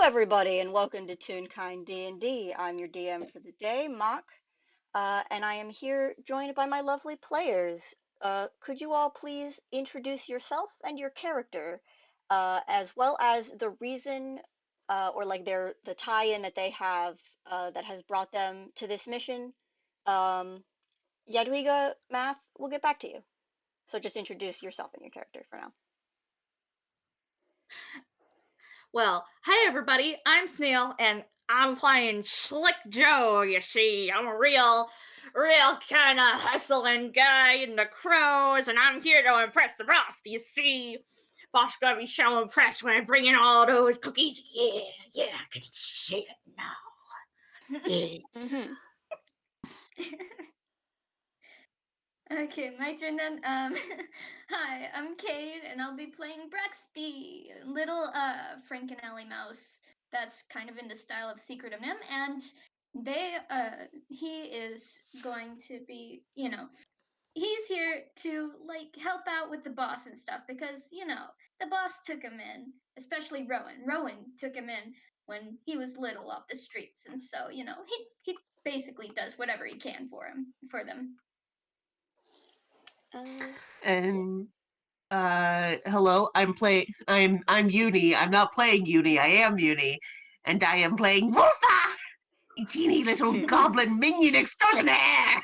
everybody, and welcome to Toonkind D&D. I'm your DM for the day, Mock, and I am here joined by my lovely players. Could you all please introduce yourself and your character, as well as the reason, or like the tie-in that they have that has brought them to this mission? Yadwiga, Math, we'll get back to you. So just introduce yourself and your character for now. Well, hey everybody, I'm Snail, and I'm playing Slick Joe, you see. I'm a real kind of hustling guy in the crows, and I'm here to impress the boss, you see. Boss gonna be so impressed when I bring in all those cookies. Yeah, I can see it now. Mm-hmm. Okay, my turn then. Hi, I'm Kate, and I'll be playing Brexby, little Frankenelli mouse that's kind of in the style of Secret of Nim, and he is going to be, he's here to like help out with the boss and stuff because the boss took him in, especially Rowan. Rowan took him in when he was little off the streets, and so he basically does whatever he can for them. And hello, I'm Uni. I'm not playing Uni. I am Uni, and I am playing Wolfa, a teeny little goblin minion extraordinaire.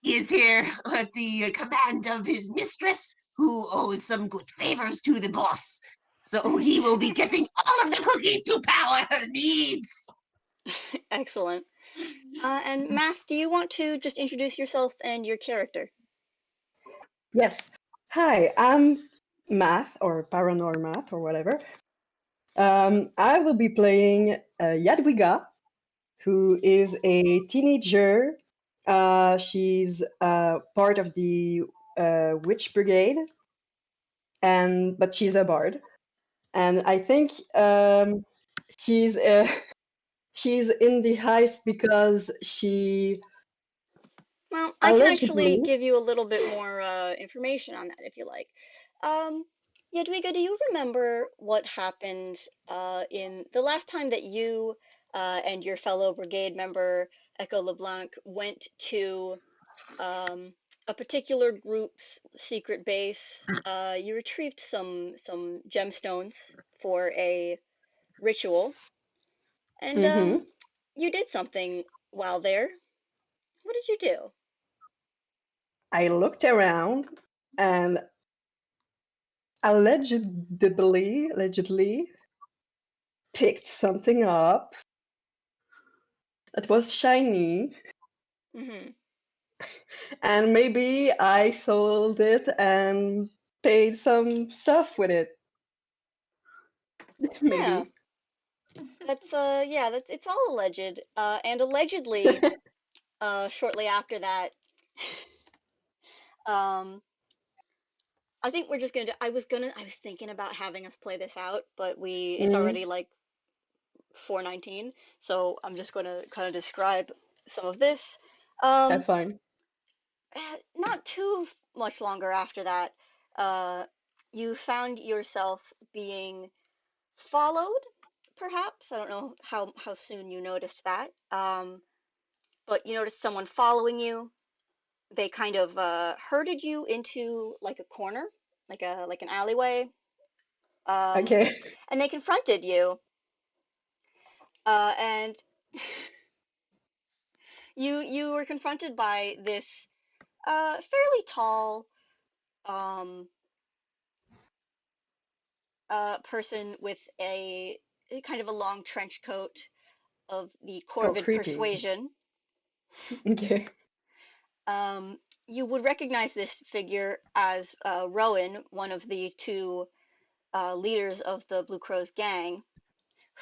He is here at the command of his mistress, who owes some good favors to the boss. So he will be getting all of the cookies to power her needs. Excellent. And Math, do you want to just introduce yourself and your character? Yes. Hi, I'm Math, or Paranormath, or whatever. I will be playing Yadwiga, who is a teenager. She's part of the Witch Brigade, but she's a bard. And I think she's she's in the heist because she Well, I can actually allegedly. give you a little bit more information on that if you like. Yadwiga, do you remember what happened in the last time that you and your fellow brigade member, Echo LeBlanc, went to a particular group's secret base? You retrieved some gemstones for a ritual, and Mhm. you did something while there. What did you do? I looked around and allegedly picked something up that was shiny, Mm-hmm. and maybe I sold it and paid some stuff with it. Yeah, Maybe. that's it's all alleged. And allegedly, shortly after that, um, I think we're just gonna do, I was thinking about having us play this out, but it's Mm, already like 4:19, so I'm just gonna kind of describe some of this. Um, that's fine. Not too much longer after that, uh, you found yourself being followed, perhaps. I don't know how soon you noticed that. But you noticed someone following you. They kind of herded you into like a corner, like an alleyway, um, Okay. and they confronted you. And you were confronted by this fairly tall um, person with a kind of a long trench coat of the Oh, Corvid creepy. persuasion. Okay. Um, you would recognize this figure as Rowan, one of the two leaders of the Blue Crows gang,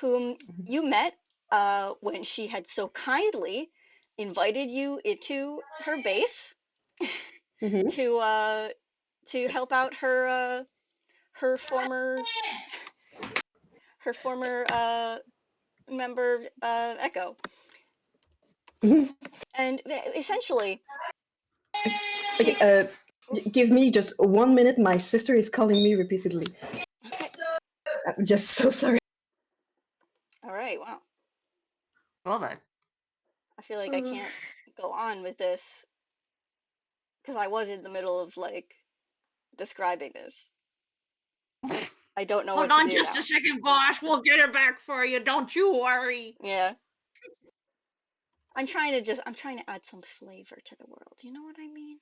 whom you met when she had so kindly invited you into her base Mm-hmm. to help out her former her former member Echo, Mm-hmm. and essentially Okay. she. Give me just 1 minute. My sister is calling me repeatedly. Okay. I'm just so sorry. Well then. I feel like I can't go on with this because I was in the middle of like describing this. I don't know Hold what to on do just now. a second, boss. We'll get it back for you. Don't you worry. Yeah. I'm trying to add some flavor to the world. You know what I mean?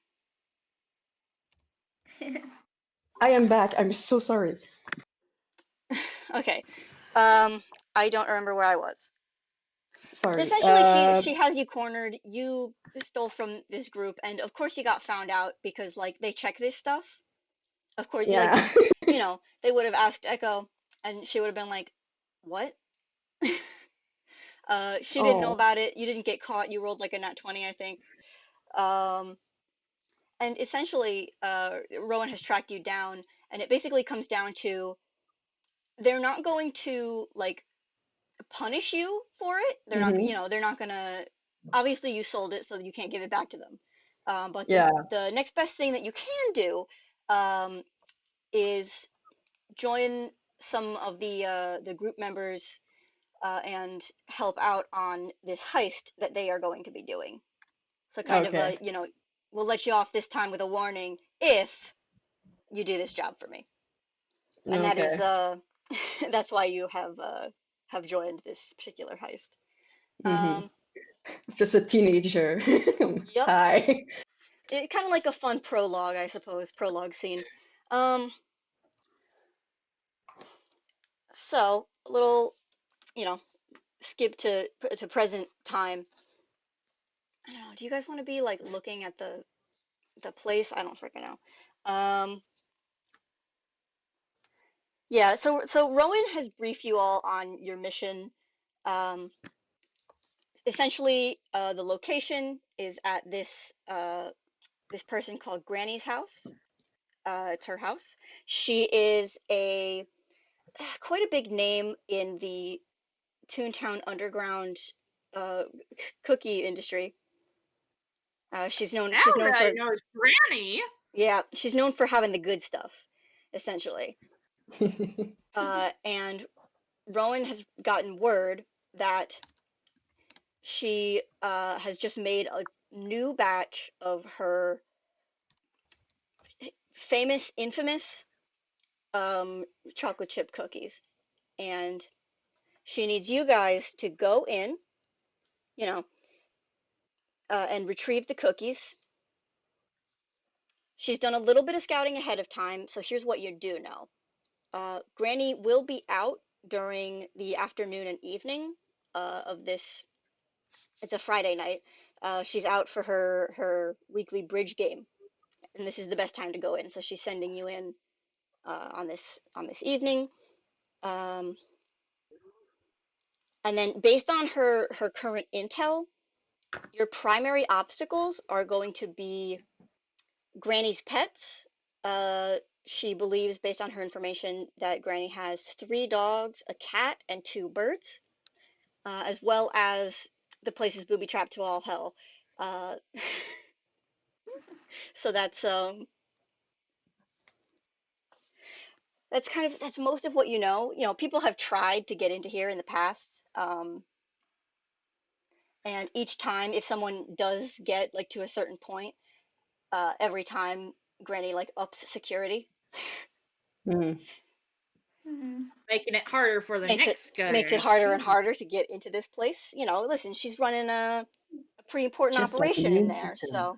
I am back. I'm so sorry. Okay. I don't remember where I was. Sorry. Essentially, she has you cornered. You stole from this group, and of course you got found out because like they check this stuff. Of course, like Yeah. you know, they would have asked Echo, and she would have been like, "What?" She didn't know Oh. about it. You didn't get caught. You rolled like a nat 20, I think. Um, and essentially, Rowan has tracked you down, and it basically comes down to they're not going to like punish you for it. They're not, Mm-hmm. you know, they're not gonna. Obviously, you sold it, so you can't give it back to them. But Yeah. the next best thing that you can do is join some of the group members and help out on this heist that they are going to be doing. So kind of Okay. a, you know, we'll let you off this time with a warning if you do this job for me. And that is Okay. that's why you have joined this particular heist. Mm-hmm. Um, It's just a teenager. yep. Hi. It kind of like a fun prologue, I suppose, prologue scene. Um, so a little, you know, skip to present time. I don't know. Do you guys want to be like looking at the place? I don't freaking know. Yeah. So Rowan has briefed you all on your mission. Um, essentially, the location is at this person called Granny's house. It's her house. She is a quite a big name in the Toontown underground uh, cookie industry. She's known Everybody for knows Granny. yeah, she's known for having the good stuff, essentially. And Rowan has gotten word that she has just made a new batch of her infamous um, chocolate chip cookies, and she needs you guys to go in, you know, and retrieve the cookies. She's done a little bit of scouting ahead of time, so here's what you do know. Granny will be out during the afternoon and evening of this. It's a Friday night. She's out for her weekly bridge game, and this is the best time to go in. So she's sending you in on this evening, um, and then based on her current intel, your primary obstacles are going to be Granny's pets. She believes, based on her information, that Granny has 3 dogs, a cat, and 2 birds, as well as the place is booby trapped to all hell. Uh, so that's kind of that's most of what you know. You know, people have tried to get into here in the past, and each time, if someone does get like to a certain point, every time Granny like ups security, Mm. Making it harder for the next makes it guys. harder and harder to get into this place. You know, listen, she's running a pretty important Just like operation in immune there, system.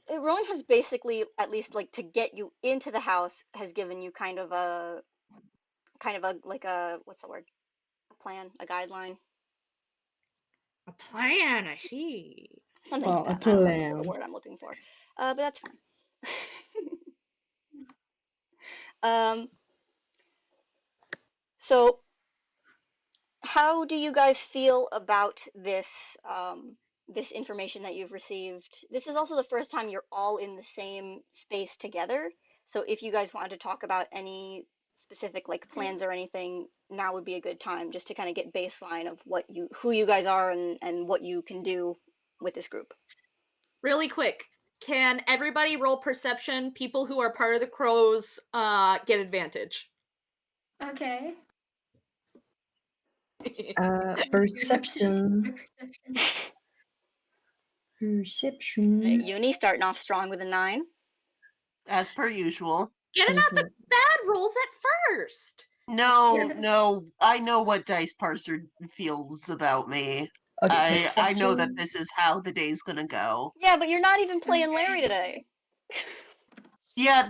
so Rowan has basically, at least like to get you into the house, has given you kind of a like a what's the word? A plan, a guideline, A plan, I see. something like Well, a that. I don't remember the plan. word I'm looking for, but that's fine. um, so how do you guys feel about this information that you've received? This is also the first time you're all in the same space together. So if you guys wanted to talk about any specific like plans or anything, now would be a good time just to kind of get baseline of who you guys are and what you can do with this group. Really quick, can everybody roll perception? People who are part of the crows get advantage. Okay. Perception. Right, Perception. Uni starting off strong with a 9. As per usual. Getting out the bad rolls at first. No, I know what Dice Parser feels about me. Okay, I know that perception. this is how the day's gonna go. Yeah, but you're not even playing Larry today. Yeah,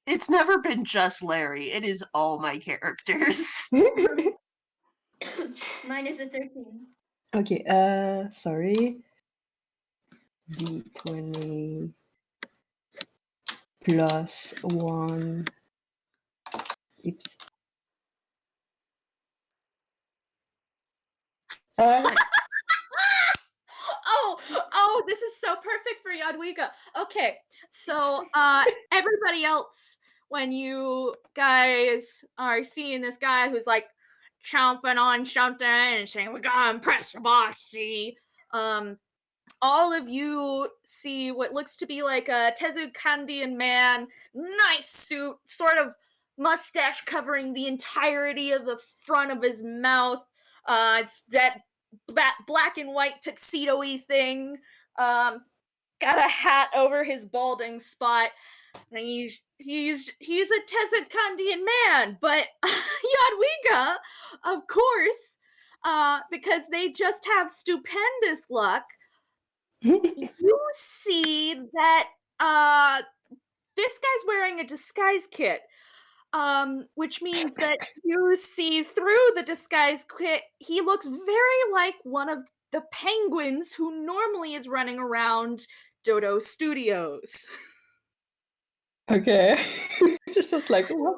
it's never been just Larry. It is all my characters. Mine is a 13. Okay, sorry. D20 plus 1. Oops. Nice. Oh, this is so perfect for Yadwiga. Okay, so everybody else, when you guys are seeing this guy who's like chomping on something and saying, "We gotta impress the boss," see, all of you see what looks to be like a Tezukandian man, nice suit, sort of mustache covering the entirety of the front of his mouth. It's that black and white tuxedo-y thing. Got a hat over his balding spot. And he's a Tezukandian man, but Yadwiga, of course, because they just have stupendous luck. You see that this guy's wearing a disguise kit, which means that you see through the disguise kit. He looks very like one of the penguins who normally is running around Dodo Studios. Okay. It's just like, what?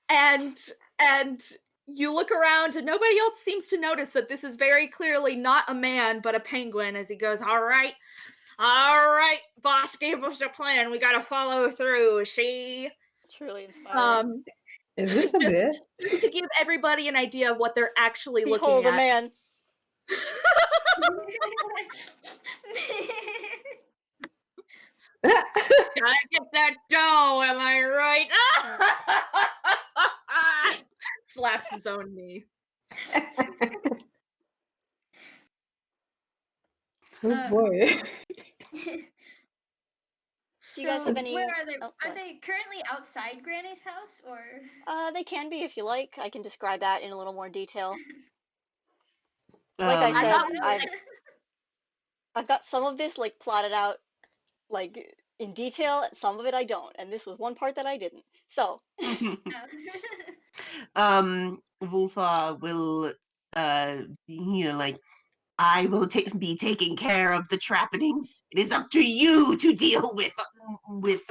And you look around and nobody else seems to notice that this is very clearly not a man but a penguin as he goes, all right, boss gave us a plan, we gotta follow through, see? Truly inspiring. Is this a bit? Just to give everybody an idea of what they're actually Behold looking a at. man. Gotta get that dough, am I right? Slaps his own knee. Oh boy. Do you guys have any? Where are they? Oh, go Are ahead. they currently outside Granny's house, or? They can be if you like. I can describe that in a little more detail. Like I I said, thought we were I've got some of this like plotted out like in detail, and some of it I don't, and this was one part that I didn't. So, Wolfa will like, I will be taking care of the trappings. It is up to you to deal with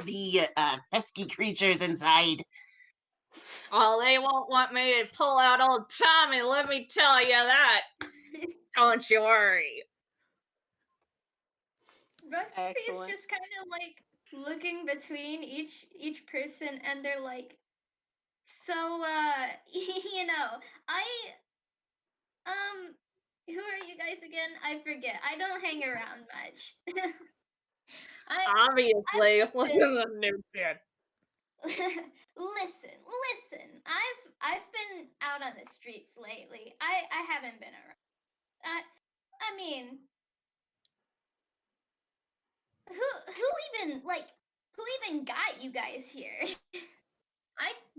the pesky creatures inside. Oh, they won't want me to pull out old Tommy, let me tell you that. Don't you worry. Ruxby is excellent. just kind of like looking between each person, and they're like, so you know, who are you guys again? I forget. I don't hang around much. Obviously, I've look at been- the new kid. listen. I've been out on the streets lately. I haven't been around. I mean, who even got you guys here?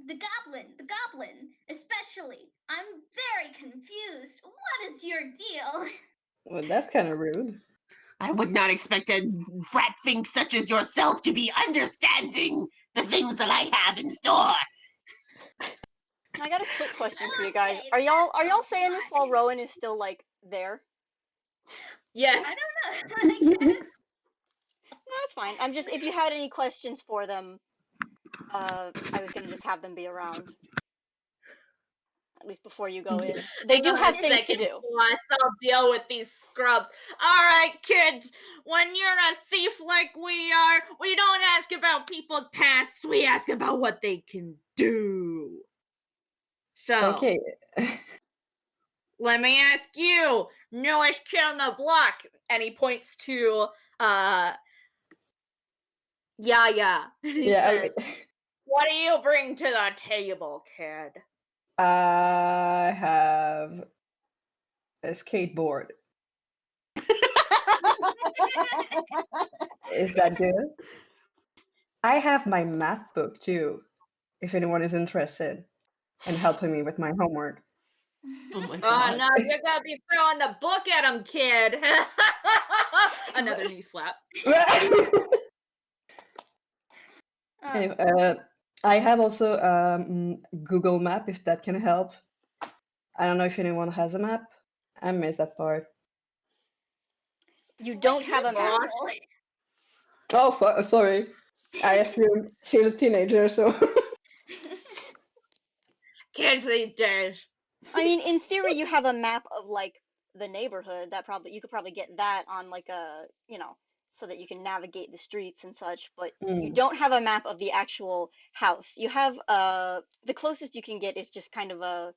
The goblin, especially. I'm very confused. What is your deal? Well, that's kind of rude. I would not expect a frat fink such as yourself to be understanding the things that I have in store. I got a quick question for you guys. Okay, Are y'all that's saying this while fine. Rowan is still like there? Yes. I don't know. I guess. No, that's fine. I'm just if you had any questions for them, I was gonna just have them be around. At least before you go in. They do Hang on have a things to second, do. boss. I'll deal with these scrubs. All right, kids. When you're a thief like we are, we don't ask about people's pasts. We ask about what they can do. So, Okay. let me ask you, newest kid on the block. And he points to, yeah. And he Yeah. says, what do you bring to the table, kid? I have a skateboard. Is that good? I have my math book too, if anyone is interested in helping me with my homework. Oh my Oh god. no, you're gonna be throwing the book at him, kid. Another knee slap. Anyway, I have also Google Map, if that can help. I don't know if anyone has a map. I missed that part. You don't Wait, have a who's map. Google? Oh, sorry. I assumed she's a teenager, so. Kids these days. I mean, in theory, you have a map of like the neighborhood. That probably you could probably get that on like a, so that you can navigate the streets and such, but you Mm, don't have a map of the actual house. You have the closest you can get is just kind of a,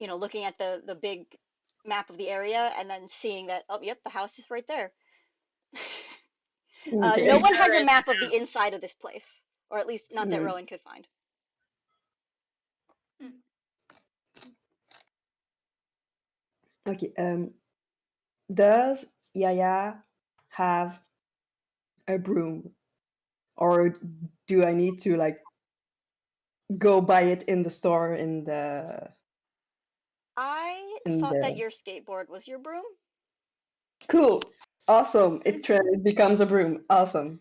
looking at the big map of the area and then seeing that, oh, yep, the house is right there. No okay. one has There a is map a of the house. inside of this place, or at least not that Mm, Rowan could find. okay. Does Yaya have a broom, or do I need to like go buy it in the store I in thought that the your skateboard was your broom. Cool, awesome. It becomes a broom. Awesome.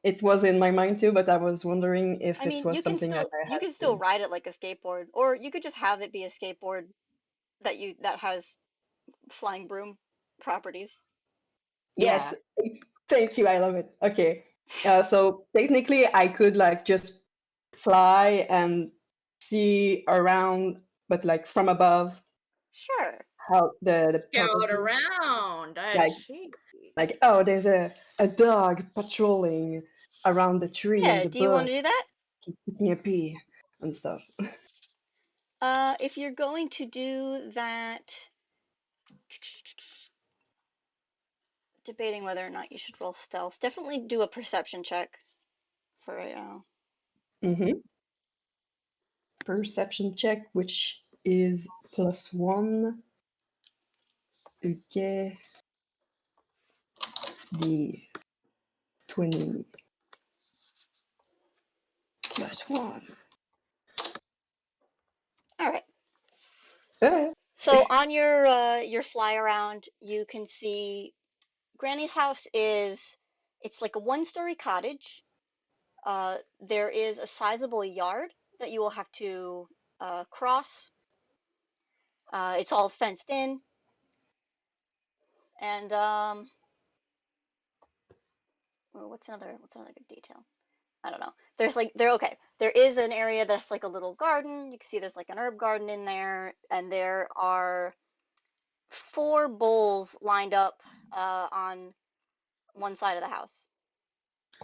It was in my mind too, but I was wondering if I it mean, was something that I you had can still to. ride it like a skateboard, or you could just have it be a skateboard that has flying broom properties. Yes, Yeah. thank you. I love it. Okay. So technically, I could like just fly and see around, but like from above, Sure. how the Scout property, around. I like see. oh, there's a dog patrolling around the tree in Yeah, the do you want bush, to do that? he's taking a pee and stuff. If you're going to do that, debating whether or not you should roll stealth. Definitely do a perception check for Mm-hmm. Perception check, which is +1. Okay, the 20 +1. All right. Uh, So on your fly around, you can see Granny's house it's like a one-story cottage. There is a sizable yard that you will have to cross. It's all fenced in, and well, what's another good detail? I don't know. There's like there okay. There is an area that's like a little garden. You can see there's like an herb garden in there, and there are four bowls lined up on one side of the house.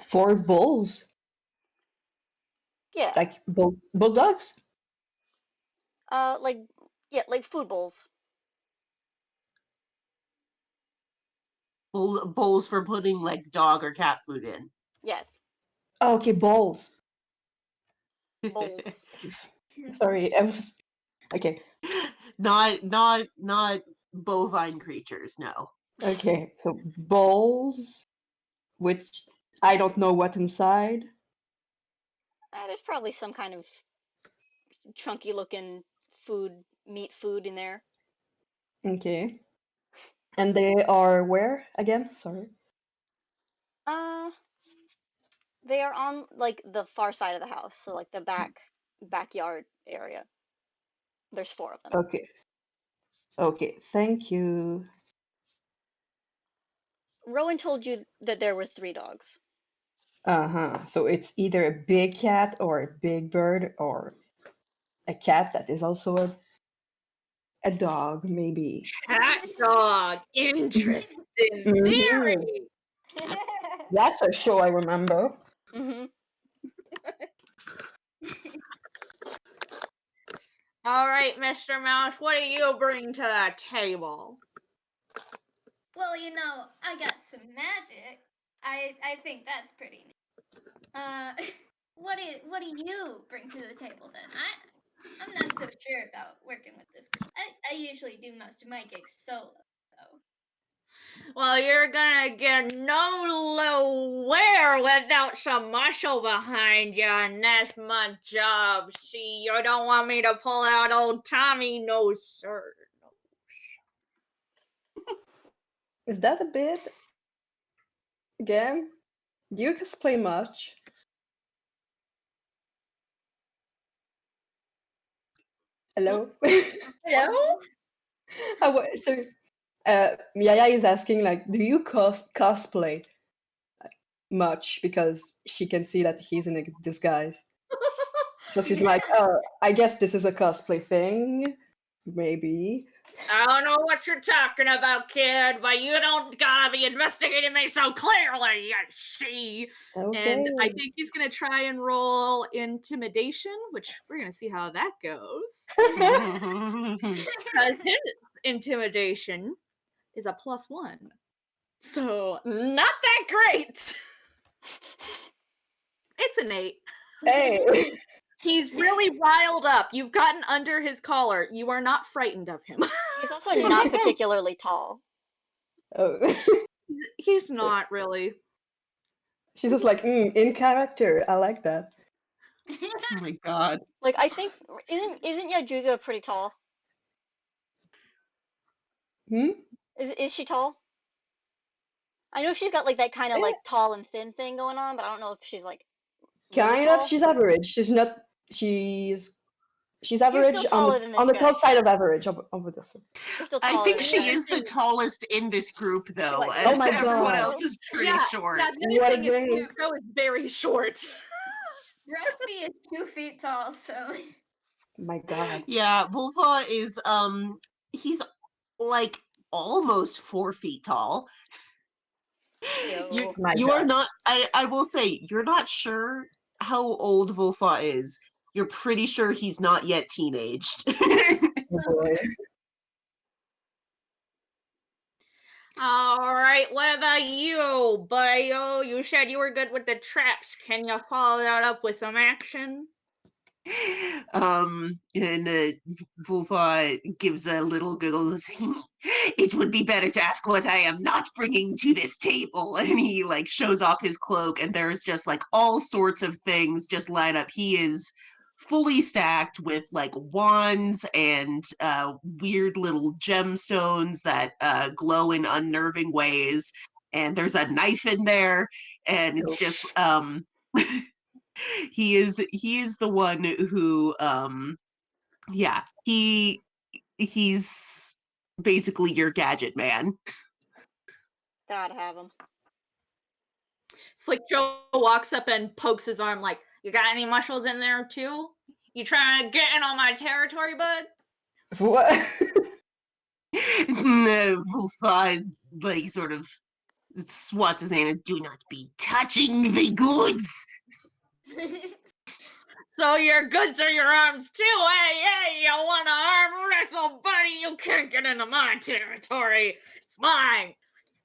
4 bulls, Yeah. like bulldogs. Like yeah, like food bowls. Bowls for putting like dog or cat food in. Yes, Oh, okay, balls. bowls. Sorry, I was okay. Not bovine creatures, no. Okay, so balls, which I don't know what inside. There's probably some kind of chunky looking meat food in there. Okay, and they are where again? Sorry. Uh, they are on like the far side of the house, so like the backyard area. There's four of them. Okay, okay, thank you. Rowan told you that there were three dogs. Uh-huh. So it's either a big cat or a big bird or a cat that is also a dog, maybe. Cat dog. Interesting Mm-hmm. theory. That's a show I remember. Hmm. All right, Mr. Mouse, what do you bring to the table? Well, I got some magic. I think that's pretty neat. Uh, what do you bring to the table then? I'm not so sure about working with this group. I usually do most of my gigs solo, so. Well, you're gonna get nowhere without some muscle behind you, and that's my job. See, you don't want me to pull out old Tommy, no sir. Is that a bit? Again? Do you cosplay much? Hello? Hello? So, Yaya is asking, like, do you cosplay much? Because she can see that he's in a disguise. So she's like, oh, I guess this is a cosplay thing. Maybe. I don't know what you're talking about, kid, but you don't gotta be investigating me so clearly, you see. Okay. And I think he's gonna try and roll intimidation, which we're gonna see how that goes. Because his intimidation is a +1. So, not that great. It's an 8. Hey. He's really riled up. You've gotten under his collar. You are not frightened of him. He's also not particularly tall. Oh. He's not really. She's just like, in character. I like that. Oh my god. Like, I think isn't Yajuga pretty tall? Hmm? Is she tall? I know she's got like that kind of Eh, like tall and thin thing going on, but I don't know if she's like really kind tall. of. She's average. She's not. She's You're average still taller than on this the guy. tall side of average. Over this. You're still I taller think than she this guy. is the tallest in this group, though. what, And Oh my everyone God. else is pretty Yeah, short. yeah, the What other a thing is break. Crow is very short. Brexby is 2 feet tall, so. My God. Yeah, Wolfa is he's like almost 4 feet tall. Yo. My You are God. not I will say you're not sure how old Wolfa is. You're pretty sure he's not yet teenaged. Oh boy. All right, what about you, Bio? You said you were good with the traps. Can you follow that up with some action? And Wolfa gives a little giggle saying, "It would be better to ask what I am not bringing to this table." And he like shows off his cloak, and there's just like all sorts of things just line up. He is fully stacked with like wands and weird little gemstones that glow in unnerving ways. And there's a knife in there, and it's just he is the one who yeah, he's basically your gadget man. Gotta have him. Slick Joe walks up and pokes his arm like, you got any muscles in there too? You trying to get in on my territory, bud? What? No, Wolfa like sort of swats his hand and do not be touching the goods. So your goods are your arms too, hey, you wanna arm wrestle, buddy? You can't get into my territory. It's mine.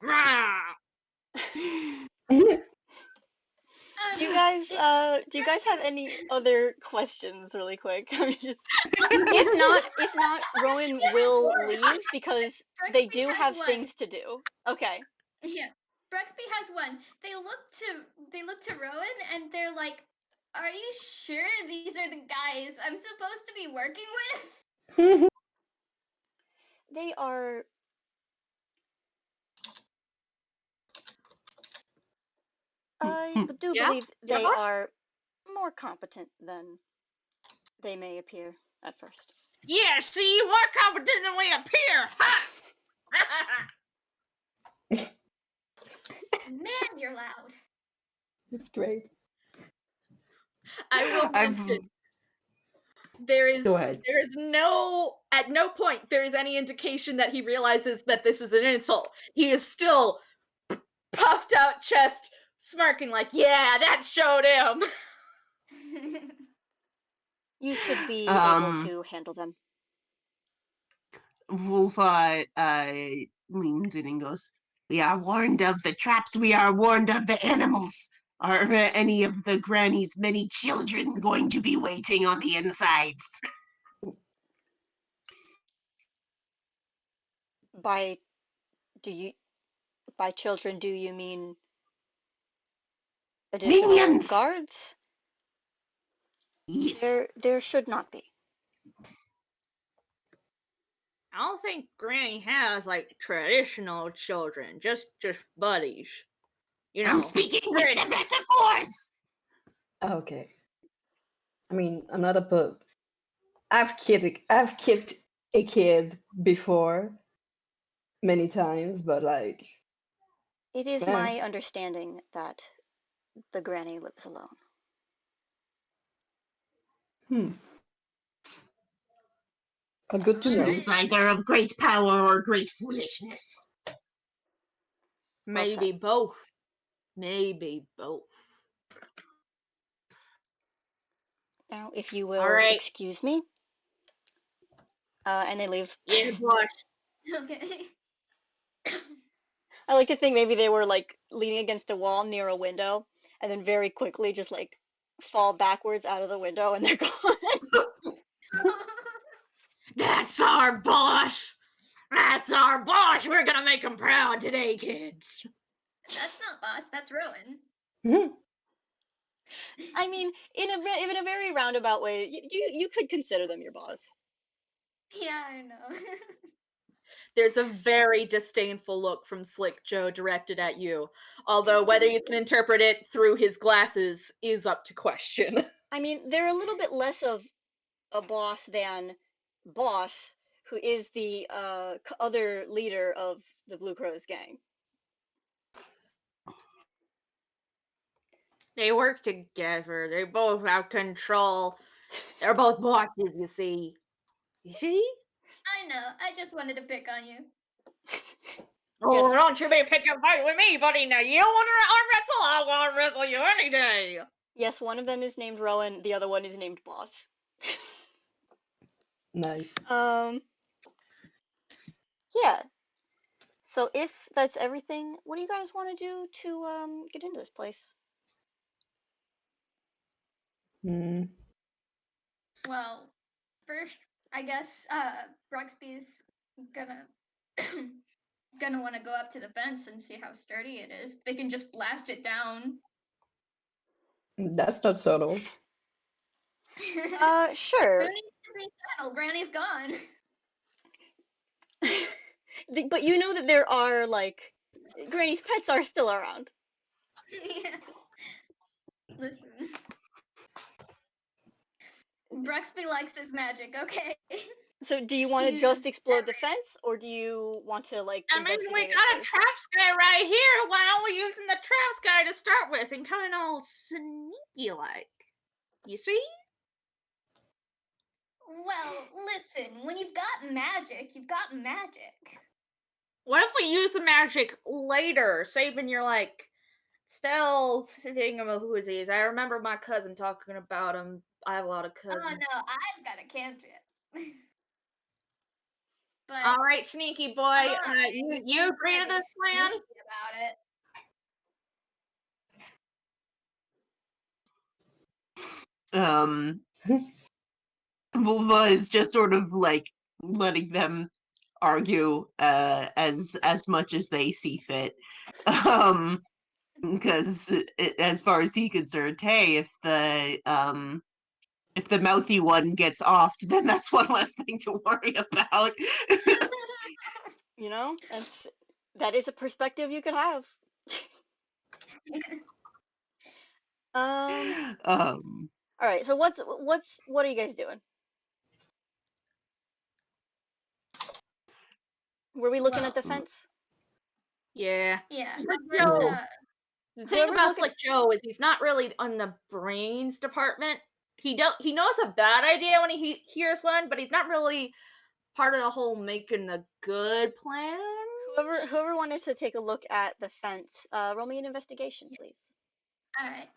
Rah. Do you guys have any other questions really quick? I'm just if not, Rowan will leave because they Brexby do has have one. things to do. Okay. Yeah, Brexby has one. They look to Rowan and they're like, "Are you sure these are the guys I'm supposed to be working with?" They are I do Yeah? believe Yeah, they boss? are more competent than they may appear at first. Yeah, see, more competent than we appear. Ha! Man, you're loud. It's great. I will I've mention there is Go ahead. at no point there is any indication that he realizes that this is an insult. He is still puffed out chest, smirking like, yeah, that showed him. You should be able to handle them. Wolfa leans in and goes, "We are warned of the traps, we are warned of the animals. Are any of the granny's many children going to be waiting on the insides?" by do you by children do you mean additional Minions! guards? Yes. There should not be. I don't think Granny has like traditional children, just buddies. You know, I'm speaking with pretty- the metaphors! Okay. I mean, I'm not a but I've kicked a kid before many times, but like, It is eh, my understanding that the granny lives alone. hmm. Good to She know. is either of great power or great foolishness. Well said. maybe both. Maybe both. Now, if you All will right. excuse me, and they leave. Yeah, boss. Okay. I like to think maybe they were like leaning against a wall near a window, and then very quickly just like fall backwards out of the window, and they're gone. That's our boss. That's our boss. We're gonna make him proud today, kids. That's not boss. That's Rowan. Mhm. I mean, in a very roundabout way, you could consider them your boss. Yeah, I know. There's a very disdainful look from Slick Joe directed at you, although whether you can interpret it through his glasses is up to question. I mean, they're a little bit less of a boss than Boss, who is the other leader of the Blue Crows gang. They work together. They both have control. They're both bosses, you see. You see? I know. I just wanted to pick on you. Oh, Yes. don't you be picking a fight with me, buddy. Now you want to arm wrestle? I want to wrestle you any day. Yes, one of them is named Rowan, the other one is named Boss. Nice. Yeah. So if that's everything, what do you guys want to do to get into this place? Hmm. Well, first, I guess Bruxby's gonna gonna want to go up to the fence and see how sturdy it is. They can just blast it down. That's not subtle. Sure. Who needs to be settled? Granny's gone. But you know that there are like Granny's pets are still around. Yeah. Listen. Bruxby likes his magic, okay? So do you want to He just uses explode the fence, or do you want to like I mean, we investigate it got a first? traps guy right here. Why aren't we using the traps guy to start with and coming all sneaky like? You see? Well, listen, when you've got magic, you've got magic. What if we use the magic later, saving your like spell thingamahoozies? I remember my cousin talking about him. I have a lot of Oh cousins. no, I've got a cantrip. But All right, sneaky boy. You agree to this plan? About it. Vulva is just sort of like letting them argue as much as they see fit. Because as far as he's concerned, hey, if the mouthy one gets offed, then that's one less thing to worry about. You know, that is a perspective you could have. Um, All right. So what are you guys doing? Were we looking at the Well, fence? Yeah. yeah. Slick Let's, Joe. The thing Whoever's about looking. Slick Joe is he's not really on the brains department. He knows a bad idea when he hears one, but he's not really part of the whole making a good plan. Whoever wanted to take a look at the fence, roll me an investigation, please. Alright.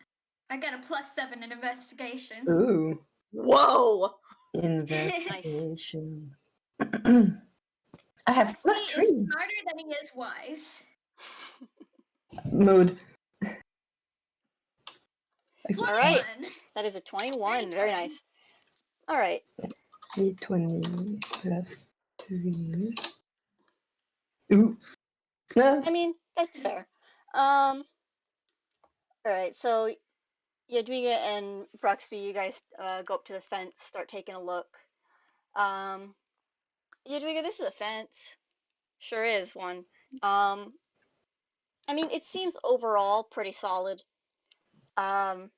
I got a +7 in investigation. Ooh. Whoa! Investigation. I have Bruxby is +3. smarter than he is wise. Mood. All right. 21. That is a 21. Very nice. All right. D20 +3. Ooh. No. I mean, that's fair. All right, so Yadwiga and Bruxby, you guys go up to the fence, start taking a look. Um, Yadwiga, this is a fence. Sure is one. I mean, it seems overall pretty solid. Um,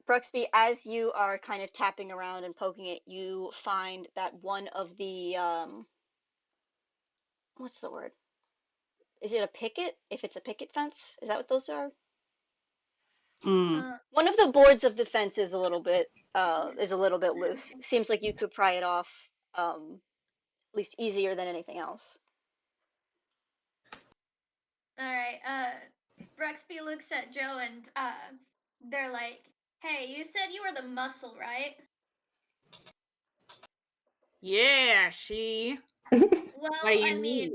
Bruxby, as you are kind of tapping around and poking it, you find that one of the what's the word? Is it a picket? If it's a picket fence, is that what those are? Mm. Uh, One of the boards of the fence is a little bit loose. Seems like you could pry it off at least easier than anything else. all right. Bruxby looks at Joe and they're like, "Hey, you said you were the muscle, right?" Yeah, she. Well, What do you I mean, need?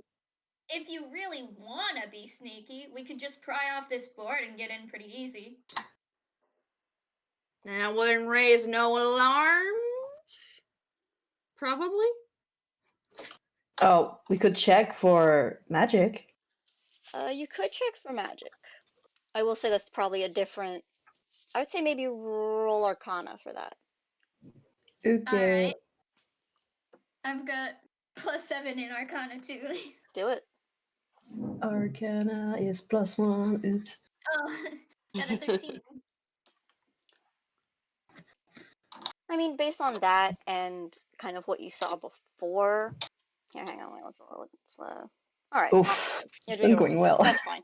if you really wanna be sneaky, we could just pry off this board and get in pretty easy. That wouldn't raise no alarms. Probably. Oh, we could check for magic. You could check for magic. I will say that's probably a different. I would say maybe roll Arcana for that. All Okay. right. I've got +7 in Arcana too. Do it. Arcana is +1. Oops. Oh, got a 13. I mean, based on that and kind of what you saw before. Here, hang on, wait, let's all right, not so Oof. good. It's Yadwiga not rolled a going 6. well. That's fine.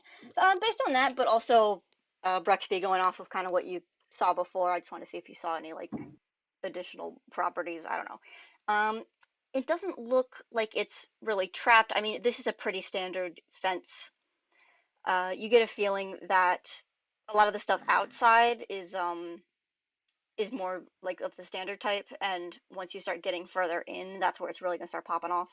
Based on that, but also Bruxby going off of kind of what you saw before. I just want to see if you saw any like additional properties. I don't know. It doesn't look like it's really trapped. I mean, this is a pretty standard fence. You get a feeling that a lot of the stuff outside is more like of the standard type, and once you start getting further in, that's where it's really gonna start popping off.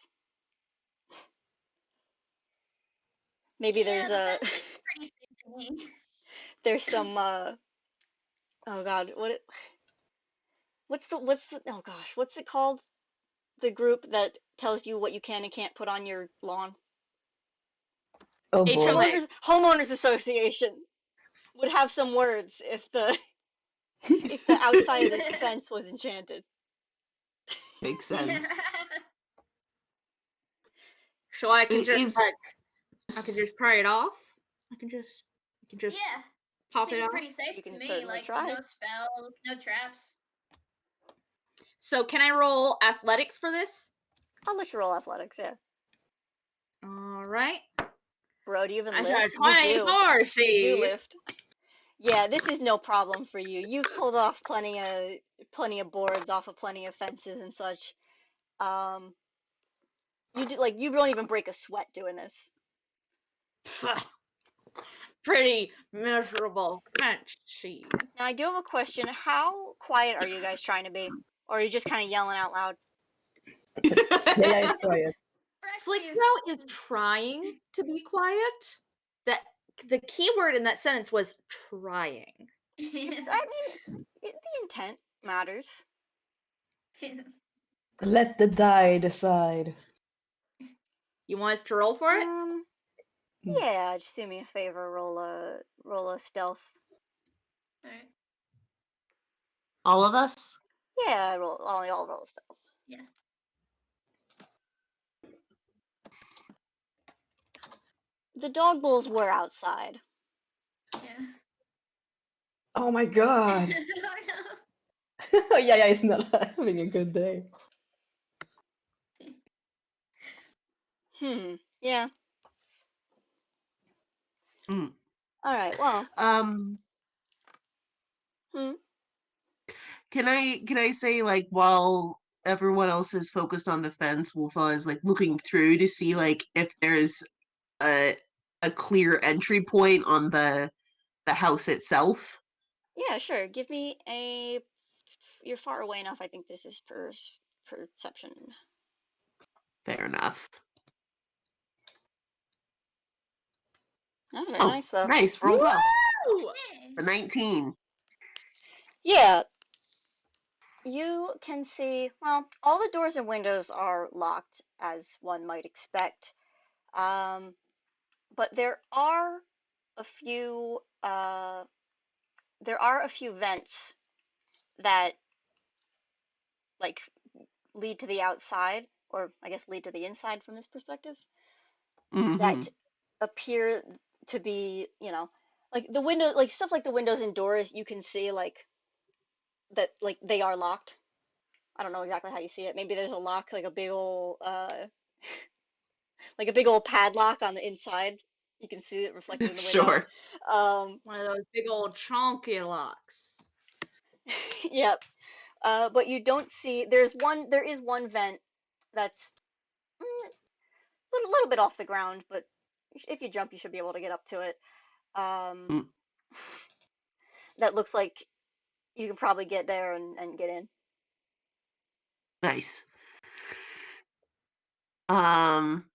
Maybe Yeah, there's the a fence seems pretty safe to me. there's some oh god, what's the oh gosh, what's it called? The group that tells you what you can and can't put on your lawn? Oh boy. HOA. Homeowners Association would have some words if the outside of this fence was enchanted. Makes Yeah. sense. So I can just Is like I can just pry it off. I can just Yeah. pop it Seems off. pretty safe You to can me. certainly Like, try. no spells, no traps. So can I roll athletics for this? I'll let you roll athletics, yeah. All right. Bro, do you even I got a lift? You do. 24. You do See. lift. Yeah, this is no problem for you. You've pulled off plenty of boards off of plenty of fences and such. Um, you do like you don't even break a sweat doing this. Pretty miserable, can't she? Now I do have a question. How quiet are you guys trying to be? Or are you just kind of yelling out loud? Yeah, it's quiet. Slick Bruxby Joe is trying to be quiet. That the key word in that sentence was trying. It's I mean, the intent matters. Let the die decide. You want us to roll for it? Yeah, just do me a favor, roll a stealth. Alright. all of us? Yeah, I'll roll a stealth. Yeah. The dog bulls were outside. Yeah. Oh my god. Yeah, it's not having a good day. Yeah. Mm. All right. Well. Um, Hmm. can I say like while everyone else is focused on the fence, Wolfa is like looking through to see like if there's a a clear entry point on the house itself. Yeah, sure. Give me a. You're far away enough. I think this is perception. Fair enough. Oh, very Oh, nice though. nice. Rolled well. Woo! A 19. Yeah, you can see. Well, all the doors and windows are locked, as one might expect. But there are a few vents that like lead to the outside, or I guess lead to the inside from this perspective, Mm-hmm. that appear to be, like the window, like stuff like the windows and doors, you can see like that, like they are locked. I don't know exactly how you see it. Maybe there's a lock, like a big old, like a big old padlock on the inside. You can see it reflected in the window. Sure. One of those big old chunky locks. Yep. But you don't see. There is one vent that's a little bit off the ground, but if you jump, you should be able to get up to it. Um, Mm, that looks like you can probably get there and get in. nice. Um,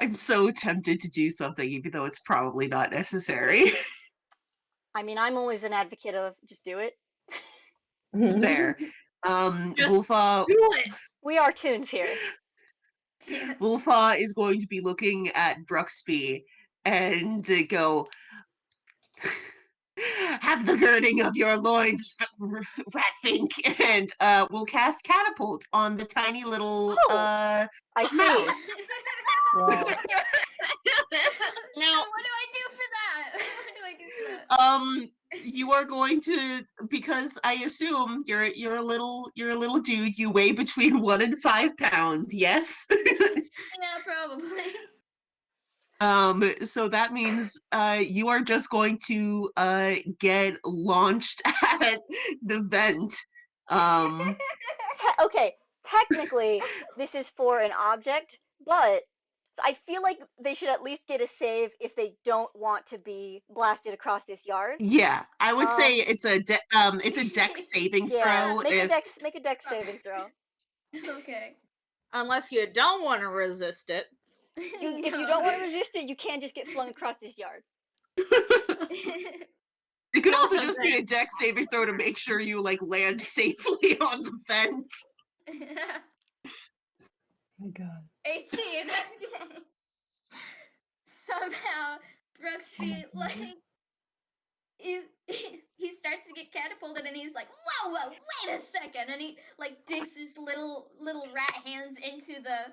I'm so tempted to do something, even though it's probably not necessary. I mean, I'm always an advocate of just do it. Fair. Just Wolfa do it. We are tunes here. Yes. Wolfa is going to be looking at Bruxby and go, have the girding of your loins, Ratfink, and we'll cast Catapult on the tiny little Oh, I see. mouse. Wow. Now, What do I do for that? What do I do for that? you are going to, because I assume you're a little dude. You weigh between 1 and 5 pounds. Yes. Yeah, probably. So that means you are just going to get launched at the vent. Okay, technically, this is for an object, but I feel like they should at least get a save if they don't want to be blasted across this yard. Yeah, I would say Um, it's a dex saving yeah, throw make a if dex saving throw. Okay. Unless you don't want to resist it. If you don't want to resist it, you can just get flung across this yard. it could also Awesome, just be a dex saving throw to make sure you like land safely on the vent. Oh my God. 18. Somehow, Brooksby, like, he starts to get catapulted and he's like, whoa, wait a second. And he, like, digs his little rat hands into the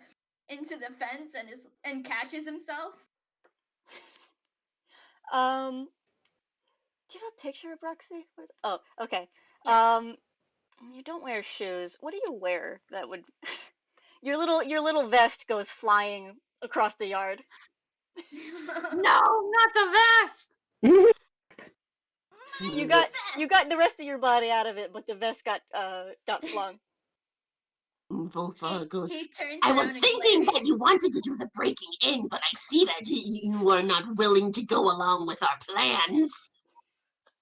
fence and catches himself. Do you have a picture of Bruxby? Oh, okay. Yeah. You don't wear shoes. What do you wear that would your little vest goes flying across the yard. No, not the vest. You My got vest! the rest of your body out of it, but the vest got flung. Wolfa goes, He turns I was around and thinking glares. that you wanted to do the breaking in, but I see that you are not willing to go along with our plans.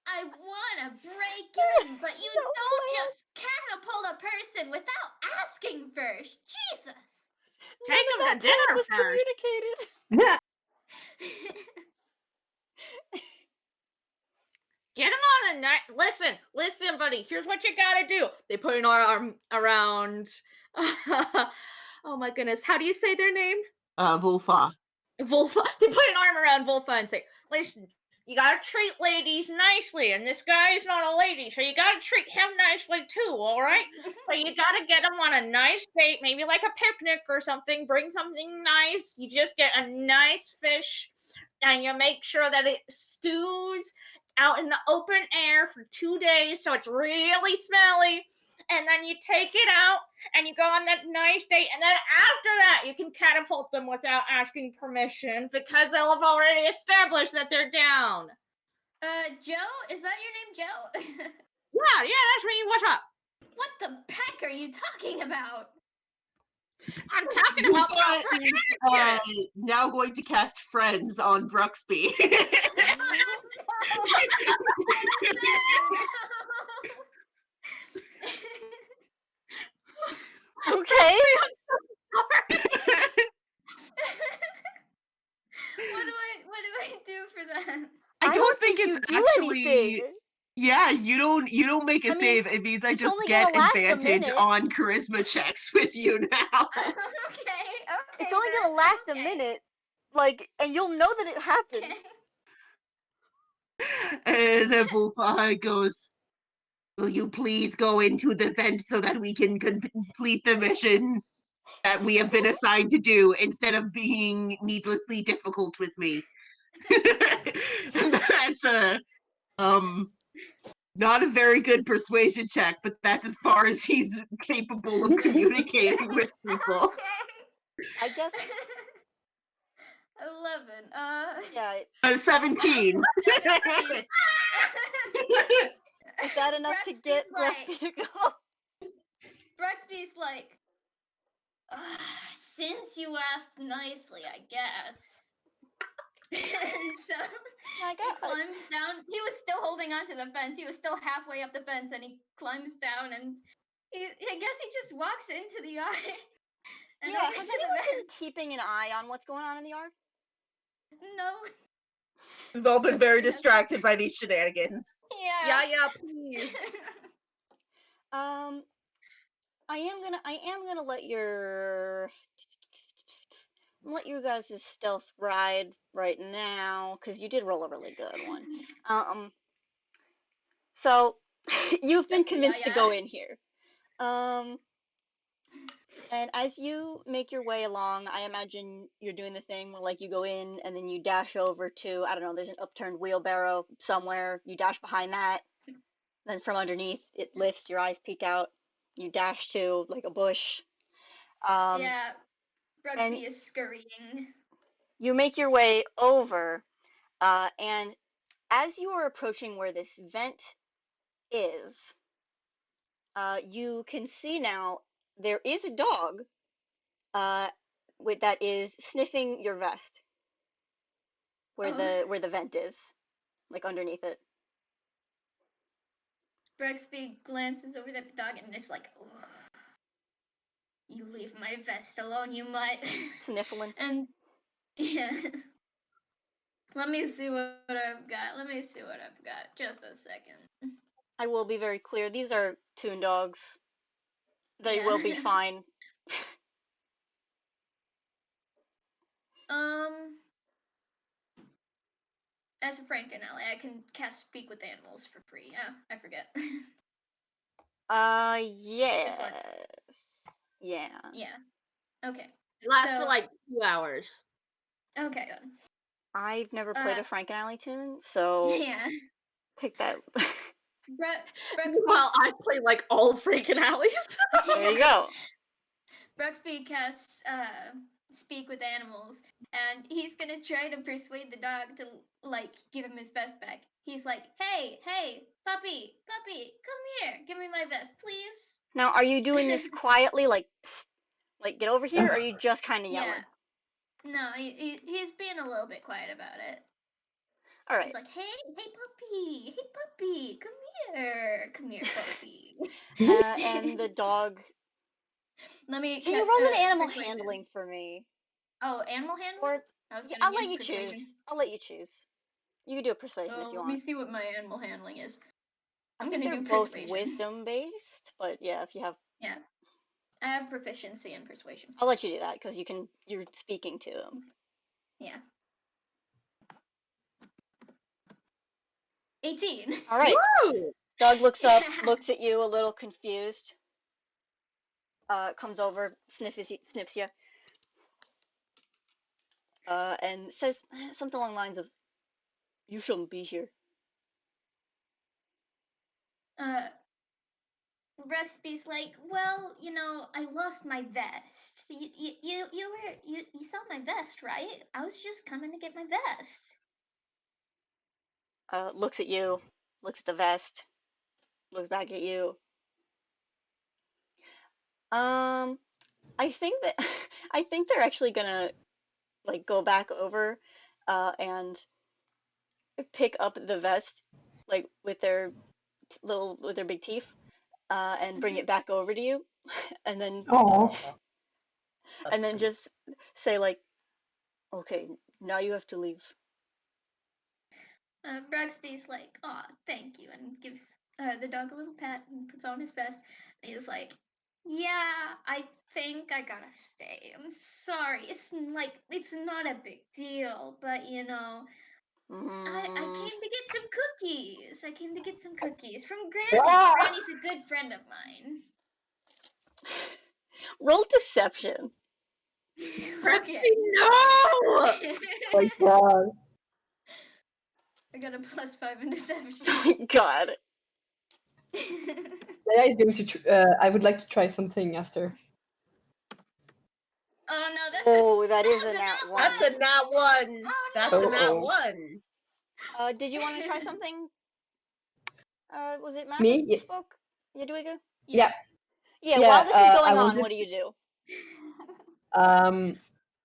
I want to break in, but you No don't plan. just catapult a person without asking first. Jesus. Take None of him that to plan dinner was first. communicated. Get him on a night. Listen, buddy. Here's what you gotta do. They put an arm around. Oh my goodness. How do you say their name? Wolfa. Volfa. They put an arm around Volfa and say, listen, you gotta treat ladies nicely, and this guy is not a lady, so you gotta treat him nicely too, alright? So you gotta get him on a nice date, maybe like a picnic or something, bring something nice, you just get a nice fish, and you make sure that it stews out in the open air for 2 days so it's really smelly, and then you take it out, and you go on that nice date, and then after that, you can catapult them without asking permission because they'll have already established that they're down. Joe? Is that your name, Joe? Yeah, that's me. What's up? What the peck are you talking about? I'm talking about Wolfa proper is etiquette. now going to cast Friends on Bruxby. Okay. What do I do for that? I don't think you it's do actually. anything. Yeah, you don't make a I mean, save. It means I it's just only get gonna last a advantage minute. on charisma checks with you now. Okay. it's only gonna last a minute, like, and you'll know that it happened. And then Wolfeye goes, "Will you please go into the vent so that we can complete the mission that we have been assigned to do instead of being needlessly difficult with me?" That's not a very good persuasion check, but that's as far as he's capable of communicating with people. I guess, 11. yeah. 17. 17. Is that enough to get Brexby to go? Brexby's like, since you asked nicely, I guess. And so I he got. climbs down. He was still holding onto the fence. He was still halfway up the fence, and he climbs down, and I guess he just walks into the yard and Yeah, over has to anyone the been vent. keeping an eye on what's going on in the yard? No. We've all been very Brexby has- distracted by these shenanigans. Yeah. Yeah, please. I am gonna let you guys just stealth ride right now, because you did roll a really good one. So you've been convinced to go in here. And as you make your way along, I imagine you're doing the thing where, like, you go in and then you dash over to, I don't know, there's an upturned wheelbarrow somewhere. You dash behind that. Then from underneath, it lifts, your eyes peek out. You dash to, like, a bush. Yeah. And Brexby is scurrying. you make your way over, and as you are approaching where this vent is, you can see now there is a dog that is sniffing your vest where the vent is, like underneath it. Brexby glances over at the dog and is like, oh, you leave my vest alone, you mutt. Sniffling. And yeah. Let me see what I've got. Just a second. I will be very clear, these are Toon dogs. They Yeah. will be fine. As a Frankenelli, I can cast Speak with Animals for free. Yeah, I forget. Yes. Yeah. Yeah. Okay. It lasts for So- like 2 hours. Okay, good. I've never played a Frankenalley tune, so Yeah. pick that. Well, I play like all freaking alleys. There you go. Brexby casts Speak with Animals, and he's gonna try to persuade the dog to, like, give him his vest back. He's like, hey, puppy, come here, give me my vest, please. Now, are you doing this quietly, like, psst, like, get over here, or are you just kind of yelling? Yeah. No, he's being a little bit quiet about it. All right. He's like, hey, puppy, come here, puppy. And the dog. Let me. Can you roll an animal persuasion. handling for me? Oh, animal handling. Or I was yeah, gonna I'll let use you persuasion. choose. I'll let you choose. You can do a persuasion if you Let want. me see what my animal handling is. I think gonna they're do both persuasion. wisdom based, but yeah, if you have, Yeah, I have proficiency in persuasion. I'll let you do that because you're speaking to them. Yeah. 18. All right. Woo! Dog looks up, Yeah. looks at you a little confused. Comes over, sniffs you. And says something along the lines of, "You shouldn't be here." Rexby's like, well, I lost my vest. You saw my vest, right? I was just coming to get my vest. Looks at you, looks at the vest, looks back at you. I think that I think they're actually gonna, like, go back over, and pick up the vest, like, with their big teeth, and bring it back over to you, and then Oh, just say, like, "Okay, now you have to leave." Braxby's like, "Aw, thank you," and gives the dog a little pat and puts on his vest. And he's like, Yeah, I think I gotta stay. I'm sorry. It's not a big deal, but I Mm, came to get some cookies. I came to get some cookies from Granny. Ah! Granny's a good friend of mine. roll deception. Okay. No! Oh my god. I got a +5 in deception. Oh my god. Leia is going to. I would like to try something after. Oh no, that's Oh, that is a that's nat one. That's a nat one. Oh That's no. a nat Oh. one. Did you want to try something? Was it Matt Me? that spoke? Yadwiga? Yeah. Yeah, Yeah. while this is I going on, wanted. what do you do?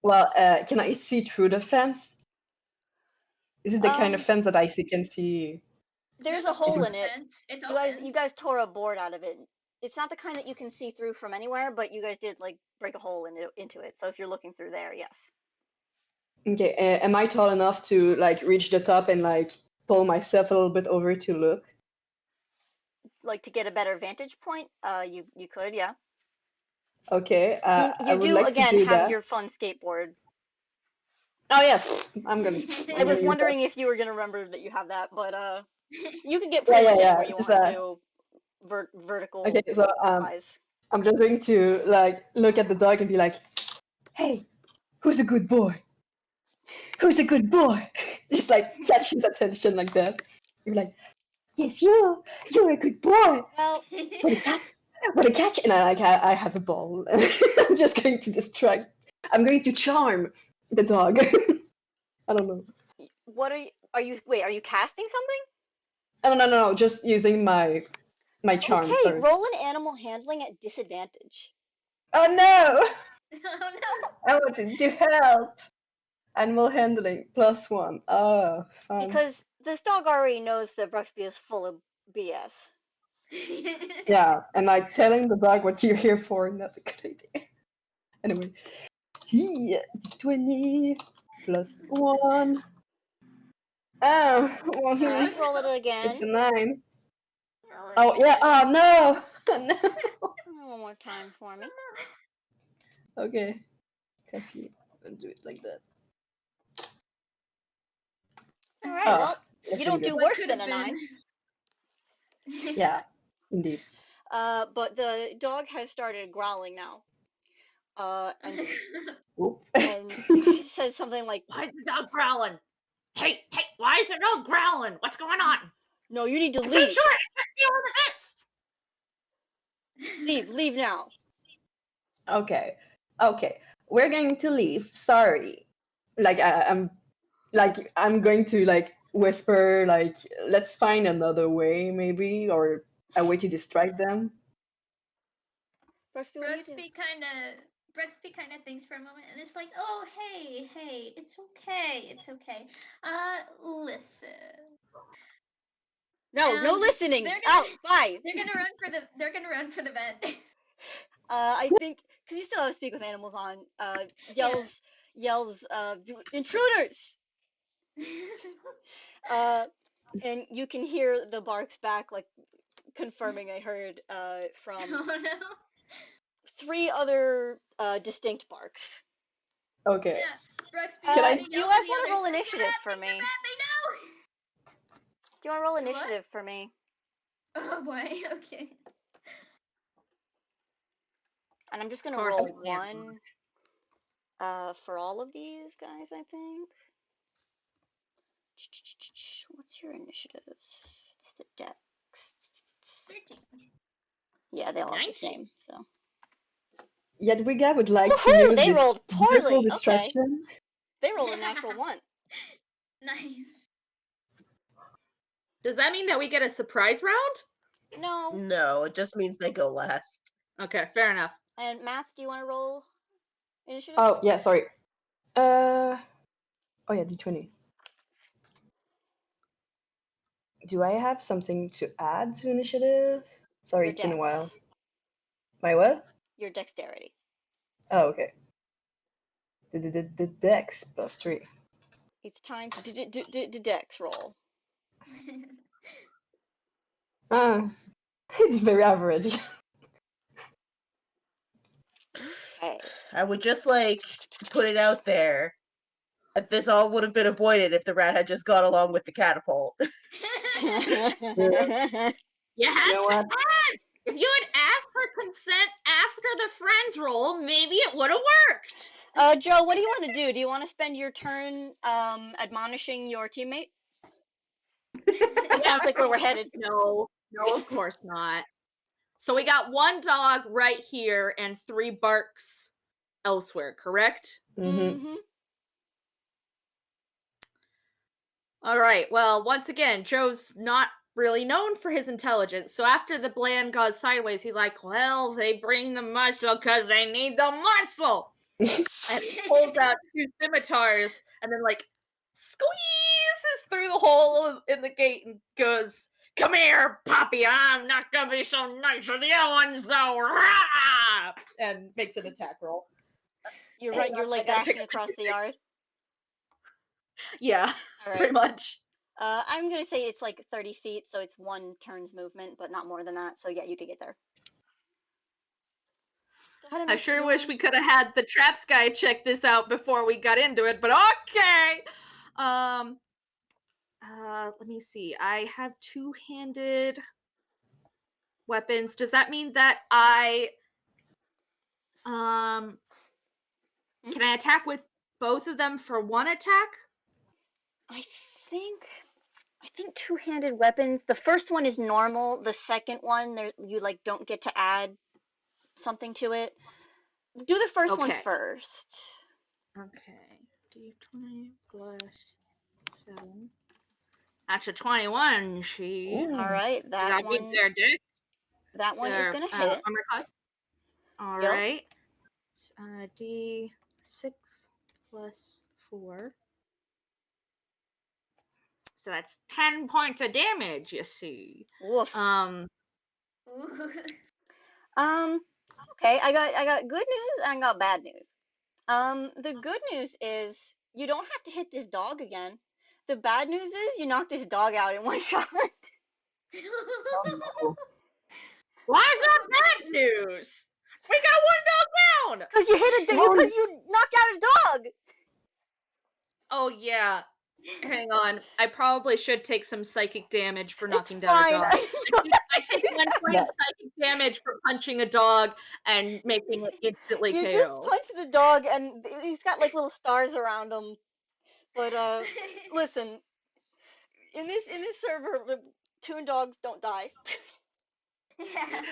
Well, can I see through the fence? Is it the kind of Um, fence that I can see? there's a hole in it. Fence. It's You open. guys tore a board out of it. It's not the kind that you can see through from anywhere, but you guys did like break a hole into it. So if you're looking through there, yes. Okay. Am I tall enough to like reach the top and like pull myself a little bit over to look? Like to get a better vantage point, you could, yeah. Okay. You I you would do like to again do have that. your fun skateboard. Oh yeah. I'm gonna. I I'm was gonna use that. wondering if you were gonna remember that you have that, but so you can get Yeah, pretty yeah, much yeah. anywhere you Just want to, vertical okay. So wise. I'm just going to like look at the dog and be like, "Hey, who's a good boy? Who's a good boy?" Just like catch his attention like that. You're like, "Yes, you're a good boy. Well, What a catch! What a catch!" And I have a ball. I'm just going to distract. I'm going to charm the dog. I don't know. what wait, are you casting something? Oh no! Just using my charm. Okay, Sorry. roll an animal handling at disadvantage. Oh no! Oh no. I wanted to help. Animal handling +1. Oh, fun. Because this dog already knows that Bruxby is full of BS. Yeah, and like telling the dog what you're here for, that's a good idea. Anyway, 20 +1. Oh, Alright, roll it it's again. a 9. Oh yeah. Oh no! No. One more time for me. Okay. Copy and do it like that. Alright, Oh, well, you looking don't good. do What worse could than have a 9. been? Yeah, indeed. But the dog has started growling now. And Oop. says something like, Why is the dog growling? Hey, why is the dog growling? What's going on? no, you need to I'm too leave. short. I can't see over the fence. Leave now. Okay. Okay. We're going to leave. Sorry. Like I'm going to like whisper like let's find another way maybe or a way to distract them. Bruxby, what do you do? Brexby kind of thinks for a moment and it's like, oh hey, it's okay. Listen. No listening. Out. Bye. They're gonna run for the vent. I think because you still have speak with animals on. Yells, intruders. And you can hear the barks back, like confirming I heard from Oh no. 3 other distinct barks. Okay. Yeah, Brexby Can I- kind of Do you yells guys at the want to others. roll initiative for Think they're me? bad, they know. Do you want to roll What? initiative for me? Oh boy. Okay. And I'm just gonna Of course roll we can't. 1 for all of these guys, I think. What's your initiative? It's the dex. 13. Yeah, they all have the 19. same. So. Yadwiga would like to Woohoo! use They this rolled beautiful poorly. Okay. distraction. They rolled a natural 1. Nice. Does that mean that we get a surprise round? No. No, it just means they go last. Okay, fair enough. And Math, do you want to roll initiative? Oh yeah, sorry. Oh yeah, D20. Do I have something to add to initiative? Sorry, Your it's been a while. dex. My what? Your dexterity. Oh, okay. The dex +3. It's time to dex roll. Ah, it's very average. Okay. I would just like to put it out there that this all would have been avoided if the rat had just gone along with the catapult. You You had know to what? ask. If you had asked for consent after the friends roll, maybe it would have worked. Joe, what do you want to do? Do you want to spend your turn admonishing your teammate? That sounds like where we're headed. No, of course not. So we got one dog right here and 3 barks elsewhere, correct? Mm-hmm. All right. Well, once again, Joe's not really known for his intelligence. So after the bland goes sideways, he's like, "Well, they bring the muscle because they need the muscle." And pulls out 2 scimitars and then like squeezes through the hole in the gate and goes, "Come here, Poppy. I'm not gonna be so nice with the other ones, though." Rah! And makes an attack roll. You're Hang right. on, You're I like gotta pick dashing up across the yard. Yeah, All pretty right. much. I'm gonna say it's like 30 feet, so it's 1 turn's movement, but not more than that. So yeah, you could get there. Go ahead and I make sure your... wish we could have had the traps guy check this out before we got into it, but okay. Let me see. I have 2-handed weapons. Does that mean that um can I attack with both of them for 1 attack? I think two-handed weapons. The first one is normal. The second one, there you like don't get to add something to it. Do the first one Okay. first. Okay. D20 plus 7. That's a 21. She. All Ooh. right, That means they're dead. that one is Their gonna hit. armor class. All Yep. right. D6 plus 4. So that's 10 points of damage, you see. Woof. Ooh. Okay, I got good news and I got bad news. The good news is you don't have to hit this dog again. The bad news is you knock this dog out in 1 shot. Oh, no. Why is that bad news? We got 1 dog down! Because you hit No, because you knocked out a dog. Oh, yeah. Hang on. I probably should take some psychic damage for It's knocking down a fine. dog. I take 1 point of yes. psychic damage for punching a dog and making it instantly You just KO. punch the dog and he's got like little stars around him. But listen, in this server, toon dogs don't die. Yeah.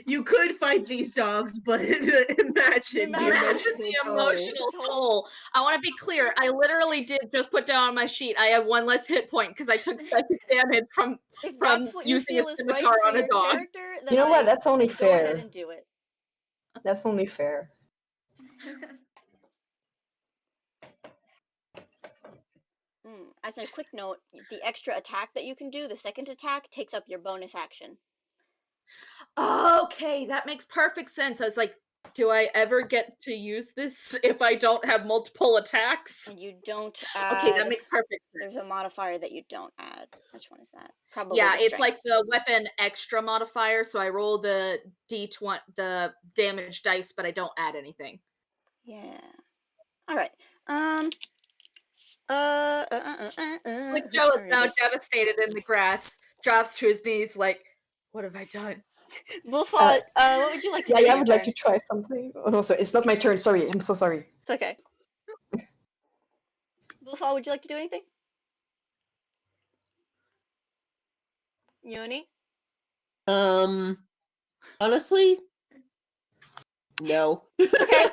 You could fight these dogs, but imagine the Imagine Imagine emotional the toll. emotional toll. I want to be clear. I literally did just put down on my sheet. I have 1 less hit point because I took psychic damage from If that's what you using a feel is right scimitar for on a your dog. character, then You know what? That's only then go ahead fair. and do it. That's only fair. As a quick note, the extra attack that you can do, the second attack, takes up your bonus action. Okay, that makes perfect sense. I was like, do I ever get to use this if I don't have multiple attacks? And you don't Okay, that add. makes perfect There's sense. a modifier that you don't add. Which one is that? Probably Yeah, the it's strength. like the weapon extra modifier, so I roll the d20, the damage dice, but I don't add anything. Yeah. All right. Like Whose Joe is turn is now it? devastated in the grass, drops to his knees, like, what have I done? Wolfa, what would you like to do Yeah, with I your would like turn? to try something. Oh no, sorry, it's not my turn. Sorry, I'm so sorry. It's okay. Wolfa, would you like to do anything? Yoni? Honestly, no. Okay.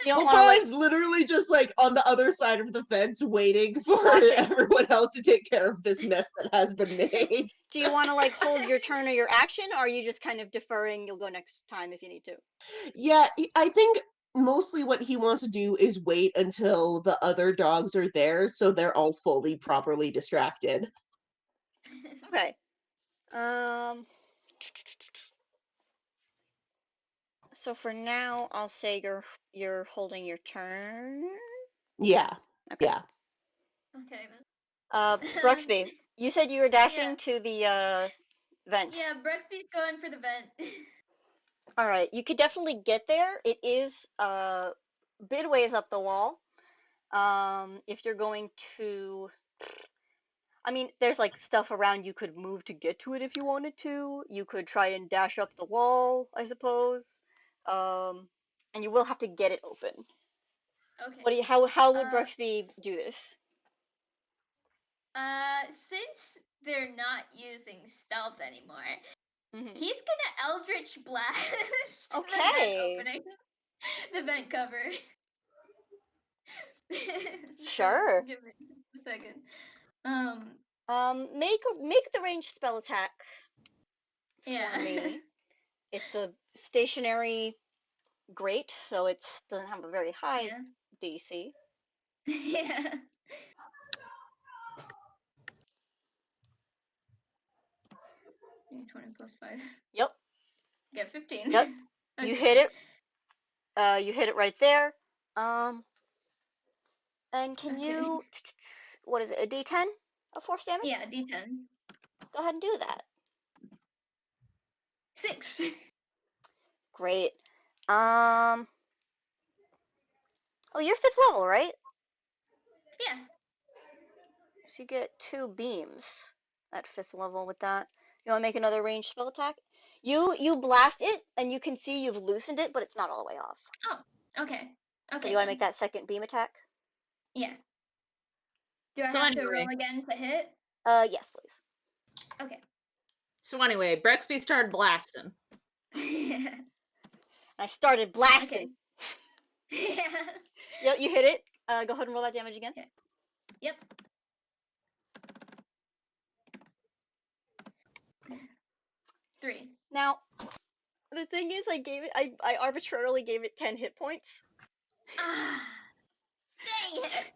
You don't want to Wolfa like is literally just like on the other side of the fence waiting for Watching. everyone else to take care of this mess that has been made. Do you want to like hold your turn or your action, or are you just kind of deferring? You'll go next time if you need to. Yeah, I think mostly what he wants to do is wait until the other dogs are there so they're all fully properly distracted. Okay. Um. So for now, I'll say you're holding your turn. Yeah. Okay. Yeah. Okay. Bruxby, you said you were dashing Yeah. to the vent. Yeah, Brexby's going for the vent. All right, you could definitely get there. It is a bit ways up the wall. If you're going to, I mean, there's like stuff around you could move to get to it if you wanted to. You could try and dash up the wall, I suppose. Um, and you will have to get it open. Okay. What do you, how would Uh, Bruxby do this? since they're not using stealth anymore, Hmm. he's gonna Eldritch Blast the vent Okay, opening, the vent cover. So sure. give me a second. Make the ranged spell attack Yeah. for me. It's a stationary grate, so it doesn't have a very high Yeah. DC. Yeah. 20 plus 5. Yep, Get 15. yep. You Okay. hit it. You hit it right there. Um, and can Okay. you, what is it, a D10 of force damage? Yeah, D10. Go ahead and do that. 6. Great. Um, oh, you're 5th level, right? Yeah. So you get 2 beams at 5th level with that. You want to make another ranged spell attack? You blast it, and you can see you've loosened it, but it's not all the way off. Oh, okay. So Okay you want to make then. that second beam attack? Yeah. Do I So have to roll anyway, again to hit? Yes, please. Okay. Brexby started blasting. I started blasting. Okay. Yeah. Yep, you hit it. Go ahead and roll that damage again. Okay. Yep. 3. Now, the thing is, I arbitrarily gave it 10 hit points. Ah. Dang it.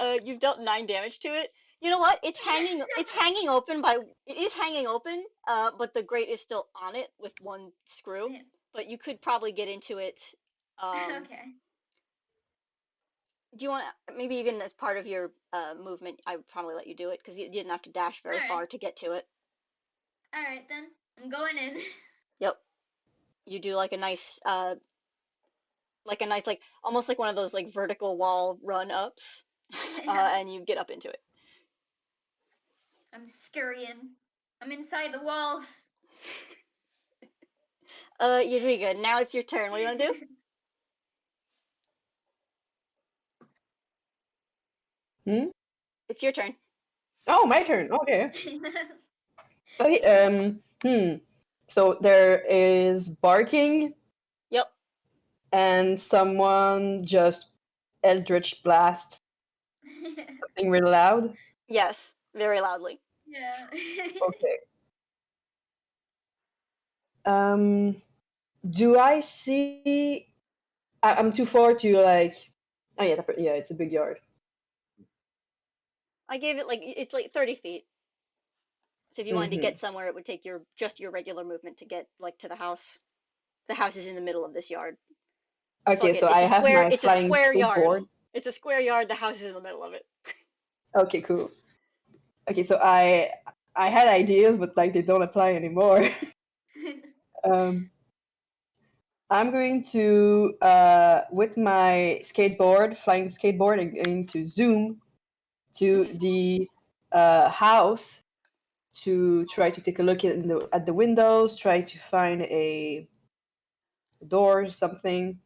Almost. You've dealt 9 damage to it. You know what? It's hanging open it is hanging open, but the grate is still on it with one screw. Yeah. But you could probably get into it. Okay. Do you want, maybe even as part of your movement, I would probably let you do it, because you didn't have to dash very Alright. far to get to it. Alright then. I'm going in. Yep. You do like a nice, like almost like one of those like vertical wall run ups, Yeah. and you get up into it. I'm scurrying. I'm inside the walls. You're doing good. Now it's your turn. What do you want to do? Hmm? It's your turn. Oh, my turn. Okay. Okay. So there is barking, Yep. and someone just eldritch blast something really loud. Yes. Very loudly. Yeah. Okay. Do I see? I'm too far to like. Oh yeah, yeah, it's a big yard. I gave it like it's like 30 feet. So if you wanted to Mm-hmm. get somewhere, it would take your regular movement to get like to the house. The house is in the middle of this yard. Okay, Fuck it. so I have my It's a flying square yard. skateboard. It's a square yard. The house is in the middle of it. Okay, cool. Okay, so I had ideas, but like they don't apply anymore. um, I'm going to with my skateboard, flying skateboard, I'm going to zoom to Mhm. the house to try to take a look at the windows, try to find a door or something.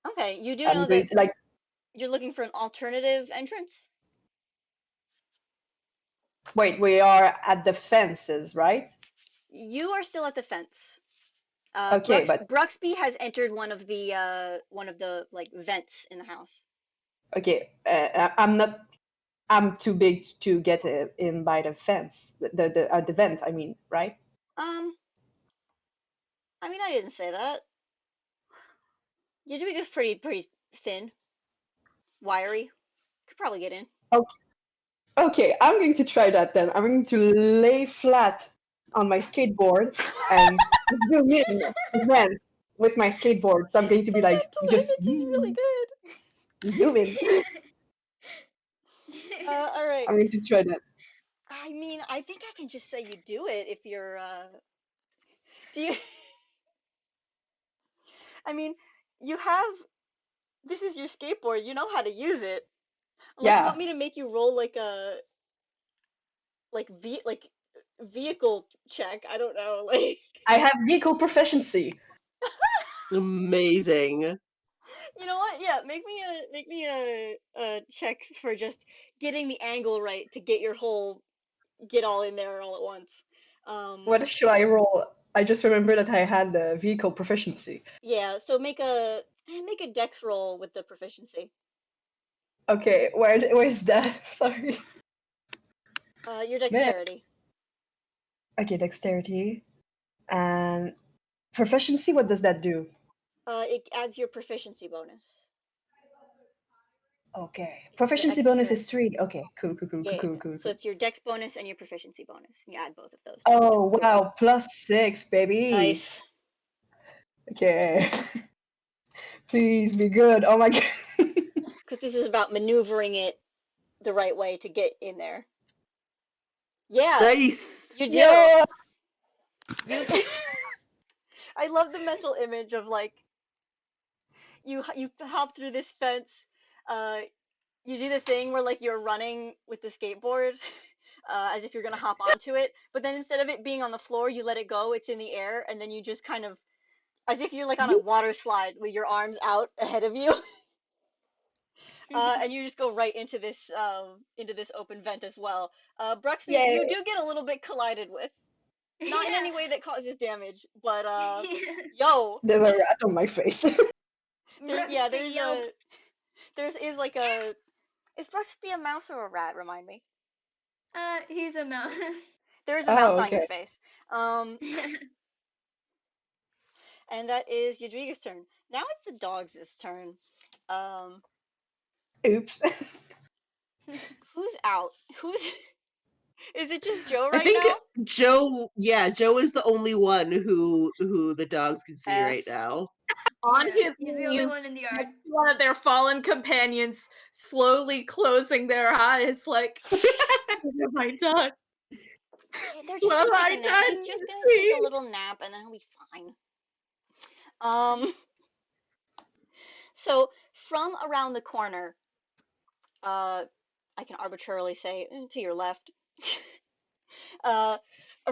Okay, you do I'm know going that to like you're looking for an alternative entrance? wait, we are at the fences, right? You are still at the fence. Okay, but Bruxby has entered one of the like vents in the house. okay, I'm not. I'm too big to get in by the fence, the vent. I mean, right? Um, I mean, I didn't say that. Your Jimmy is pretty thin, wiry. Could probably get in. Okay, okay. I'm going to try that then. I'm going to lay flat on my skateboard and zoom in then with my skateboard. So I'm going to be This like mental just image is really good. zoom in. All right. I'm going to try that. I mean, I think I can just say you do it if you're, do you, I mean, you have, this is your skateboard, you know how to use it. Unless you Yeah, want me to make you roll like vehicle check, I don't know, like, I have vehicle proficiency. Amazing. you know what? Yeah, make me a check for just getting the angle right to get your whole get all in there all at once. What should I roll? I just remember that I had the vehicle proficiency. Yeah, so make a dex roll with the proficiency. Okay, where's that? Sorry. Your Man. dexterity. Okay, dexterity. And proficiency, what does that do? It adds your proficiency bonus. Okay. It's your Proficiency bonus extra. is 3. Okay, cool, cool, cool, cool, Yeah. cool, cool, So cool. it's your dex bonus and your proficiency bonus. You add both of those to Oh, your roll. wow, +6, baby. Nice. Okay. Please be good. Oh my god. Because this is about maneuvering it the right way to get in there. Yeah, Nice. you do. Yeah. You. I love the mental image of like you hop through this fence. Uh, you do the thing where like you're running with the skateboard, as if you're gonna hop onto it, but then instead of it being on the floor, you let it go. It's in the air, and then you just kind of, as if you're like on a water slide with your arms out ahead of you, and you just go right into this open vent as well. Bruxby, Yay. you do get a little bit collided with, not in Yeah. any way that causes damage, but yo, There's a rat on my face. Ruxpin there's yelps. there's is like a is Bruxby a mouse or a rat? Remind me. He's a mouse. There is a mouse Oh, on your okay. face. And that is Yadriga's turn. Now it's the dog's turn. Um, Oops. who's out? Who's is it just Joe I right think now? Joe, yeah, Joe is the only one who the dogs can see right F. now. On Yeah, his he's the only knees, one in the yard. next to one of their fallen companions, slowly closing their eyes, like, what have I done? They're just What gonna have take a I nap. He's done? just gonna take a Please. little nap and then he'll be fine. So from around the corner, uh, I can arbitrarily say to your left. uh,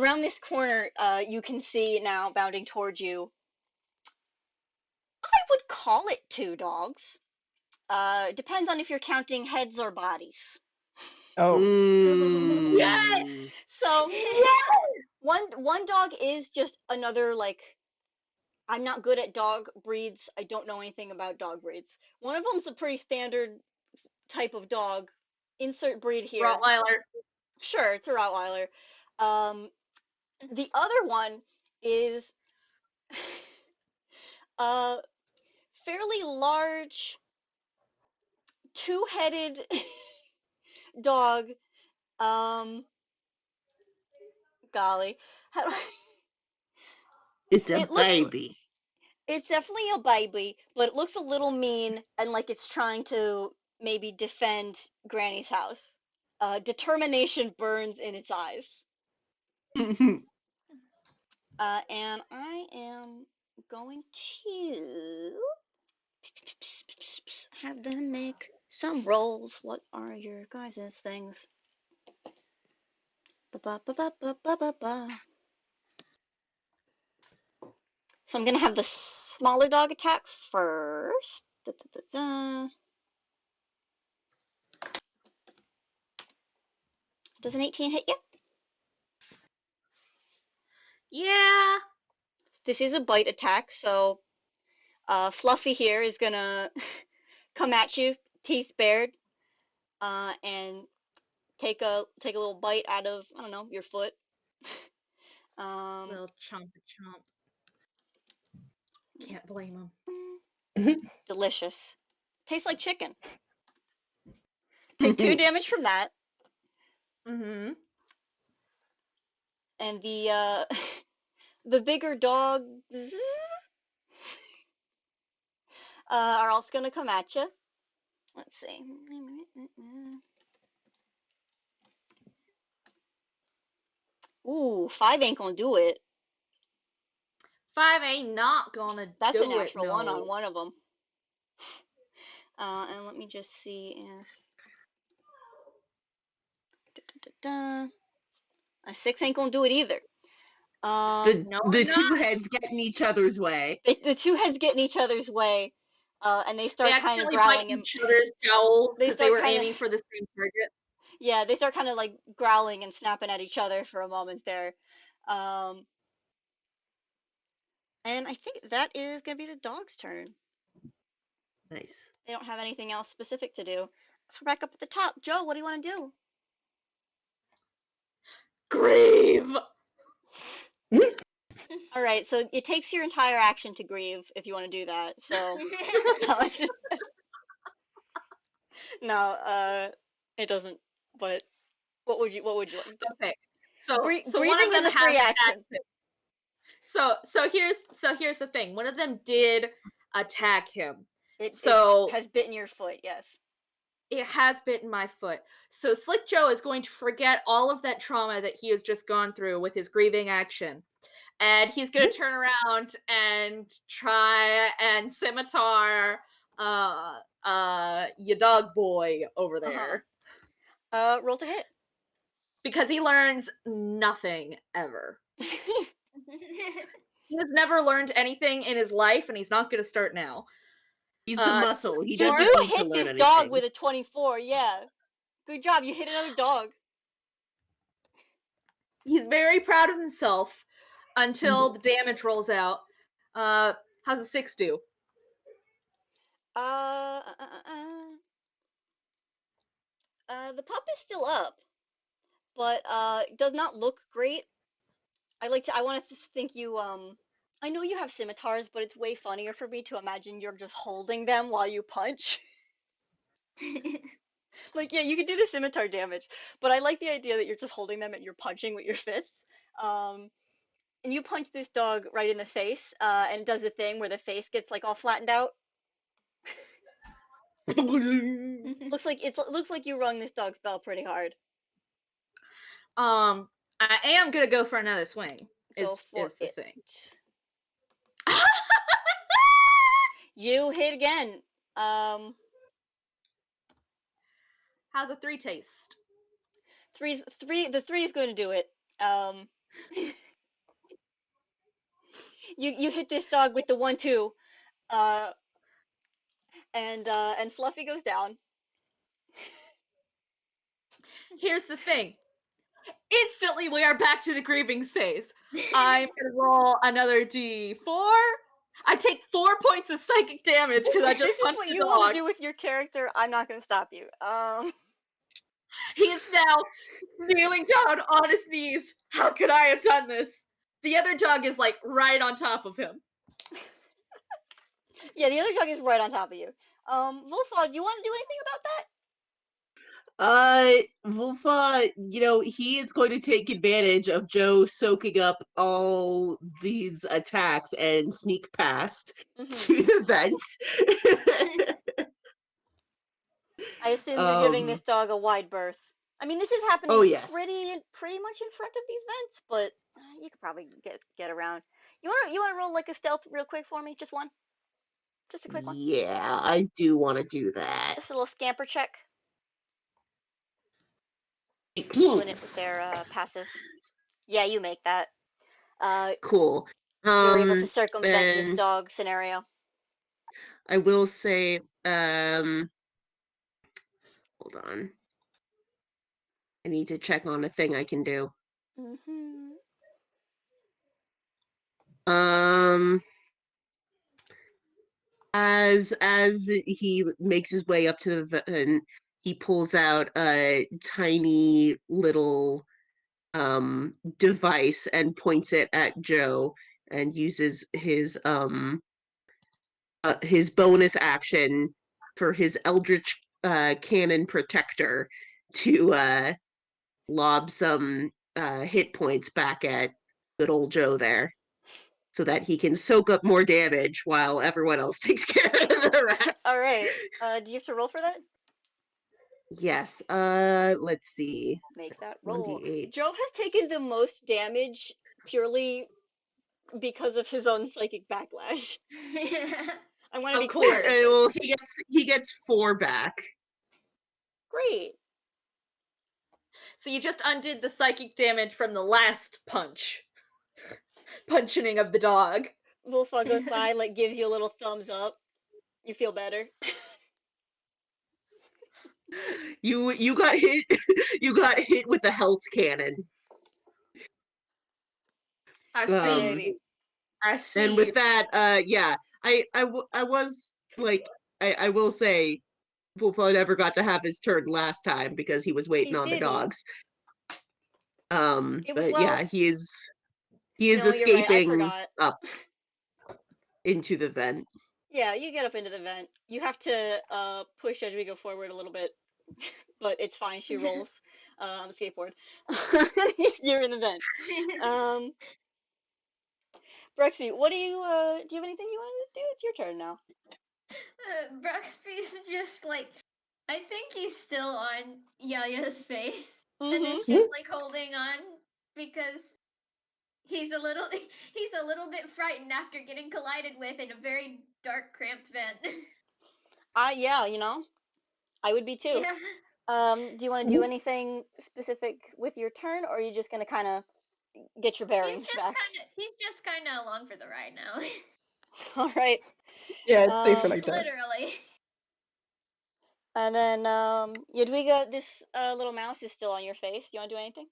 Around this corner, you can see now bounding towards you. I would call it two dogs. Depends on if you're counting heads or bodies. Oh. Yes! Mm. So Yes! one dog is just another like I'm not good at dog breeds. I don't know anything about dog breeds. One of them's a pretty standard type of dog. Insert breed here. Rottweiler. Sure, it's a Rottweiler. Um, the other one is a fairly large two-headed dog. Um, golly, how do It's a it looks baby. it's definitely a baby, but it looks a little mean and like it's trying to maybe defend Granny's house. Determination burns in its eyes. And I am going to have them make some rolls. What are your guys' things? Ba-ba-ba-ba-ba-ba-ba. So I'm gonna have the smaller dog attack first. Da-da-da-da. Does an 18 hit you? Yeah. This is a bite attack, so Fluffy here is gonna come at you, teeth bared, and take a little bite out of I don't know your foot. Um, Little chomp chomp. Can't blame him. delicious. Tastes like chicken. Take 2 damage from that, Mm-hmm. and the the bigger dogs are also gonna come at you. Let's see. Ooh, 5 ain't gonna do it. 5 ain't not gonna That's a do it, natural 1 on no. one of them. And let me just see if... A 6 ain't gonna do it either. No, The not. two heads get in each other's way. The two heads get in each other's way, and they They start kind of accidentally bite growling and each other's jowls they because they start were kind of aiming for the same target. yeah, they start kind of like growling and snapping at each other for a moment there. Um, and I think that is gonna be the dog's turn. Nice. They don't have anything else specific to do. So we're back up at the top. Joe, what do you want to do? Grieve! All right, so it takes your entire action to grieve if you want to do that. So no, it doesn't. But what would you like to do? Okay, so one Grieving of is them a has free action. attacked him. Here's the thing. One of them did attack him. It So has bitten your foot. Yes. it has bitten my foot. So Slick Joe is going to forget all of that trauma that he has just gone through with his grieving action. And he's going to turn around and try and scimitar your dog boy over there. Roll to hit. Because he learns nothing ever. He has never learned anything in his life, and he's not going to start now. He's the muscle. He You doesn't do need to hit learn this anything. dog with a 24, yeah. Good job, you hit another dog. He's very proud of himself until the damage rolls out. How's a 6 do? The pup is still up, but does not look great. I want to think you I know you have scimitars, but it's way funnier for me to imagine you're just holding them while you punch. Like, yeah, you can do the scimitar damage, but I like the idea that you're just holding them and you're punching with your fists. And you punch this dog right in the face, and it does the thing where the face gets like all flattened out. Looks like you rung this dog's bell pretty hard. I am gonna go for another swing. Go for is the it. thing. You hit again. How's a 3 taste? The 3 is going to do it. You hit this dog with the 1-2, and Fluffy goes down. Here's the thing. Instantly, we are back to the grieving phase. I'm gonna roll another D4. I take 4 points of psychic damage because I just punched This is what the you dog. want to do with your character. I'm not going to stop you. He is now kneeling down on his knees. How could I have done this? The other dog is like right on top of him. Yeah, the other dog is right on top of you. Wolfog, do you want to do anything about that? Wolfa, he is going to take advantage of Joe soaking up all these attacks and sneak past to the vent. I assume you're giving this dog a wide berth. I mean, this is happening yes. pretty much in front of these vents, but you could probably get around. You want to roll like a stealth real quick for me? Just one? Just a quick one? Yeah, I do want to do that. Just a little scamper check. 18. Doing it with their passive. Yeah, you make that. Cool. You're able to circumvent this and dog scenario. I will say, hold on. I need to check on a thing I can do. As he makes his way up to the vent, he pulls out a tiny little device and points it at Joe and uses his bonus action for his Eldritch Cannon Protector to lob some hit points back at good old Joe there, so that he can soak up more damage while everyone else takes care of the rest. All right. Do you have to roll for that? Yes. Let's see. Make that roll. 1d8. Joe has taken the most damage purely because of his own psychic backlash. I want to Of be clear. course. Well, he gets 4 back. Great. So you just undid the psychic damage from the last punching of the dog. Wolfa goes by, like gives you a little thumbs up. You feel better. You got hit. You got hit with a health cannon. I see. Alrighty. I see. And with that, yeah, I was like, I will say, Wolfo never got to have his turn last time because he was waiting He on the didn't. dogs. It was, But well, yeah, he is no, you're right. I escaping forgot. up into the vent. Yeah, you get up into the vent. You have to push Edwige forward a little bit, but it's fine. She rolls on the skateboard. You're in the vent. Brexby, what do you have anything you want to do? It's your turn now. Bruxby's just like, I think he's still on Yaya's face, and Mm-hmm. is just like holding on because he's a little bit frightened after getting collided with in a very dark, cramped vent. Yeah, you know, I would be too. Yeah. Do you want to do anything specific with your turn, or are you just gonna kind of get your bearings back? He's just kind of along for the ride now. All right. Yeah, it's safer like that. Literally. And then, Yadwiga, this little mouse is still on your face. You want to do anything?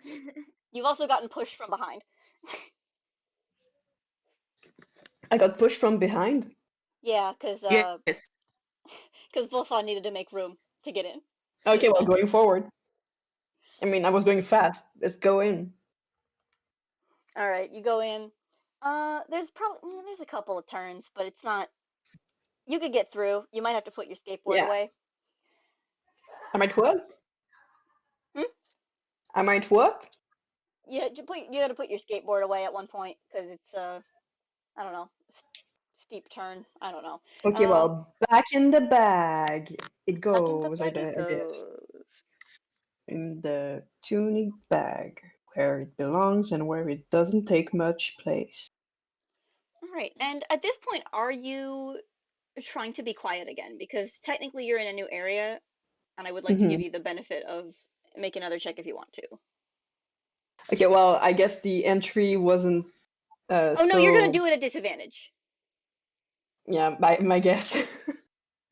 You've also gotten pushed from behind. I got pushed from behind. Yeah, because Yes. Volfon needed to make room to get in. Okay, well, vent. going forward. I mean, I was going fast. Let's go in. All right, you go in. There's a couple of turns, but it's not. You could get through. You might have to put your skateboard Yeah. away. I might what? Hmm? I might what? You got to put your skateboard away at one point because it's I don't know, steep turn. I don't know. Okay, well, back in the bag it Back in the goes, bag it I guess. goes. In the tunic bag, where it belongs and where it doesn't take much place. All right, and at this point, are you trying to be quiet again? Because technically you're in a new area, and I would like to give you the benefit of make another check if you want to. Okay, well, I guess the entry wasn't Oh no, you're gonna do it at disadvantage. Yeah, my guess.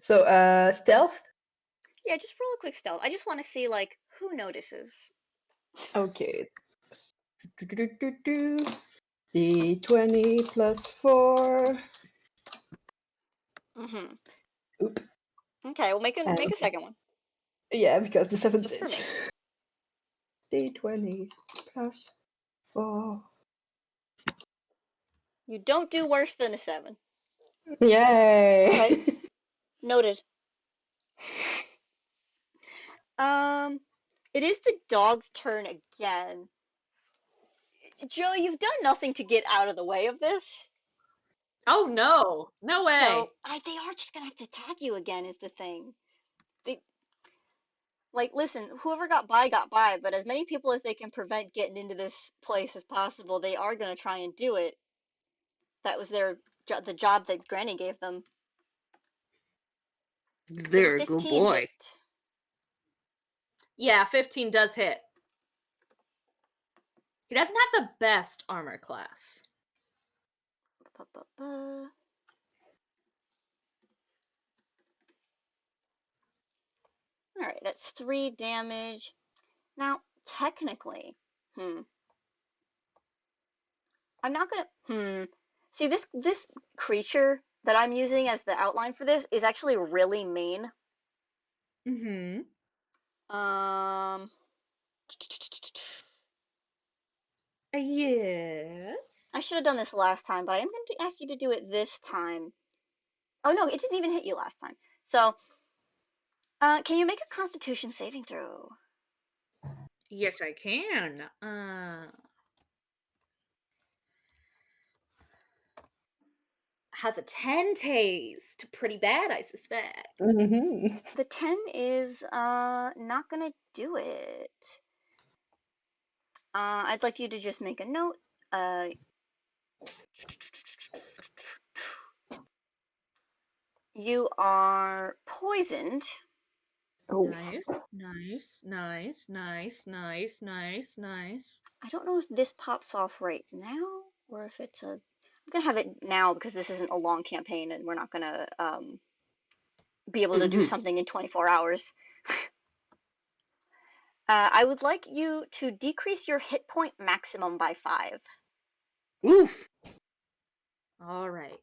So, stealth? Yeah, just roll a quick stealth. I just want to see like who notices. Okay. The 20 plus 4. Mm-hmm. Oop. Okay, well make a And second one yeah, because the just for 17. me. D20 plus 4. You don't do worse than a 7. Yay! All right, noted. It is the dog's turn again. Joe, you've done nothing to get out of the way of this. Oh no! No way! So they are just gonna have to attack you again. Is the thing. They like listen. Whoever got by, but as many people as they can prevent getting into this place as possible, they are gonna try and do it. That was the job that Granny gave them. Does a They're a good 15 boy. hit? Yeah, 15 does hit. He doesn't have the best armor class. Ba-ba-ba. All right, that's 3 damage. Now, technically, I'm not gonna, see this creature that I'm using as the outline for this is actually really mean. Mm-hmm. Yes. I should have done this last time, but I am going to ask you to do it this time. Oh no, it didn't even hit you last time. So, can you make a Constitution saving throw? Yes, I can. has a 10 taste. Pretty bad, I suspect. Mm-hmm. The 10 is not gonna do it. I'd like you to just make a note. You are poisoned. Oh. Nice, nice, nice, nice, nice, nice, nice. I don't know if this pops off right now or if it's a. I'm gonna have it now because this isn't a long campaign and we're not gonna be able to do Mhm. something in 24 hours. I would like you to decrease your hit point maximum by 5. Oof. All right.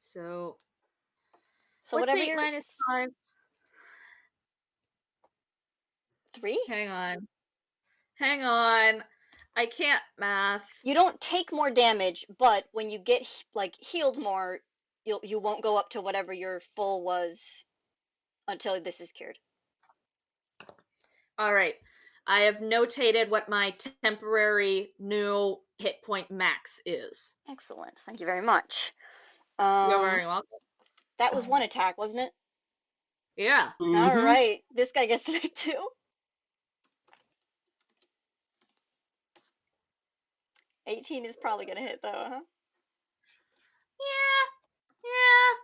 So So what's whatever 8 your minus 5? 3, Hang on. Hang on. I can't math. you don't take more damage, but when you get like healed more, you won't go up to whatever your full was until this is cured. All right. I have notated what my temporary new hit point max is. Excellent. Thank you very much. You're very welcome. That was one attack, wasn't it? Yeah. All Mhm. right. This guy gets it too. 18 is probably gonna hit though, huh? Yeah.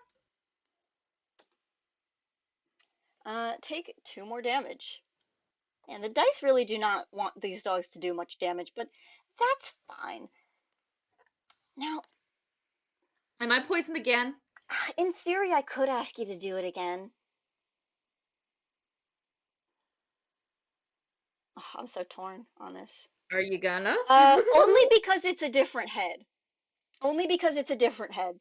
Take 2 more damage. And the dice really do not want these dogs to do much damage, but that's fine. Now, Am I poisoned again? in theory, I could ask you to do it again. Oh, I'm so torn on this. Are you gonna? Only because it's a different head. Only because it's a different head.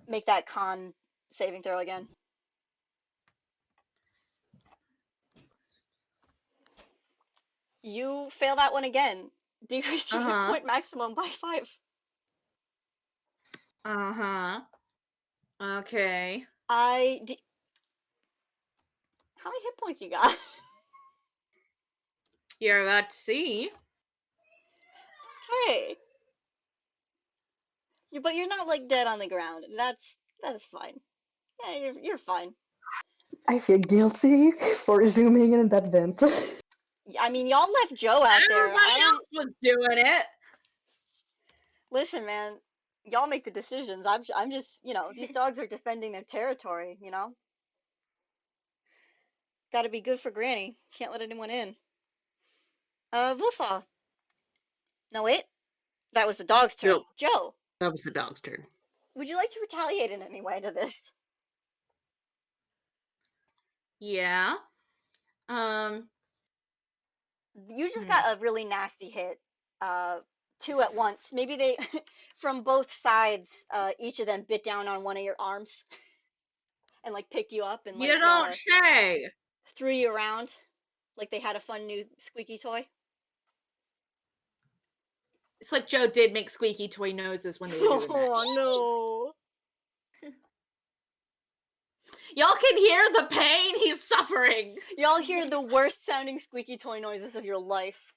Make that con saving throw again. You fail that one again. Decrease your hit Uh-huh. point maximum by 5. Uh-huh. Okay. How many hit points you got? You're about to see. Hey. But you're not like dead on the ground. That's fine. Yeah, you're fine. I feel guilty for zooming in that vent. I mean, y'all left Joe out there. I Everybody else don't was doing it. listen, man. Y'all make the decisions. I'm just, these dogs are defending their territory. Got to be good for Granny. Can't let anyone in. Wolfa. No, wait. That was the dog's turn. Nope. Joe, That was the dog's turn. would you like to retaliate in any way to this? Yeah. Um. You just Hmm. got a really nasty hit. 2 at once. Maybe they, from both sides, each of them bit down on one of your arms and like picked you up and You like don't say. threw you around like they had a fun new squeaky toy. It's like Joe did make squeaky toy noses when they were doing that. Oh no. Y'all can hear the pain he's suffering. Y'all hear the worst sounding squeaky toy noises of your life.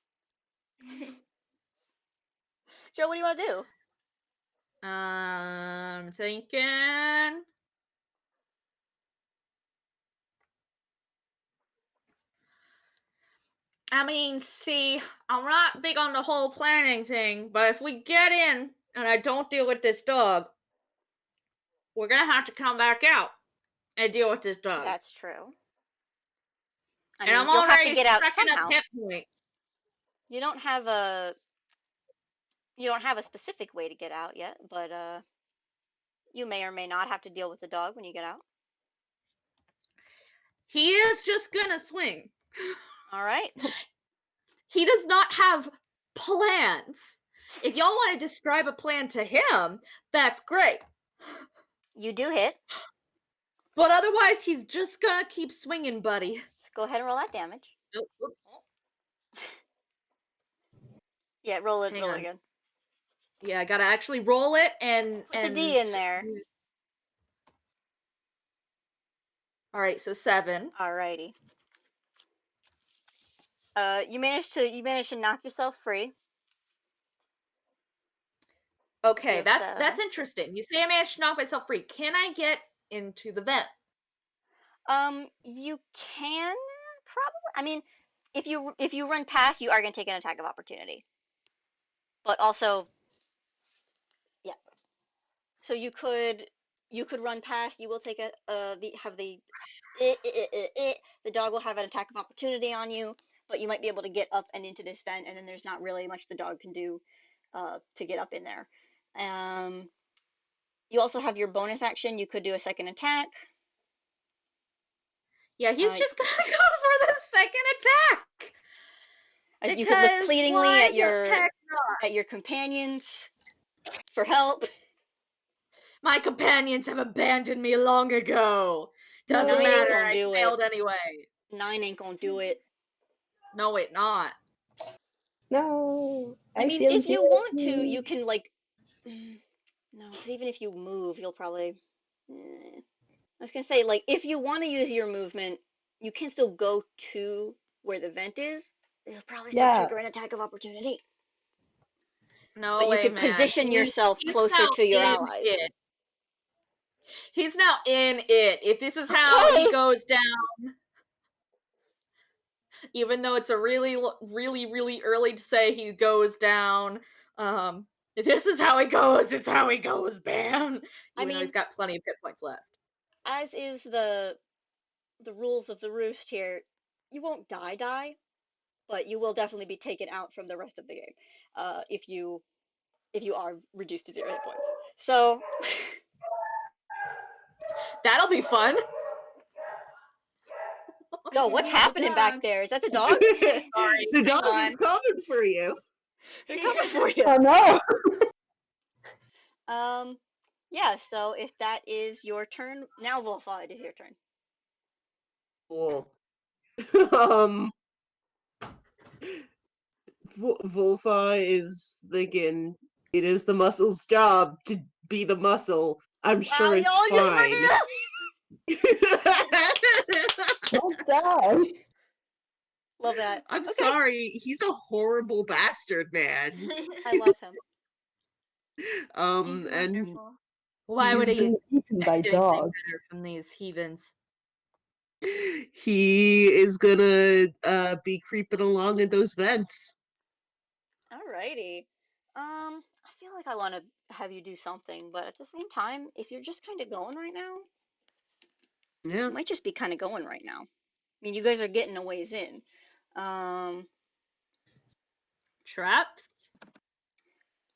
Joe, what do you want to do? Thinking. I mean, see, I'm not big on the whole planning thing, but if we get in and I don't deal with this dog, we're gonna have to come back out and deal with this dog. That's true. I And mean, I'm you'll have to already get out stacking up somehow. hit points. You don't have a specific way to get out yet, but you may or may not have to deal with the dog when you get out. He is just gonna swing. All right. He does not have plans. If y'all want to describe a plan to him, that's great. You do hit. But otherwise, he's just gonna keep swinging, buddy. Just go ahead and roll that damage. Oh, whoops. Yeah, roll it Hang on. again. Yeah, I gotta actually roll it and Put the D in there. All right, so 7. Alrighty. You managed to knock yourself free. Okay, Yes, that's interesting. You say I managed to knock myself free. Can I get into the vent? You can probably. I mean, if you run past, you are gonna take an attack of opportunity. But also, yeah. So you could run past. You will take the dog will have an attack of opportunity on you, but you might be able to get up and into this vent, and then there's not really much the dog can do to get up in there. Um, you also have your bonus action. You could do a second attack. Yeah, he's Uh, just gonna go for the second attack. you could look Because pleadingly why the heck not? at your companions for help. My companions have abandoned me long ago. Doesn't 9 ain't matter, gonna I do it. failed anyway. 9 ain't gonna do it. No, wait, not. No, I I mean, feel if you want to, guilty. you can like no, because even if you move, you'll probably. I was gonna say, like, if you want to use your movement, you can still go to where the vent is. It'll probably still Yeah, trigger an attack of opportunity. No But you way, could man. position yourself He's closer now to your in allies. it. He's now in it. If this is how he Okay. goes down, even though it's a really early to say he goes down, if this is how he goes, it's how he goes, man. I Even though he's mean, got plenty of hit points left. as is the rules of the roost here, you won't die, but you will definitely be taken out from the rest of the game if you are reduced to 0 hit points. So That'll be fun. no, Okay, what's the happening back dog. there? Is that the dogs? Sorry, The hang dog on. is coming for you. They're coming for you. oh no. Yeah, so if that is your turn, now Volfa, it is your turn. Cool. um, Volfa is thinking it is the muscle's job to be the muscle. I'm Wow, sure it's y'all just fine. Don't die. love that. I'm Okay, sorry, he's a horrible bastard, man. I love him. He's And wonderful. Why would he's he Being eaten by expect anything dogs. better from these heathens? he is gonna be creeping along in those vents. Alrighty. I feel like I want to have you do something, but at the same time, if you're just kind of going right now, Yeah. you might just be kind of going right now. I mean, you guys are getting a ways in. Um, Traps?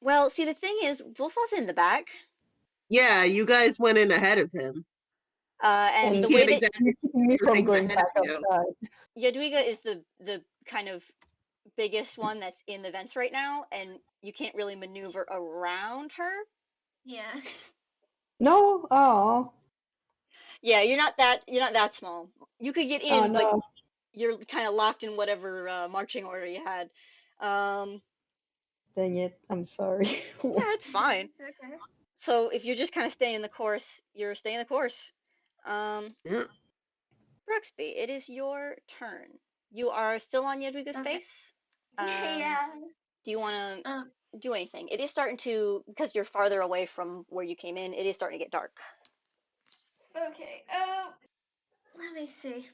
well, see, the thing is, Wolfa's in the back, Yeah, you guys went in ahead of him. and He And the way can't that exactly you're keeping me do from things going ahead of back you. outside. Jadwiga is the kind of biggest one that's in the vents right now, and you can't really maneuver around her. Yeah. No? Oh. Yeah, you're not that small. You could get Oh in, but no. you're kind of locked in whatever marching order you had. Um, Dang it. I'm sorry. yeah, it's fine. Okay. So if you're just kind of staying the course, you're staying the course. Um, Yeah. Bruxby, it is your turn. You are still on Jadwiga's Okay. face. Um, Yeah. do you want Um. to do anything? It is starting to, because you're farther away from where you came in, it is starting to get dark. Okay. Let me see.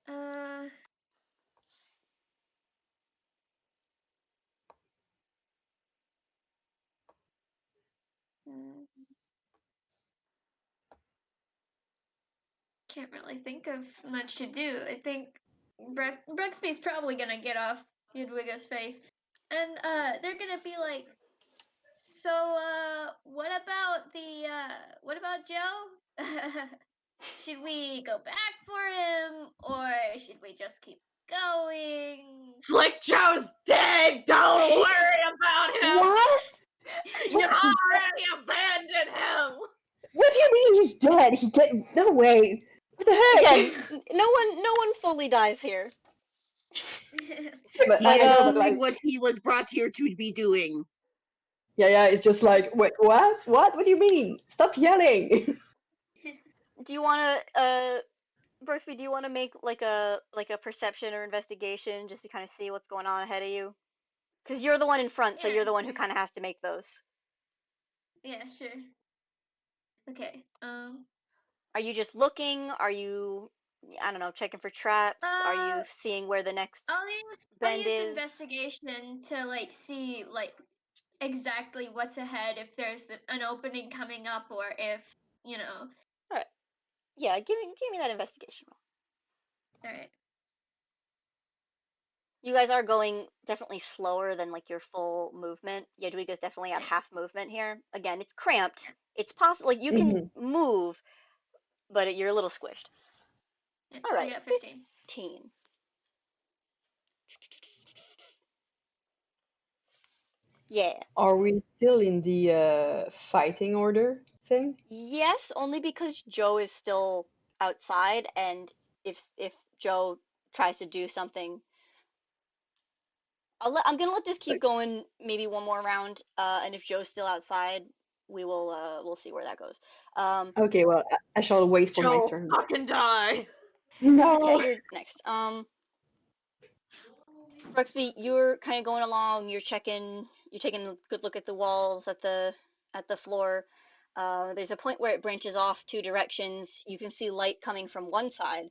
Uh. mm, Can't really think of much to do. I think Brexby's probably gonna get off Hedwiga's face, and they're gonna be like, "So, what about Joe? Should we go back for him, or should we just keep going?" Slick Joe's dead! Don't worry about him! What? You've already abandoned him! What do you mean he's dead? He get no way. What the Again, heck? no one fully dies here. But He But I is know, but doing like, what he was brought here to be doing. yeah, it's just like, wait, what? What? What do you mean? Stop yelling! do you want to Berthby, do you want to make like a perception or investigation just to kind of see what's going on ahead of you? Because you're the one in front, so Yeah, you're the one who sure. kind of has to make those. Yeah, sure. Okay. Are you just looking? Are you, I don't know, checking for traps? Are you Uh, seeing where the next I'll bend use is? investigation to like see like exactly what's ahead, if there's an opening coming up, or if you know. All right. Yeah, give me that investigation roll. All right. You guys are going definitely slower than like your full movement. Yadwiga's definitely at Yeah. half movement here. Again, it's cramped. It's possible like you can Mhm. move, but you're a little squished. Yeah, All I right, got 15. 15. Yeah. Are we still in the fighting order thing? Yes, only because Joe is still outside, and if Joe tries to do something, I'm gonna let this keep going maybe one more round. And if Joe's still outside, we'll see where that goes. Okay, well, I shall wait for my Joe, turn. fucking die. Yeah, No. you're next. Ruxby, you're kind of going along. You're taking a good look at the walls, at the floor. There's a point where it branches off two directions. You can see light coming from one side,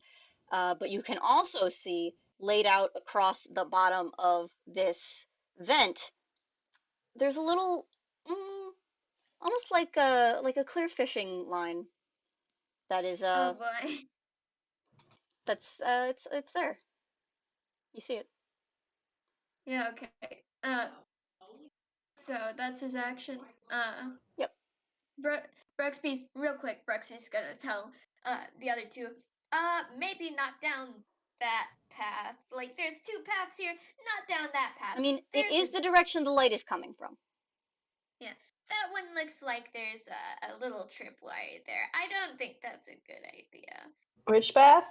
but you can also see laid out across the bottom of this vent. There's a little, almost like a clear fishing line that is Oh boy. that's it's there. You see it. Yeah. Okay. So that's his action. Yep. Bruxby's real quick. Bruxby's gonna tell the other two. Maybe not down that path. Like there's two paths here. Not down that path. I mean, it There's is the direction the light is coming from. yeah. That one looks like there's a little tripwire there. I don't think that's a good idea. Which path?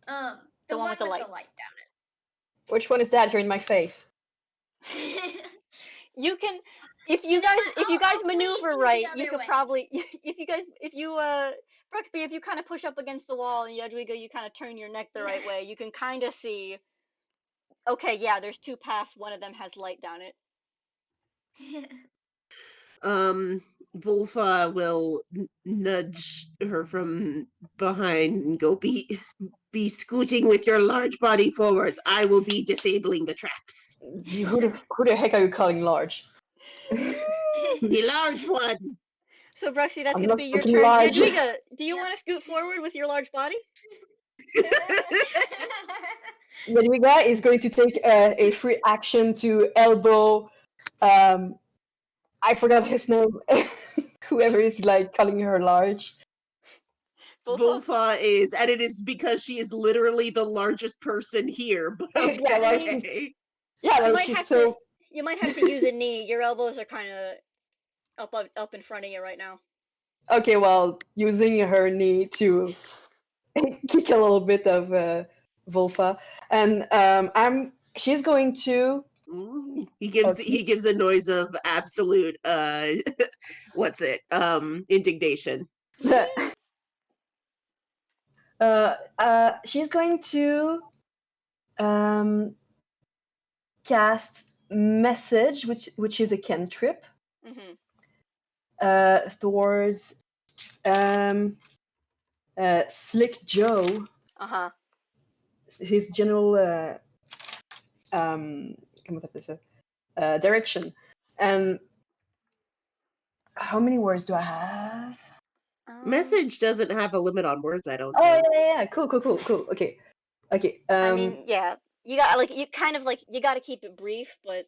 The The one one with the with the light. light Which one is that? You're in my face. down it. You can, You know what? if you guys I'll lead maneuver you the right, you other could way. probably if you Bruxby, if you kind of push up against the wall and Yadwiga, you kind of turn your neck the Yeah. right way, you can kind of see. Okay, yeah, there's two paths. One of them has light down it. Volfa will nudge her from behind and go, be scooting with your large body forwards. I will be disabling the traps. Who the heck are you calling large? The large one. So Bruxby, that's I'm gonna not be your freaking turn. large. Yadwiga, do you Yep. want to scoot forward with your large body? Yadwiga is going to take a free action to elbow. Um, I forgot his name. Whoever is like calling her large. Volfa? Volfa is, and it is because she is literally the largest person here. But Yeah, I well, mean, yeah, you well, might she's have to so. use a knee. Your elbows are kind of up in front of you right now. Okay, well, using her knee to kick a little bit of Volfa, and she's going to. he gives a noise of absolute what's it? Indignation. She's going to um, cast message, which is a cantrip, Mm-hmm. towards Slick Joe, Uh-huh. his general comment appelle ça? Direction. And how many words do I have? Message doesn't have a limit on words, I don't Oh think. yeah. Cool. Okay. I mean, yeah, you got like you kind of like you got to keep it brief, but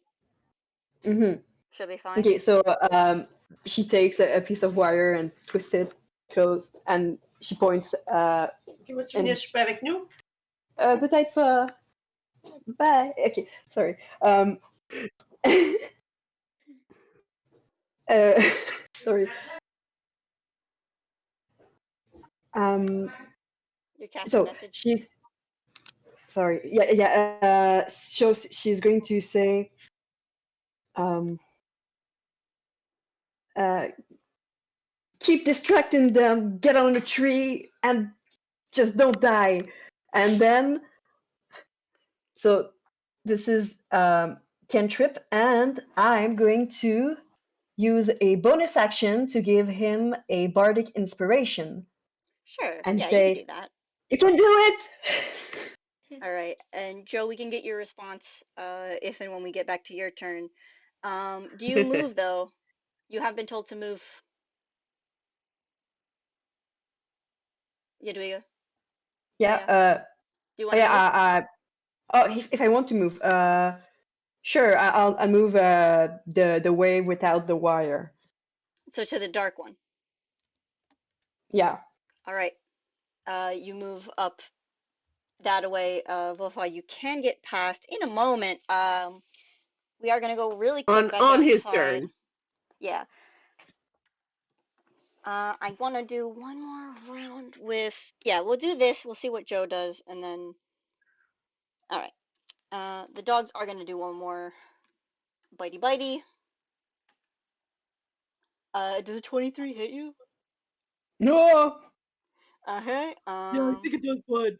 Mm-hmm. should be fine. Okay, so she takes a piece of wire and twists it close, and she points. Tu veux venir souper avec nous? Peut-être pas. Bye. Okay, sorry. Uh, sorry. Um, You're casting so message. she's sorry. Yeah. So she's going to say, um, uh, keep distracting them. Get on the tree and just don't die. And then, so this is cantrip, and I'm going to use a bonus action to give him a bardic inspiration Sure. and Yeah, you can do say, that. "You can do it!" All right. And Joe, we can get your response if and when we get back to your turn. Do you move though? You have been told to move. Yadwiga? Yeah. Yeah. Do you want to move? Yeah. If I want to move, sure. I'll move the way without the wire. So to the dark one. Yeah. All right. You move up that way, Wolfa. You can get past in a moment. We are gonna go really quick back on his outside. turn. Yeah. I want to do one more round with. Yeah, we'll do this. We'll see what Joe does, and then. All right. The dogs are gonna do one more bitey bitey. Does a 23 hit you? No. Okay. it does, bud.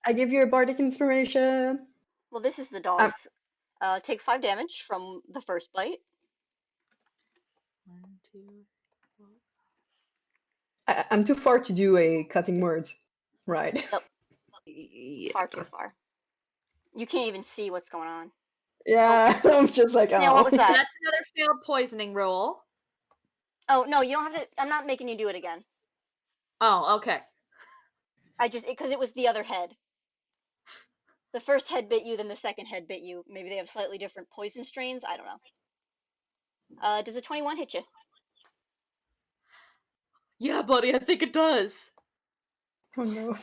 I give you a bardic inspiration. Well, this is the Um, dogs. Take 5 damage from the first bite. 1, 2, 4. I'm too far to do a cutting words, right? Yep, Yeah. far too far. You can't even see what's going on. Yeah. I'm just like, Snail, what was oh. that? That's another failed poisoning roll. Oh, no, you don't have to. I'm not making you do it again. Oh, okay. Because it was the other head. The first head bit you, then the second head bit you. Maybe they have slightly different poison strains. I don't know. Does a 21 hit you? Yeah, buddy, I think it does. Oh no.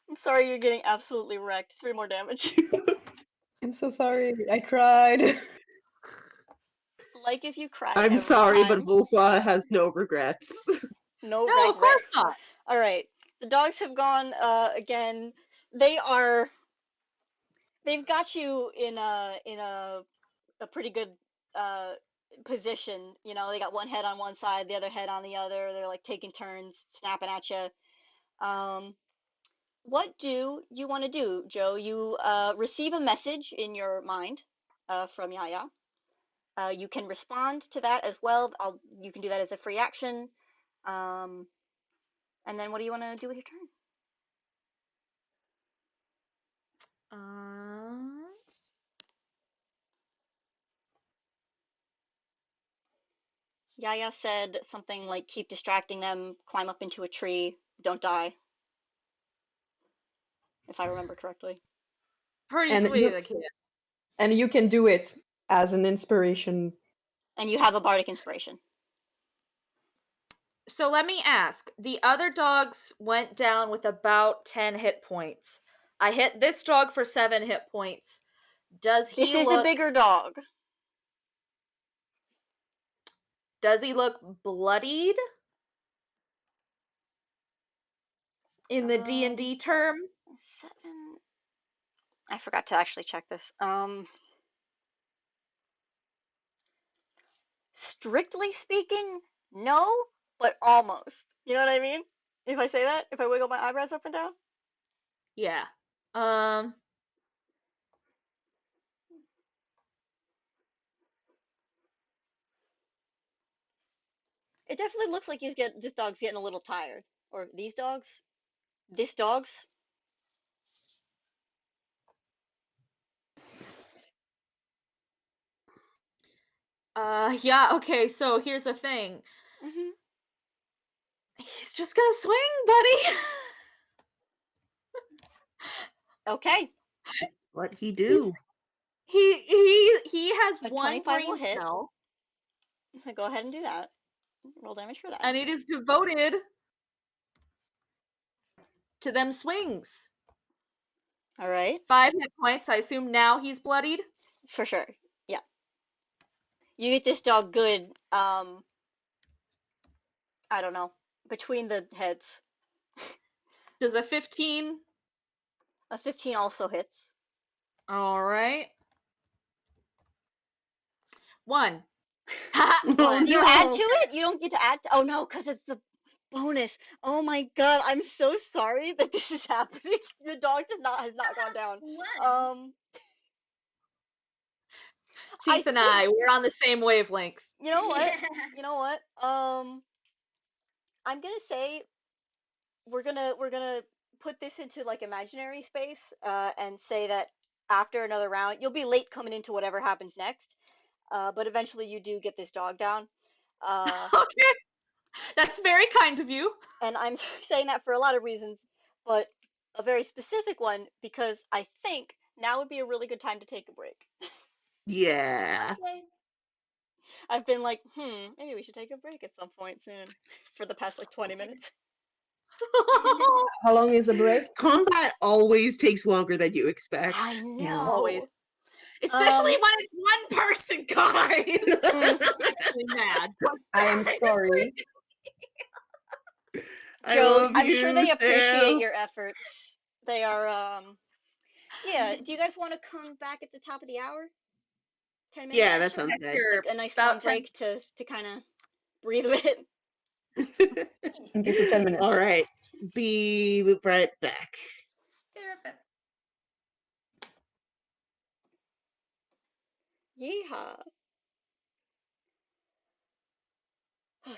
I'm sorry you're getting absolutely wrecked. 3 more damage. I'm so sorry. I tried. Like if you cry I'm every sorry, but time. Wolfa has no regrets. No No, of course regrets. not. All right. The dogs have gone again. They've got you in a pretty good uh position. You know, they got one head on one side, the other head on the other. They're like taking turns snapping at you. Um, what do you want to do, Joe? You receive a message in your mind from Yaya. You can respond to that as well. You can do that as a free action. Um, and then what do you want to do with your turn? Um, Yaya said something like keep distracting them, climb up into a tree, don't die, if I remember correctly. pretty and sweet, you the kid. and you can do it as an inspiration. And you have a bardic inspiration. So let me ask. The other dogs went down with about 10 hit points. I hit this dog for 7 hit points. Does This he is a look bigger dog. bloodied in the D&D term? 7. I forgot to actually check this. Strictly speaking, no, but almost. You know what I mean? If I say that, if I wiggle my eyebrows up and down. Yeah. Um It definitely looks like this dog's getting a little tired. Or these dogs? This dog's? yeah, okay, so here's the thing. Mm-hmm. He's just gonna swing, buddy. Okay. What he do? He has A 1 25 will brain hit. cell, Go ahead and do that. Roll damage for that. and it is devoted to them swings. All right. 5 hit points. I assume now he's bloodied. For sure. Yeah. You get this dog good, I don't know, between the heads. Does a 15? A 15 also hits. All right. 1. Oh, One. Do you add no. to it? You don't get to add oh no, because it's the bonus. Oh my god, I'm so sorry that this is happening. The dog has not gone down. What? Um I Teeth and think, I, we're on the same wavelength. you know what? Yeah. You know what? I'm gonna say we're gonna put this into like imaginary space, and say that after another round, you'll be late coming into whatever happens next, but eventually you do get this dog down. Uh, Okay, that's very kind of you. and I'm saying that for a lot of reasons, but a very specific one because I think now would be a really good time to take a break. Yeah. Okay. I've been like, maybe we should take a break at some point soon for the past like 20 minutes. How long is a break? Combat always takes longer than you expect. I Yeah. Always. know. Especially Um, when it's one person, guys. mm, I'm actually mad. I am sorry. I Joe, love I'm sure you, they appreciate Sam. your efforts. They are, yeah. Do you guys want to come back at the top of the hour? 10 Yeah, minutes? that Sure. sounds That's good. your Like a nice long about 10. break to kind of breathe a bit. Okay, so 10 minutes. All right. Be right back. Be right back. Yeehaw. Okay.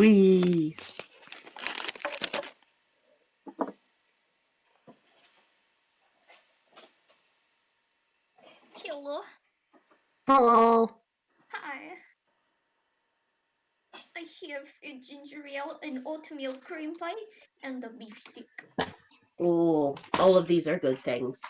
Wee. Hello. Hello. Hi. I have a ginger ale, an oatmeal cream pie, and a beef stick. Oh, all of these are good things.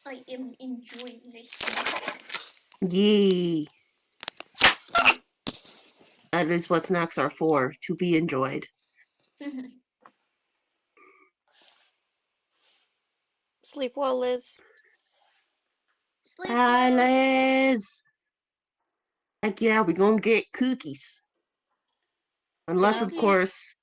I am enjoying my snack. Yee. That is what snacks are for, to be enjoyed. Sleep well, Liz. Sleep Hi, well. Liz. Heck yeah, we gonna get cookies. Unless, Yeah. of course,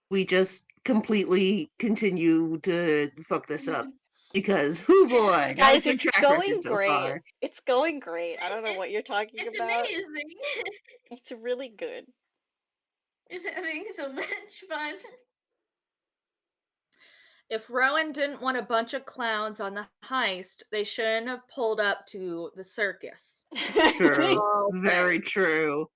we just completely continue to fuck this up. Because, whoo boy, not a Guys, good it's track record going so great. far. It's going great. I don't know what you're talking It's about. amazing. It's really good. I'm having so much fun. If Rowan didn't want a bunch of clowns on the heist, they shouldn't have pulled up to the circus. True. Oh, Very true.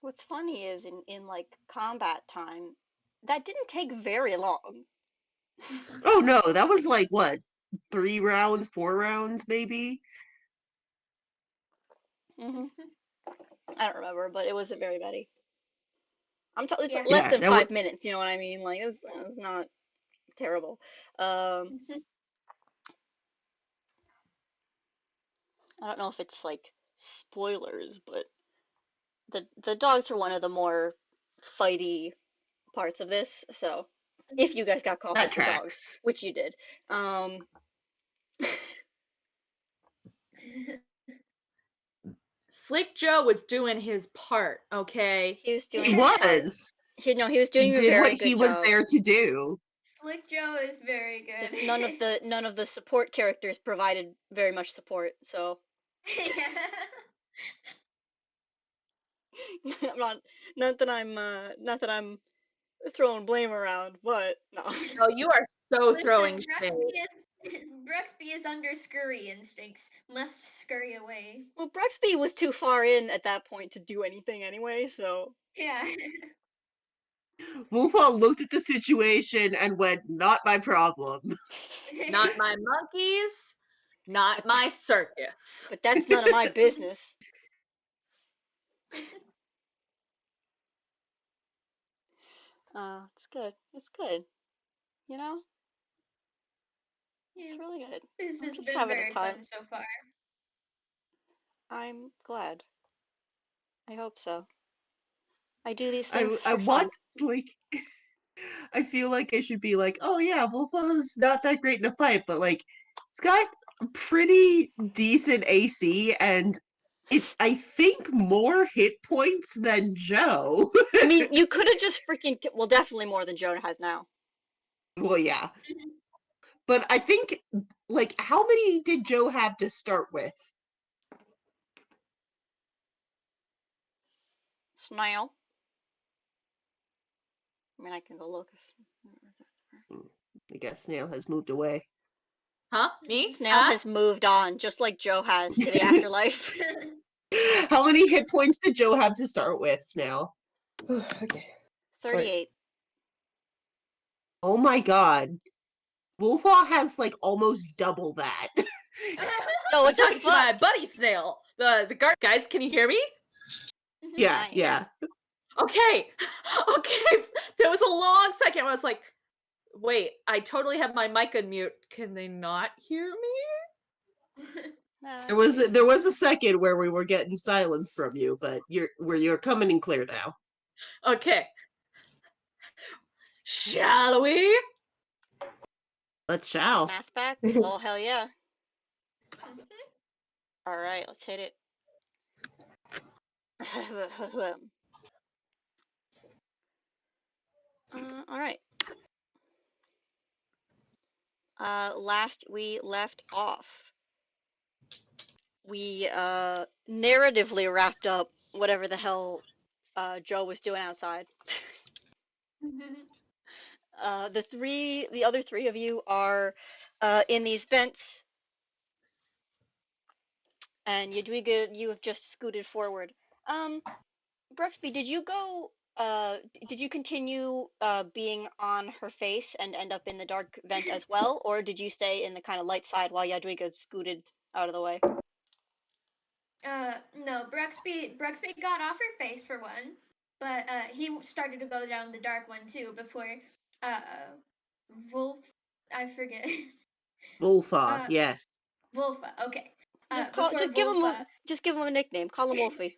What's funny is in like combat time, that didn't take very long. Oh no, that was like what? 3 rounds, 4 rounds, maybe? Hmm I don't remember, but it wasn't very many. It's Yeah. less Yeah, than that was 5 minutes. You know what I mean? Like it was not terrible. Um, I don't know if it's like spoilers, but the dogs are one of the more fighty parts of this. So if you guys got caught that with the dogs, tracks. which you did, um, Slick Joe was doing his part, okay? he was He doing his part. was. He was He doing a did what very he good was job. there to do. Slick Joe is very good. Just none of the support characters provided very much support. So Yeah. I'm not that I'm throwing blame around, but no. No, you are so throwing Listen, shade. Brexby is under scurry instincts. Must scurry away. Well, Brexby was too far in at that point to do anything anyway, so Yeah. Wolfhall looked at the situation and went, not my problem. Not my monkeys, not but my circus. but that's none of my business. It's good. It's good. You know, Yeah. it's really good. This I'm has just been having a very time. fun so far. I'm glad. I hope so. I do these things I for fun. want, like, I feel like I should be like, oh yeah, Wolfhall's not that great in a fight, but like, it's got pretty decent AC and I think more hit points than Joe. I mean, you could have just freaking well, definitely more than Jonah has now. Well, yeah. But I think, like, how many did Joe have to start with? Snail. I mean, I can go look. I guess Snail has moved away. Huh? Me? Snail has moved on, just like Joe has to the afterlife. How many hit points did Joe have to start with, Snail? Okay. 38. Oh my god. Wolfhall has like almost double that. Yo, I'm what the talking to fuck? my buddy Snail. The guard guys, can you hear me? Yeah, Nice. yeah. Okay. Okay. There was a long second where I was like, wait, I totally have my mic on mute. Can they not hear me? Nah, There was a second where we were getting silence from you, but you're coming in clear now. Okay. Shall we? Let's It's shall. math back. Oh, hell yeah. All right, let's hit it. All right. Last we left off, we narratively wrapped up whatever the hell Joe was doing outside. The other three of you are in these vents, and Yadwiga, you have just scooted forward. Bruxby, did you go? Did you continue being on her face and end up in the dark vent as well, or did you stay in the kind of light side while Yadwiga scooted out of the way? No, Bruxby got off her face for one, but he started to go down the dark one too before uh Wolf, I forget. Wolfa, yes. Wolfa, okay. Just Before Wolfa. just give him a nickname. Call him Wolfie.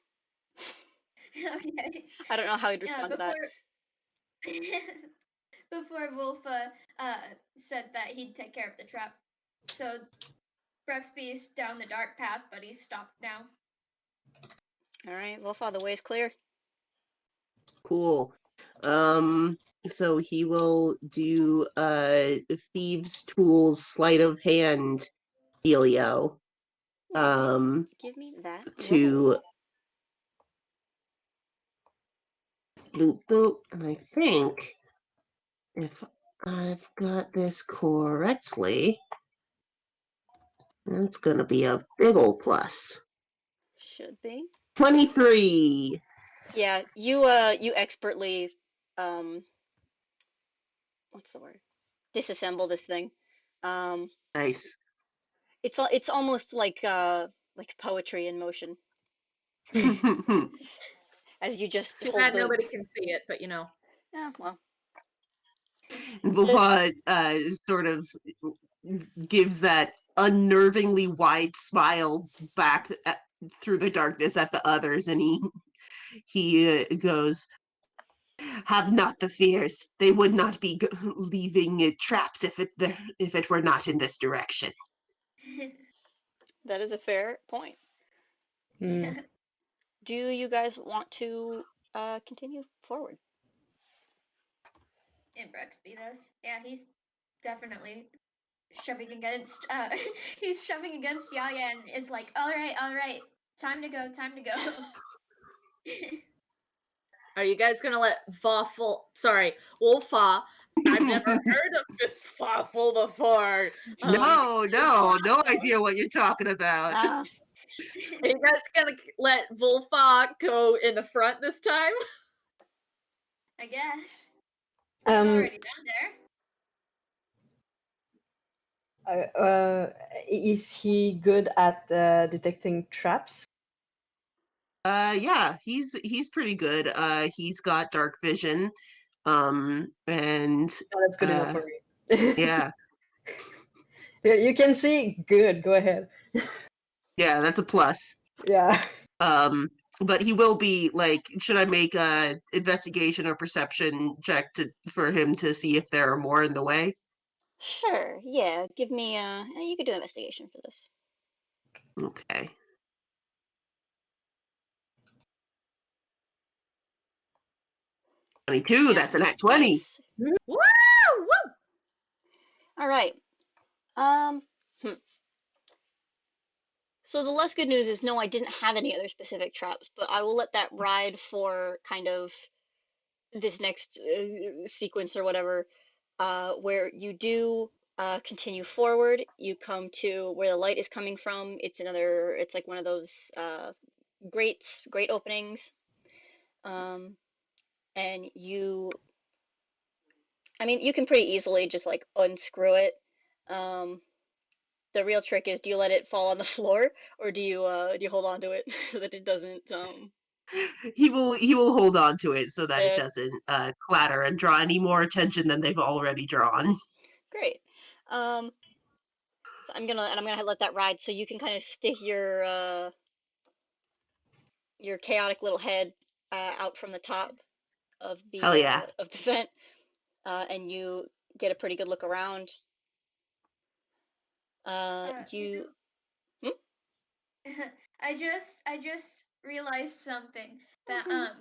Okay. I don't know how he'd respond to that. Before Wolfa said that he'd take care of the trap. So Bruxby's down the dark path, but he's stopped now. All right, Wolfa, the way's clear. Cool. So he will do thieves' tools sleight of hand dealio. Give me that To boop boop, and I think if I've got this correctly, that's gonna be a big ol' plus. Should be. 23. Yeah, you expertly what's the word? Disassemble this thing. Nice. It's almost like poetry in motion. As you just Too hold bad the nobody can see it, but you know. yeah, well. Wolfa sort of gives that unnervingly wide smile back through the darkness at the others, and he goes, "Have not the fears. They would not be leaving traps if it were not in this direction." That is a fair point. Hmm. Do you guys want to continue forward? And Bruxby does. Yeah, he's definitely shoving against he's shoving against Yaya and is like, all right, time to go. Are you guys gonna let Wolfa? I've never heard of this Waffle before. No idea what you're talking about. Ah, Are you guys gonna let Wolfa go in the front this time? I guess. He's already down there. Is he good at detecting traps? Yeah, he's pretty good. He's got dark vision. And Oh, that's good enough for me. yeah. You can see. Good. Go ahead. Yeah, that's a plus. Yeah. But he will be like, should I make a investigation or perception check for him to see if there are more in the way? sure. Yeah, give me you could do an investigation for this. Okay. 22, Yeah, that's an at 20. nice. Woo! Woo! All right. Um, So the less good news is no, I didn't have any other specific traps, but I will let that ride for kind of this next sequence or whatever, where you do continue forward. You come to where the light is coming from. It's like one of those great openings. And I mean, you can pretty easily just like unscrew it. Um, the real trick is, do you let it fall on the floor, or do you hold on to it so that it doesn't He will hold on to it so that it yeah, doesn't clatter and draw any more attention than they've already drawn. great. So I'm gonna let that ride so you can kind of stick your chaotic little head out from the top Hell yeah. of the vent, and you get a pretty good look around. You. know, I just realized something that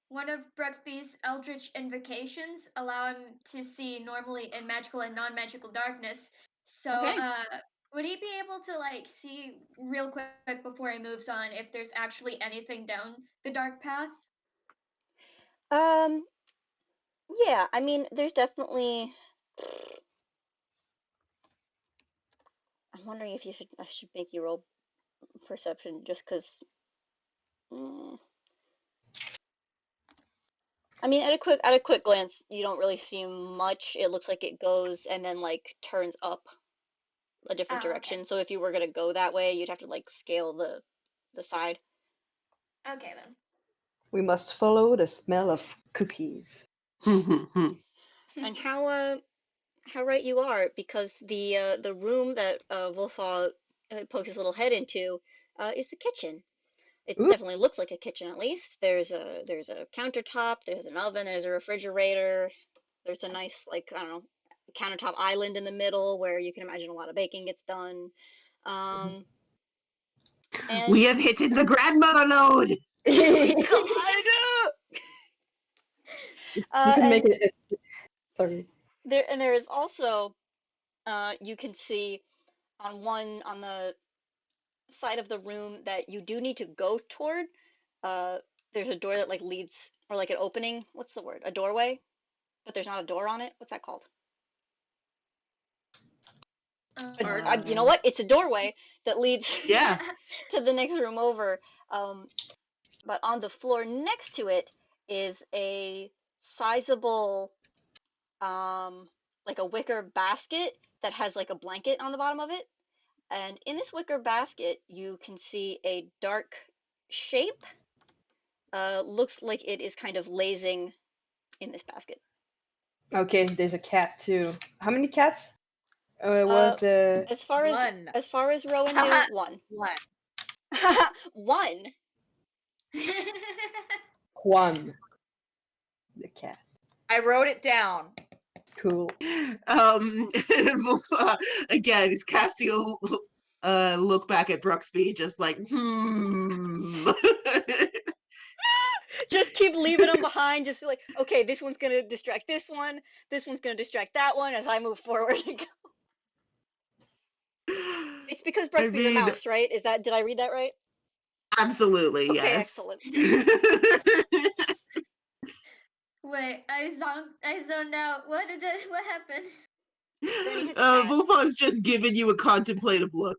one of Bruxby's Eldritch invocations allow him to see normally in magical and non-magical darkness. So Okay. would he be able to like see real quick before he moves on if there's actually anything down the dark path? Um, yeah, I mean, there's definitely. I'm wondering if I should make you roll perception just because. I mean, at a quick glance, you don't really see much. It looks like it goes and then like turns up a different Oh, okay. direction. So if you were gonna go that way, you'd have to like scale the side. Okay then. We must follow the smell of cookies. And how right you are, because the room that Wolfa pokes his little head into is the kitchen. It Oop. definitely looks like a kitchen at least. There's a countertop, there's an oven, there's a refrigerator, there's a nice like I don't know countertop island in the middle where you can imagine a lot of baking gets done. Um, We and have hit the grandmother load. oh my God! You can make And it. Sorry. there is also you can see on the side of the room that you do need to go toward. Uh, there's a door that like leads or like an opening. What's the word? A doorway, but there's not a door on it. What's that called? You know Um, what? It's a doorway that leads Yeah. to the next room over. Um, but on the floor next to it is a sizable, like a wicker basket that has like a blanket on the bottom of it. And in this wicker basket, you can see a dark shape. Looks like it is kind of lazing in this basket. Okay, there's a cat too. How many cats? Uh, Was One. as far as Rowan knew, one. One. One. Juan the cat? I wrote it down. Cool. Wolfa, again, is casting a look back at Bruxby, just like, Just keep leaving them behind. Just like, okay, this one's gonna distract this one. This one's gonna distract that one as I move forward. It's because I Bruxby's a mean, mouse, right? Did I read that right? absolutely, Okay, yes. excellent. Wait, I zoned out. What happened? Granny has a cat. Wolfa is just giving you a contemplative look.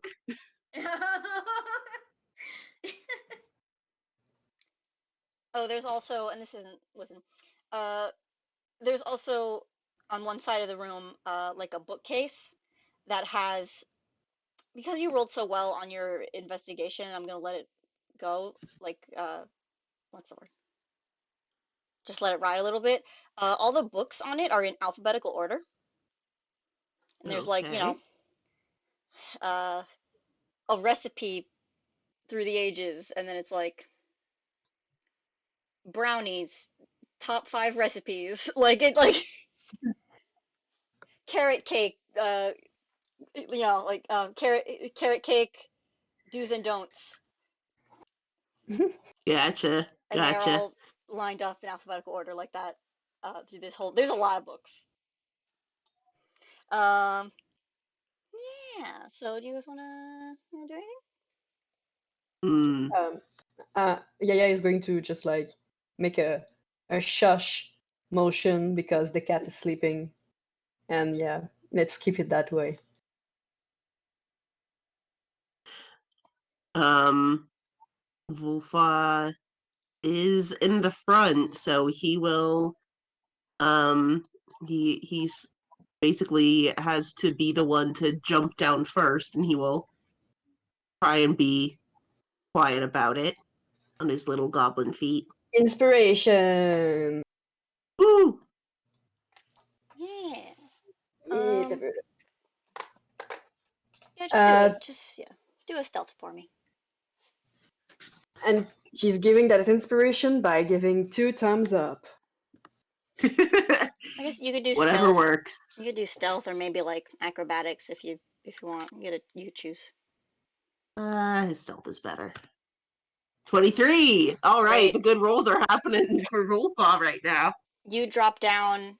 Oh, there's also, and this isn't, listen, uh, there's also on one side of the room, like a bookcase that has, because you rolled so well on your investigation, I'm gonna let it go, like, what's the word? Just let it ride a little bit. All the books on it are in alphabetical order, and there's like, Okay. uh, a recipe through the ages, and then it's like brownies, top 5 recipes, like carrot cake, like carrot cake do's and don'ts, Gotcha. and they're Gotcha. all lined up in alphabetical order like that through this whole. There's a lot of books. Um, yeah. So do you guys wanna do anything? Hmm. Yaya is going to just like make a shush motion because the cat is sleeping, and yeah, let's keep it that way. Wolfa is in the front, so he will he's basically has to be the one to jump down first, and he will try and be quiet about it on his little goblin feet. Inspiration. Woo! Yeah. Yeah, Yeah. Just do Uh, it. Do a stealth for me. and she's giving that inspiration by giving 2 thumbs up. I guess you could do Whatever stealth. works. You could do stealth or maybe like acrobatics if you if you want. You could choose. His stealth is better. 23. All right, Great. the good rolls are happening for Wolfball right now. You drop down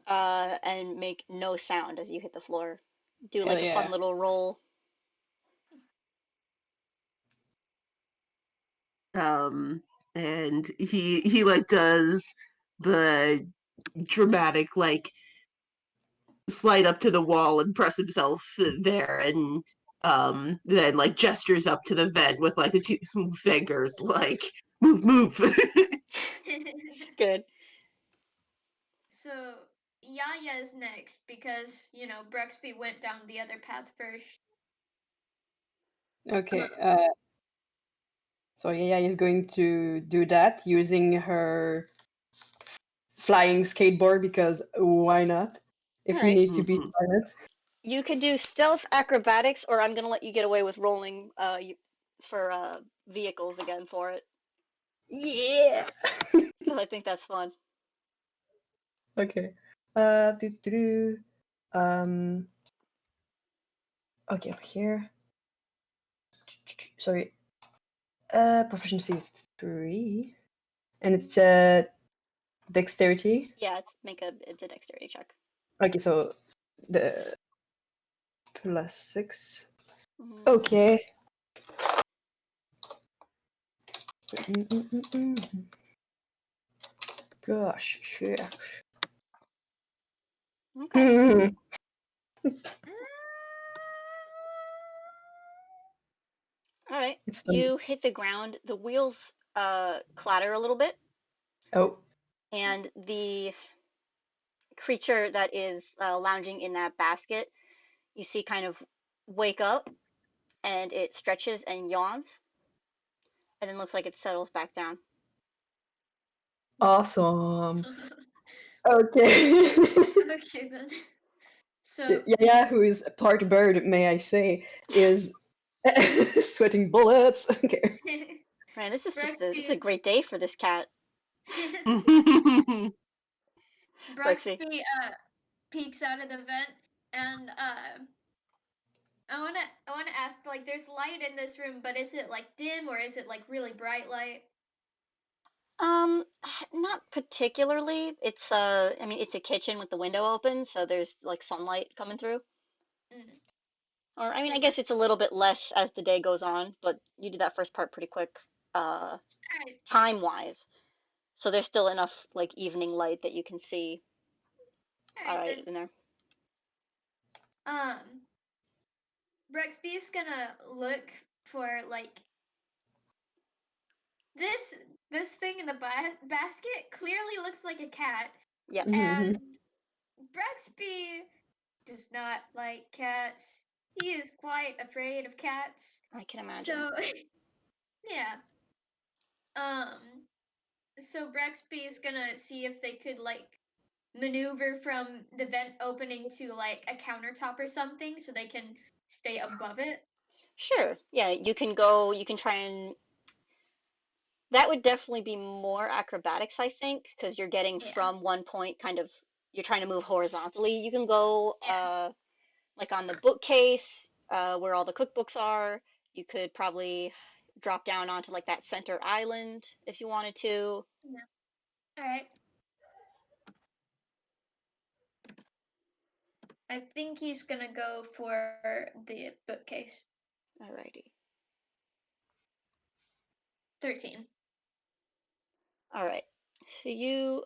and make no sound as you hit the floor. Do Hell like a fun yeah. little roll. And he like does the dramatic like slide up to the wall and press himself there, and then like gestures up to the vent with like the two fingers, like move. Good. So Yaya is next because Brexby went down the other path first. Okay. So Yaya is going to do that using her flying skateboard because why not? If All you right. need to be silent. You could do stealth acrobatics, or I'm gonna let you get away with rolling for vehicles again for it. Yeah. Because I think that's fun. Okay. Do. Okay, up here. Sorry. Proficiency is 3, and it's dexterity. Yeah, it's a dexterity check. Okay, so the +6. Mhm. Okay. Gosh, shit. Okay. All right. It's fun. You hit the ground. The wheels clatter a little bit, Oh, and the creature that is lounging in that basket, you see kind of wake up, and it stretches and yawns, and then looks like it settles back down. awesome. Okay. Okay then. So Yeah, who is part bird, may I say, is sweating bullets. Okay. Man, this is Brexby a is great day for this cat, Brexy. Brexby peeks out of the vent and I wanna ask, like, there's light in this room, but is it like dim or is it like really bright light? Um, not particularly. I mean, it's a kitchen with the window open, so there's like sunlight coming through. Mm. Or, I mean, I Like, guess it's a little bit less as the day goes on, but you did that first part pretty quick, alright, time-wise. So there's still enough like evening light that you can see all alright right then. in there. Um, Brexby's gonna look for like this this thing in the basket clearly looks like a cat, Yes, and Mhm. Brexby does not like cats. He is quite afraid of cats. I can imagine. So yeah. Um so Brexby is gonna see if they could like maneuver from the vent opening to like a countertop or something so they can stay above it. Sure. Yeah, you can try and that would definitely be more acrobatics, I think, because you're getting Yeah. from one point you're trying to move horizontally. You can go Yeah. like on the bookcase where all the cookbooks are. You could probably drop down onto like that center island if you wanted to. Yeah. All right. I think he's gonna go for the bookcase. Alrighty. 13. All right. So you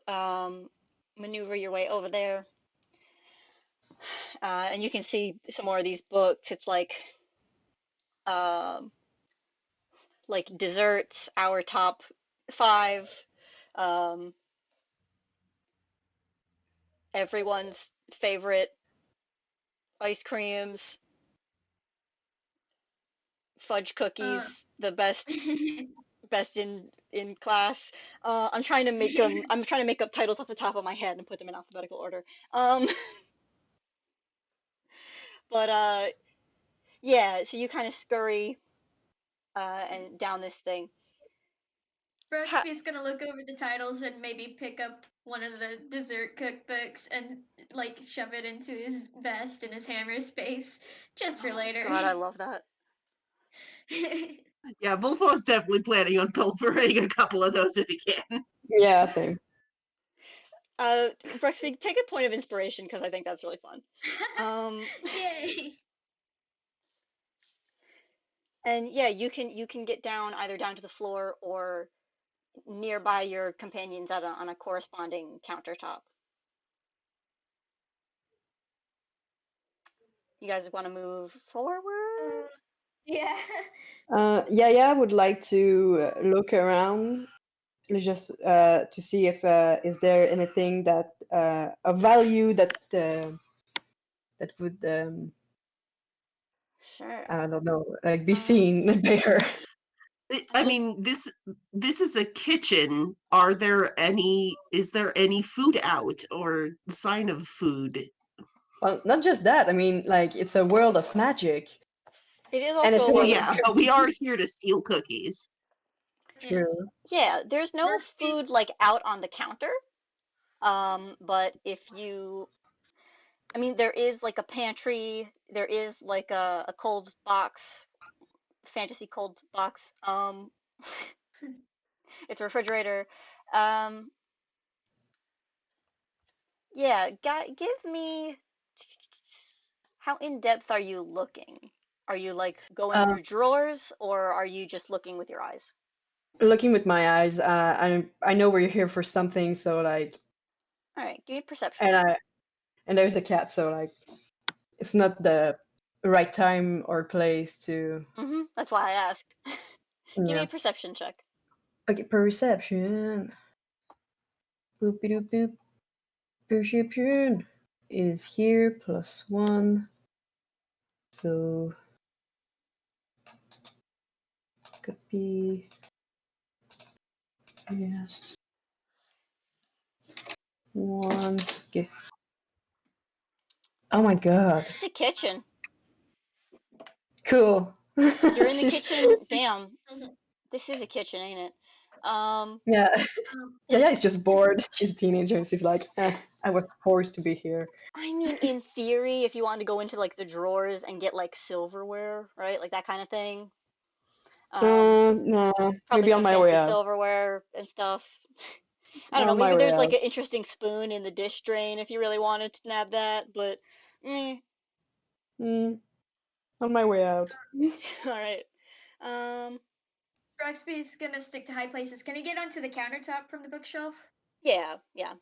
maneuver your way over there, and you can see some more of these books. It's um, like desserts, our top five, um, everyone's favorite ice creams, fudge Uh, cookies, the best in class. I'm trying to make them. I'm trying to make up titles off the top of my head and put them in alphabetical order. Um, but yeah. So you kind of scurry and down this thing. Brooksby's gonna look over the titles and maybe pick up one of the dessert cookbooks and like shove it into his vest and his hammer space just for Oh my later. God, I love that. Yeah, Volfo's definitely planning on pilfering a couple of those if he can. Yeah, same. Brexby, take a point of inspiration because I think that's really fun. Yay! And yeah, you can get down either down to the floor or nearby your companions on a corresponding countertop. You guys want to move forward? Yeah. Yeah, would like to look around just to see if is there anything that of value that that would Sure. I don't know, like be seen by her. I mean, this is a kitchen. Is there any food out or sign of food? Well, not just that. I mean, like it's a world of magic. It is also a Anything Well, world of yeah, but we are here to steal cookies. Yeah. true. yeah. There's no Brooksby's food like out on the counter. But if you, I mean, there is like a pantry. There is like a cold box, fantasy cold box. It's a refrigerator. Um, yeah. Give me. How in depth are you looking? Are you like going Uh, through drawers or are you just looking with your eyes? Looking with my eyes, I know we're here for something, so like, All right, give me perception. and I and there's a cat, so like, it's not the right time or place to. That's why I asked. Give me Yeah. a perception check. Okay, perception. Boopy doop boop. Perception is here +1. So could be yes. 1. Okay. Oh my god. It's a kitchen. Cool. You're in the She's kitchen. Damn, this is a kitchen, ain't it? Um, yeah. um, Yeah, it's just bored. She's a teenager and she's like, I was forced to be here. I mean, in theory, if you wanted to go into like the drawers and get like silverware, right, like that kind of thing, Nah, probably maybe on some my way fancy out. silverware and stuff. I don't know. On my Maybe way there's like out. an interesting spoon in the dish drain if you really wanted to nab that, but Mm, on my way out. all right. Um, Brooksby's gonna stick to high places. Can he get onto the countertop from the bookshelf? yeah, yeah.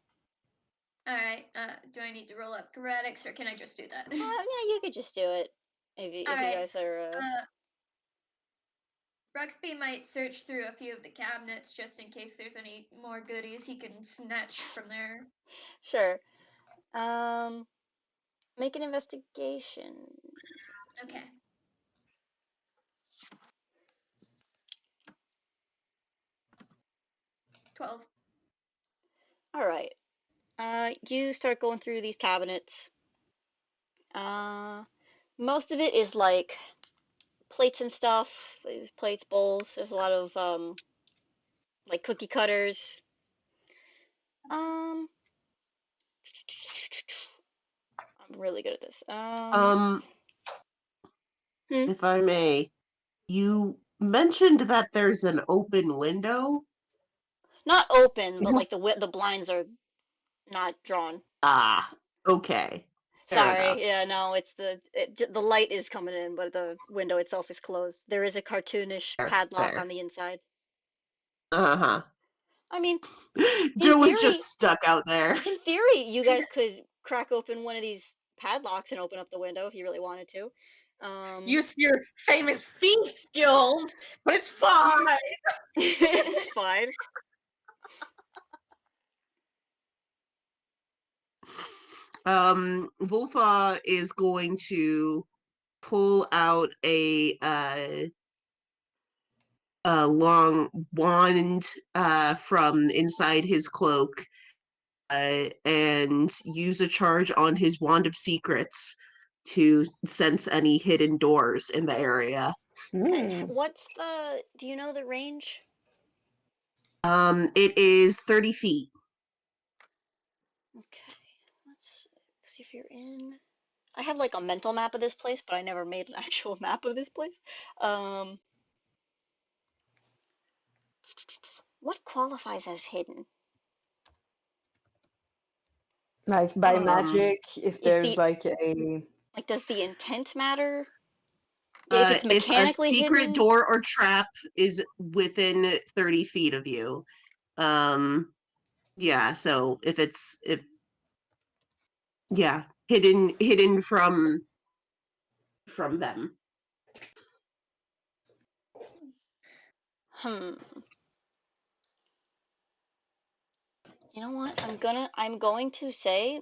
Alright, do I need to roll up acrobatics or can I just do that? Yeah, you could just do it if you Alright, guys are. Brooksby might search through a few of the cabinets just in case there's any more goodies he can snatch from there. Sure. Um, make an investigation. Okay. 12. All right. You start going through these cabinets. Uh, most of it is like plates and stuff. There's plates, bowls. There's a lot of like cookie cutters. Um, I'm really good at this. Um, Hmm, if I may, you mentioned that there's an open window. not open, but Yeah. like the blinds are not drawn. Ah, okay. Fair Sorry. enough. Yeah, no, the light is coming in, but the window itself is closed. There is a cartoonish Fair, padlock on fair. the inside. Uh-huh. I mean, in Joe was theory, just stuck out there. you guys could crack open one of these padlocks and open up the window if you really wanted to. Use your famous thief skills, but it's fine. It's fine. Wolfa is going to pull out a long wand from inside his cloak and use a charge on his wand of secrets to sense any hidden doors in the area. Okay. Hmm. Do you know the range? It is 30 feet. Okay, let's see if you're in. I have like a mental map of this place, but I never made an actual map of this place. Um, what qualifies as hidden? Like by Um, magic, if Is there's the like a like does the intent matter? If it's if a mechanically secret hidden? door or trap is within 30 feet of you, yeah. So if yeah, hidden from them. Hmm. You know what? I'm going to say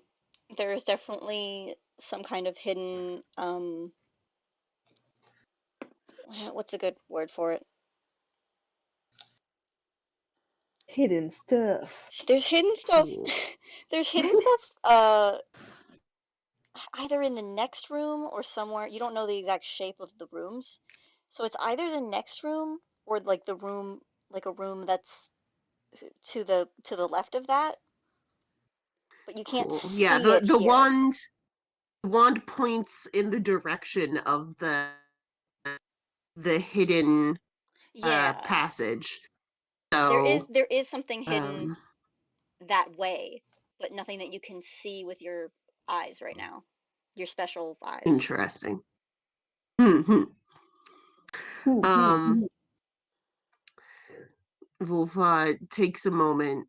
there is definitely some kind of hidden what's a good word for it? hidden stuff. There's hidden stuff. Cool. There's hidden stuff either in the next room or somewhere. You don't know the exact shape of the rooms. So it's either the next room or like the room like a room that's to the left of that, but you can't Cool. Yeah, see it here. the wand points in the direction of the hidden Yeah. passage. So There is something hidden um that way, but nothing that you can see with your eyes right now. Your special eyes. interesting. Hmm. Um Wolfa takes a moment,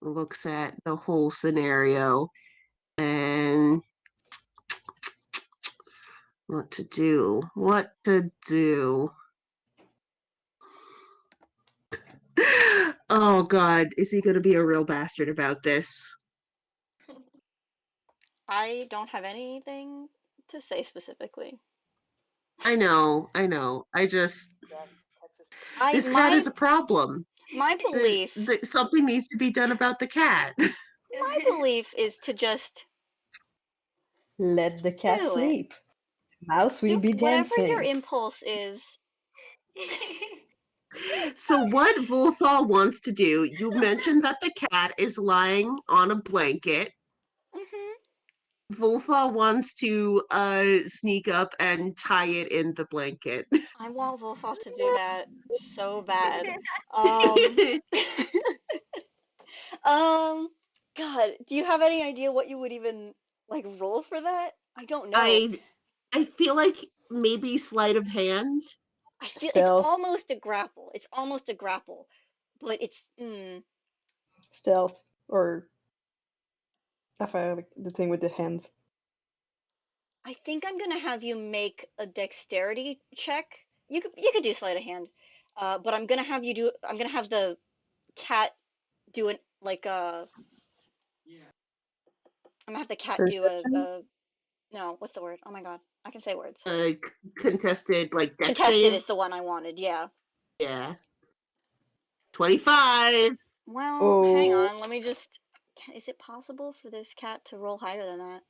looks at the whole scenario and what to do. What to do. Oh God, is he gonna be a real bastard about this? I don't have anything to say specifically. I know, I know. I just I this cat is a problem. my belief Something needs to be done about the cat. my belief is to Let the just cat do it. sleep. Mouse will Do be whatever your dancing. impulse is. So what Volthal wants to do, you mentioned that the cat is lying on a blanket. Hmm. Volthal wants to sneak up and tie it in the blanket. I want Wolfoff to do that so bad. Um, um, God, do you have any idea what you would even like roll for that? I don't know. I I feel like maybe sleight of hand. I feel it's Stealth, almost a grapple. It's almost a grapple, but it's stealth, or like the thing with the hands. I think I'm gonna have you make a dexterity check. You could do sleight of hand, but I'm gonna have you do. I'm gonna have the cat do an like I'm gonna have the cat do Perception? a no. What's the word? Oh my God, I can say words. Uh, Contested like deck Contested save. is the one I wanted. Yeah. Yeah, 25. Well, hang Oh, on. Let me just. Is it possible for this cat to roll higher than that?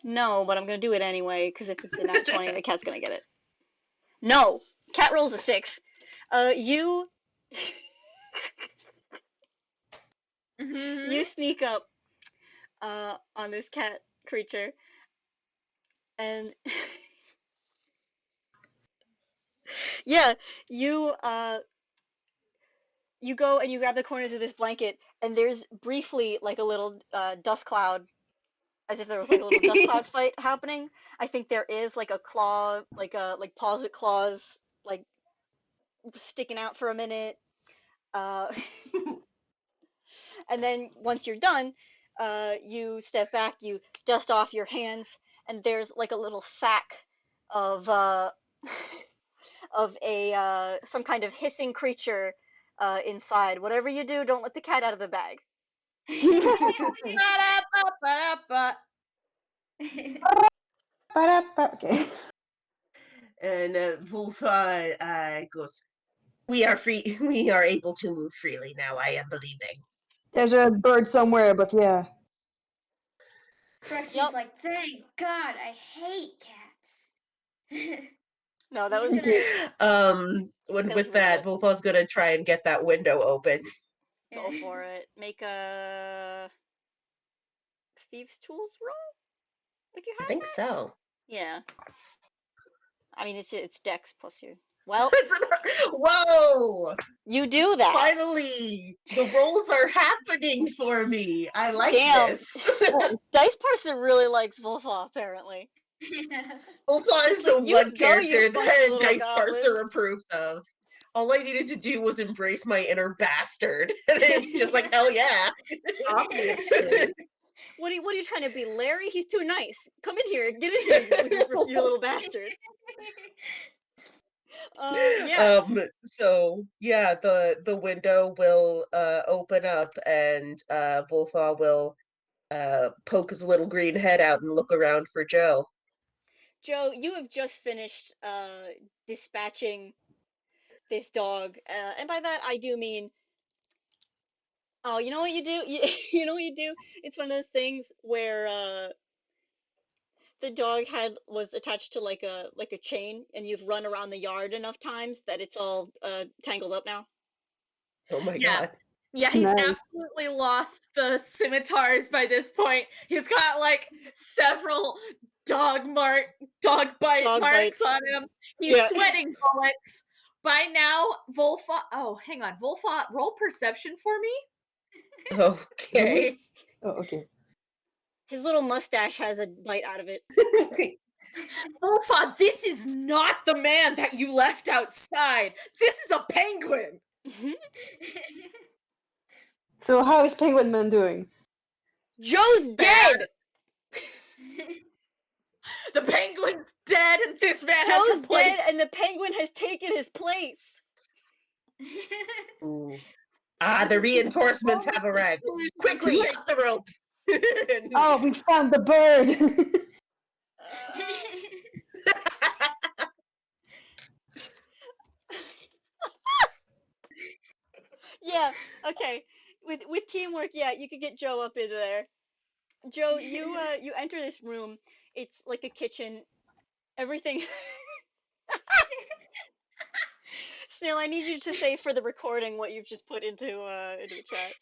No, but I'm gonna do it anyway because if it's a nat 20, the cat's gonna get it. No, cat rolls a 6. You Mm-hmm. you sneak up on this cat creature and yeah, you you go and you grab the corners of this blanket and there's briefly like a little dust cloud as if there was like a little dust cloud fight happening. I think there is like a claw, like paws with claws, like sticking out for a minute. Uh, and then once you're done, you step back, you dust off your hands, and there's like a little sack of of a some kind of hissing creature inside. Whatever you do, don't let the cat out of the bag. Ba-da-ba-ba-da-ba. okay. And Wolf goes, "We are free. We are able to move freely now. I am believing." There's a bird somewhere, but yeah. Prexi's Yep. like, thank God, I hate cats. No, that was He's great. gonna When That was with really that, good. Wolfow's gonna try and get that window open. Go for it. Make a thieves' tools roll if you I have think that. so. Yeah. I mean, it's Dex plus you. Well, Whoa! you do that. Finally, the rolls are happening for me. I like Damn. this. Dice Parser really likes Wolfaw, apparently. Wolfaw is It's like, the you one go, you character funky that little Dice goblin. Parser approves of. All I needed to do was embrace my inner bastard, and it's just like hell yeah. Obviously. What are you trying to be, Larry? He's too nice. Come in here. Get in here, you little bastard. Yeah. So yeah, the window will open up, and Wolfaw will poke his little green head out and look around for Joe. Joe, you have just finished dispatching this dog, and by that I do mean, oh, you know what you do? You know what you do? It's one of those things where the dog was attached to like a chain, and you've run around the yard enough times that it's all tangled up now. Oh my Yeah. god. Yeah, he's Nice. absolutely lost the scimitars by this point. He's got like several dog bite Dog marks bites. on him. He's Yeah. sweating bullets. By now, Volfa. Oh, hang on, Volfa, roll perception for me. Okay. Oh, okay. His little mustache has a bite out of it. Volfa, this is not the man that you left outside. This is a penguin. So how is Penguin Man doing? Joe's dead! The penguin's dead, and this man has Joe's replaced. dead, and the penguin has taken his place. Ooh. The reinforcements have arrived. Quickly, cut the rope. Oh, we found the bird! Yeah, okay. With teamwork, yeah, you could get Joe up into there. Joe, you enter this room. It's like a kitchen. Everything. Snail, I need you to say for the recording what you've just put into the chat.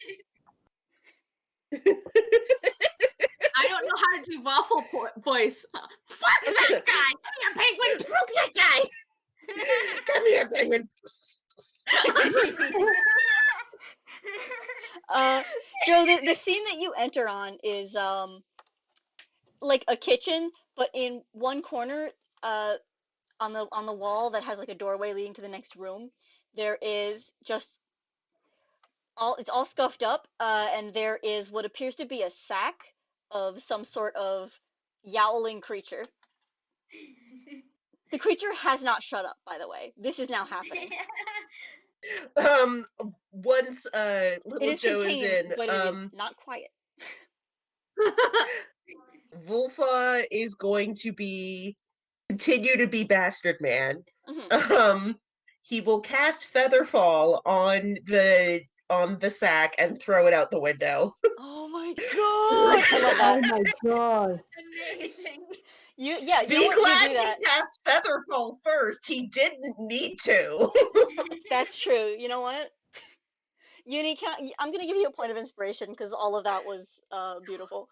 I don't know how to do waffle voice. Fuck that guy! Come here, penguin! Fuck that guy! Come here, penguin. Joe, the scene that you enter on is like a kitchen, but in one corner, on the wall that has like a doorway leading to the next room, there is just it's all scuffed up, and there is what appears to be a sack of some sort of yowling creature. The creature has not shut up, by the way. This is now happening. Once It little is Joe is contained, in, but it is not quiet. Wolfa is going to continue to be Bastard Man. Mhm. He will cast Featherfall on the sack and throw it out the window. Oh my god! I love Oh that. my god. Amazing. You Be know what? You glad do that. he cast Featherfall first. He didn't need to. That's true. You know what? I'm gonna give you a point of inspiration because all of that was beautiful.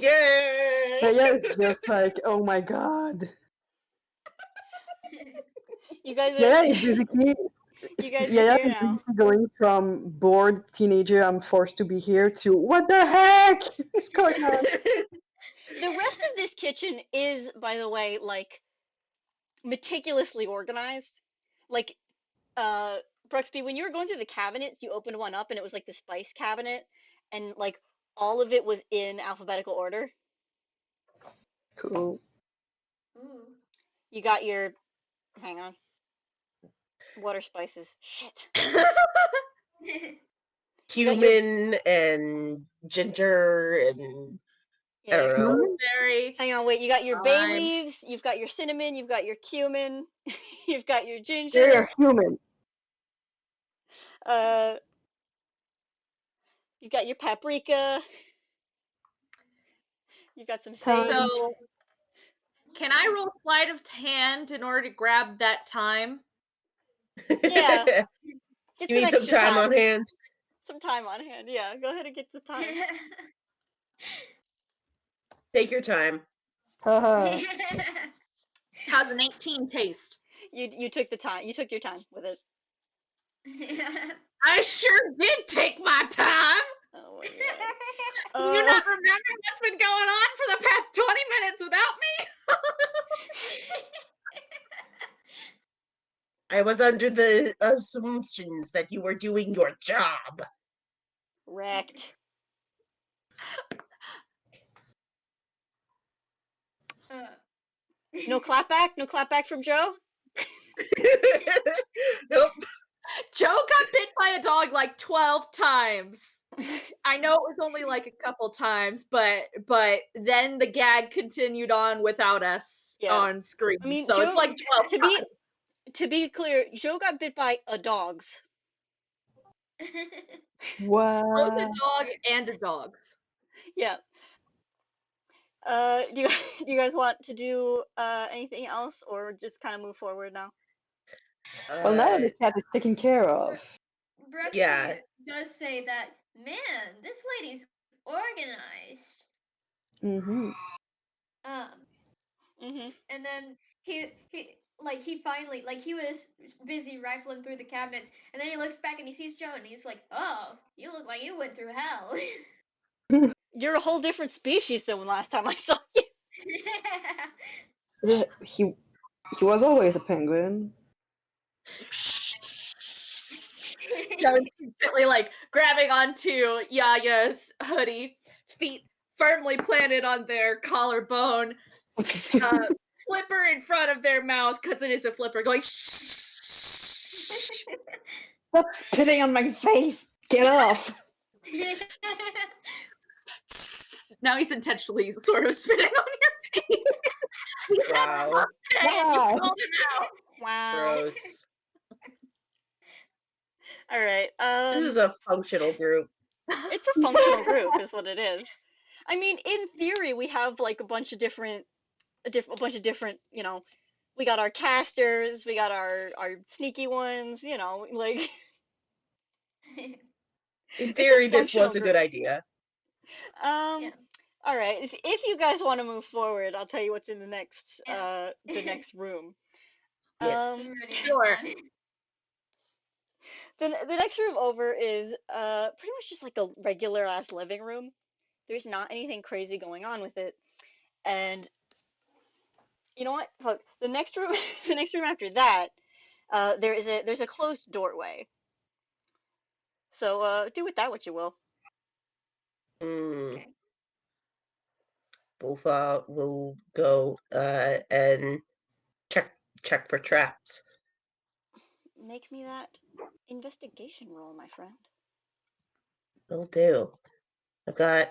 Yay! But yeah, it's just like, oh my god. You guys Yeah, are it's basically you guys are yeah, here it's now. basically going from bored teenager, I'm forced to be here, to what the heck is going on? The rest of this kitchen is, by the way, like meticulously organized. Like Bruxby, when you were going through the cabinets, you opened one up and it was like the spice cabinet, and like all of it was in alphabetical order. Cool. Ooh. You got your, hang on, what are spices? Shit. You got your, Cumin and ginger and I yeah. don't know. Rosemary. Hang on, wait. You got your bay Lime. leaves. You've got your cinnamon. You've got your cumin. You've got your ginger. You're human. Uh, you've got your paprika. You've got some Thyme. sage. So, Can I roll sleight of hand in order to grab that time? Yeah. Get You some need some extra time on hand. Some time on hand. Yeah, go ahead and get the time. Take your time. Haha. How's an 18 taste? You took the time. You took your time with it. I sure did take my time. Oh my god. Do you not remember what's been going on for the past 20 minutes without me? I was under the assumptions that you were doing your job. Wrecked. No clapback? No clapback from Joe? Nope. Joe got bit by a dog like 12 times. I know it was only like a couple times, but then the gag continued on without us on screen. I mean, so Joe, it's like 12 times. To be clear, Joe got bit by a dog's. What? Both a dog and a dog's. Yeah. Do you guys want to do anything else, or just kind of move forward now? Well, now that the cat is taken care of. Brexy Yeah. does say that, man, this lady's organized. Mm-hmm. And then he finally, like, he was busy rifling through the cabinets, and then he looks back and he sees Joe and he's like, oh, you look like you went through hell. You're a whole different species than last time I saw you. He was always a penguin. Joe instantly like grabbing onto Yaya's hoodie, feet firmly planted on their collarbone, flipper in front of their mouth because it is a flipper, going Stop spitting on my face! Get off! Now he's intentionally sort of spitting on your face. Wow. And you called him out. Wow. Gross. All right. This is a functional group. It's a functional group, is what it is. I mean, in theory, we have like a bunch of different, you know, we got our casters, we got our sneaky ones, you know, like. In theory, this functional was a group. good idea. All right. If you guys want to move forward, I'll tell you what's in the next room. Yes. Sure. The next room over is pretty much just like a regular ass living room. There's not anything crazy going on with it, and you know what? Look, the next room, the next room after that, there's a closed doorway. So do with that what you will. Okay. Bulfa will go and check for traps. Make me that investigation roll, my friend. Will do. I've got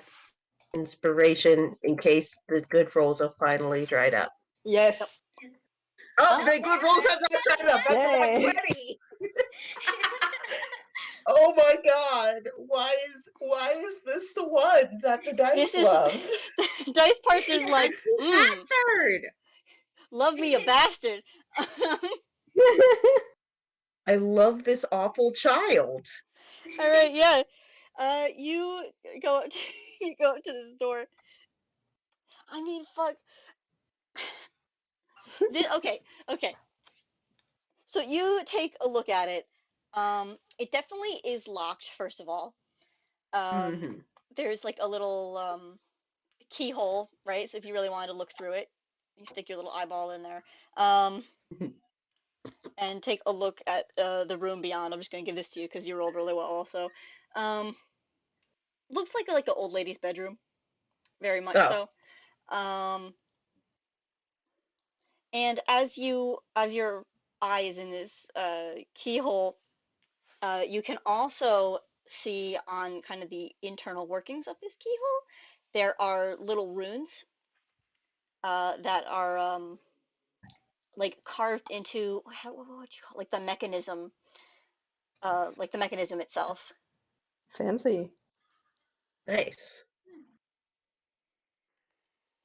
inspiration in case the good rolls have finally dried up. Yes. Oh, the good rolls have not dried up. That's Yay. a 20. Oh my god! Why is this the one that the dice love? Dice Parser's like, bastard. Love me a bastard. I love this awful child. All right, yeah. You go up to, you go up to this door. I mean, fuck. Okay. So you take a look at it. It definitely is locked, first of all. There's like a little keyhole, right? So if you really wanted to look through it, you stick your little eyeball in there. And take a look at the room beyond. I'm just gonna give this to you because you rolled really well also. Looks like an old lady's bedroom. Very much so. And as your eye is in this keyhole, you can also see on kind of the internal workings of this keyhole, there are little runes that are like carved into what would you call like the mechanism itself. Fancy. Nice.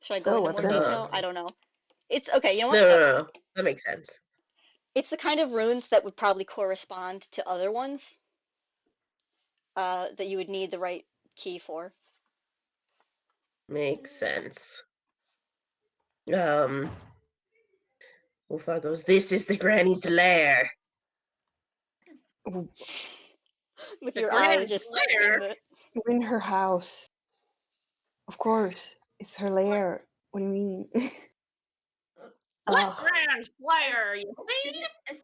Should I go So into what's more in it? detail? I don't know. It's okay, you know No, what? no, no, no. That makes sense. It's the kind of runes that would probably correspond to other ones that you would need the right key for. Makes sense. Wolfar goes, "This is the granny's lair." Oh, With The your eye Granny's just lair? in the. we're in her house. Of course, it's her lair. What do you mean? What Ugh. Granny's lair, you Is mean? it a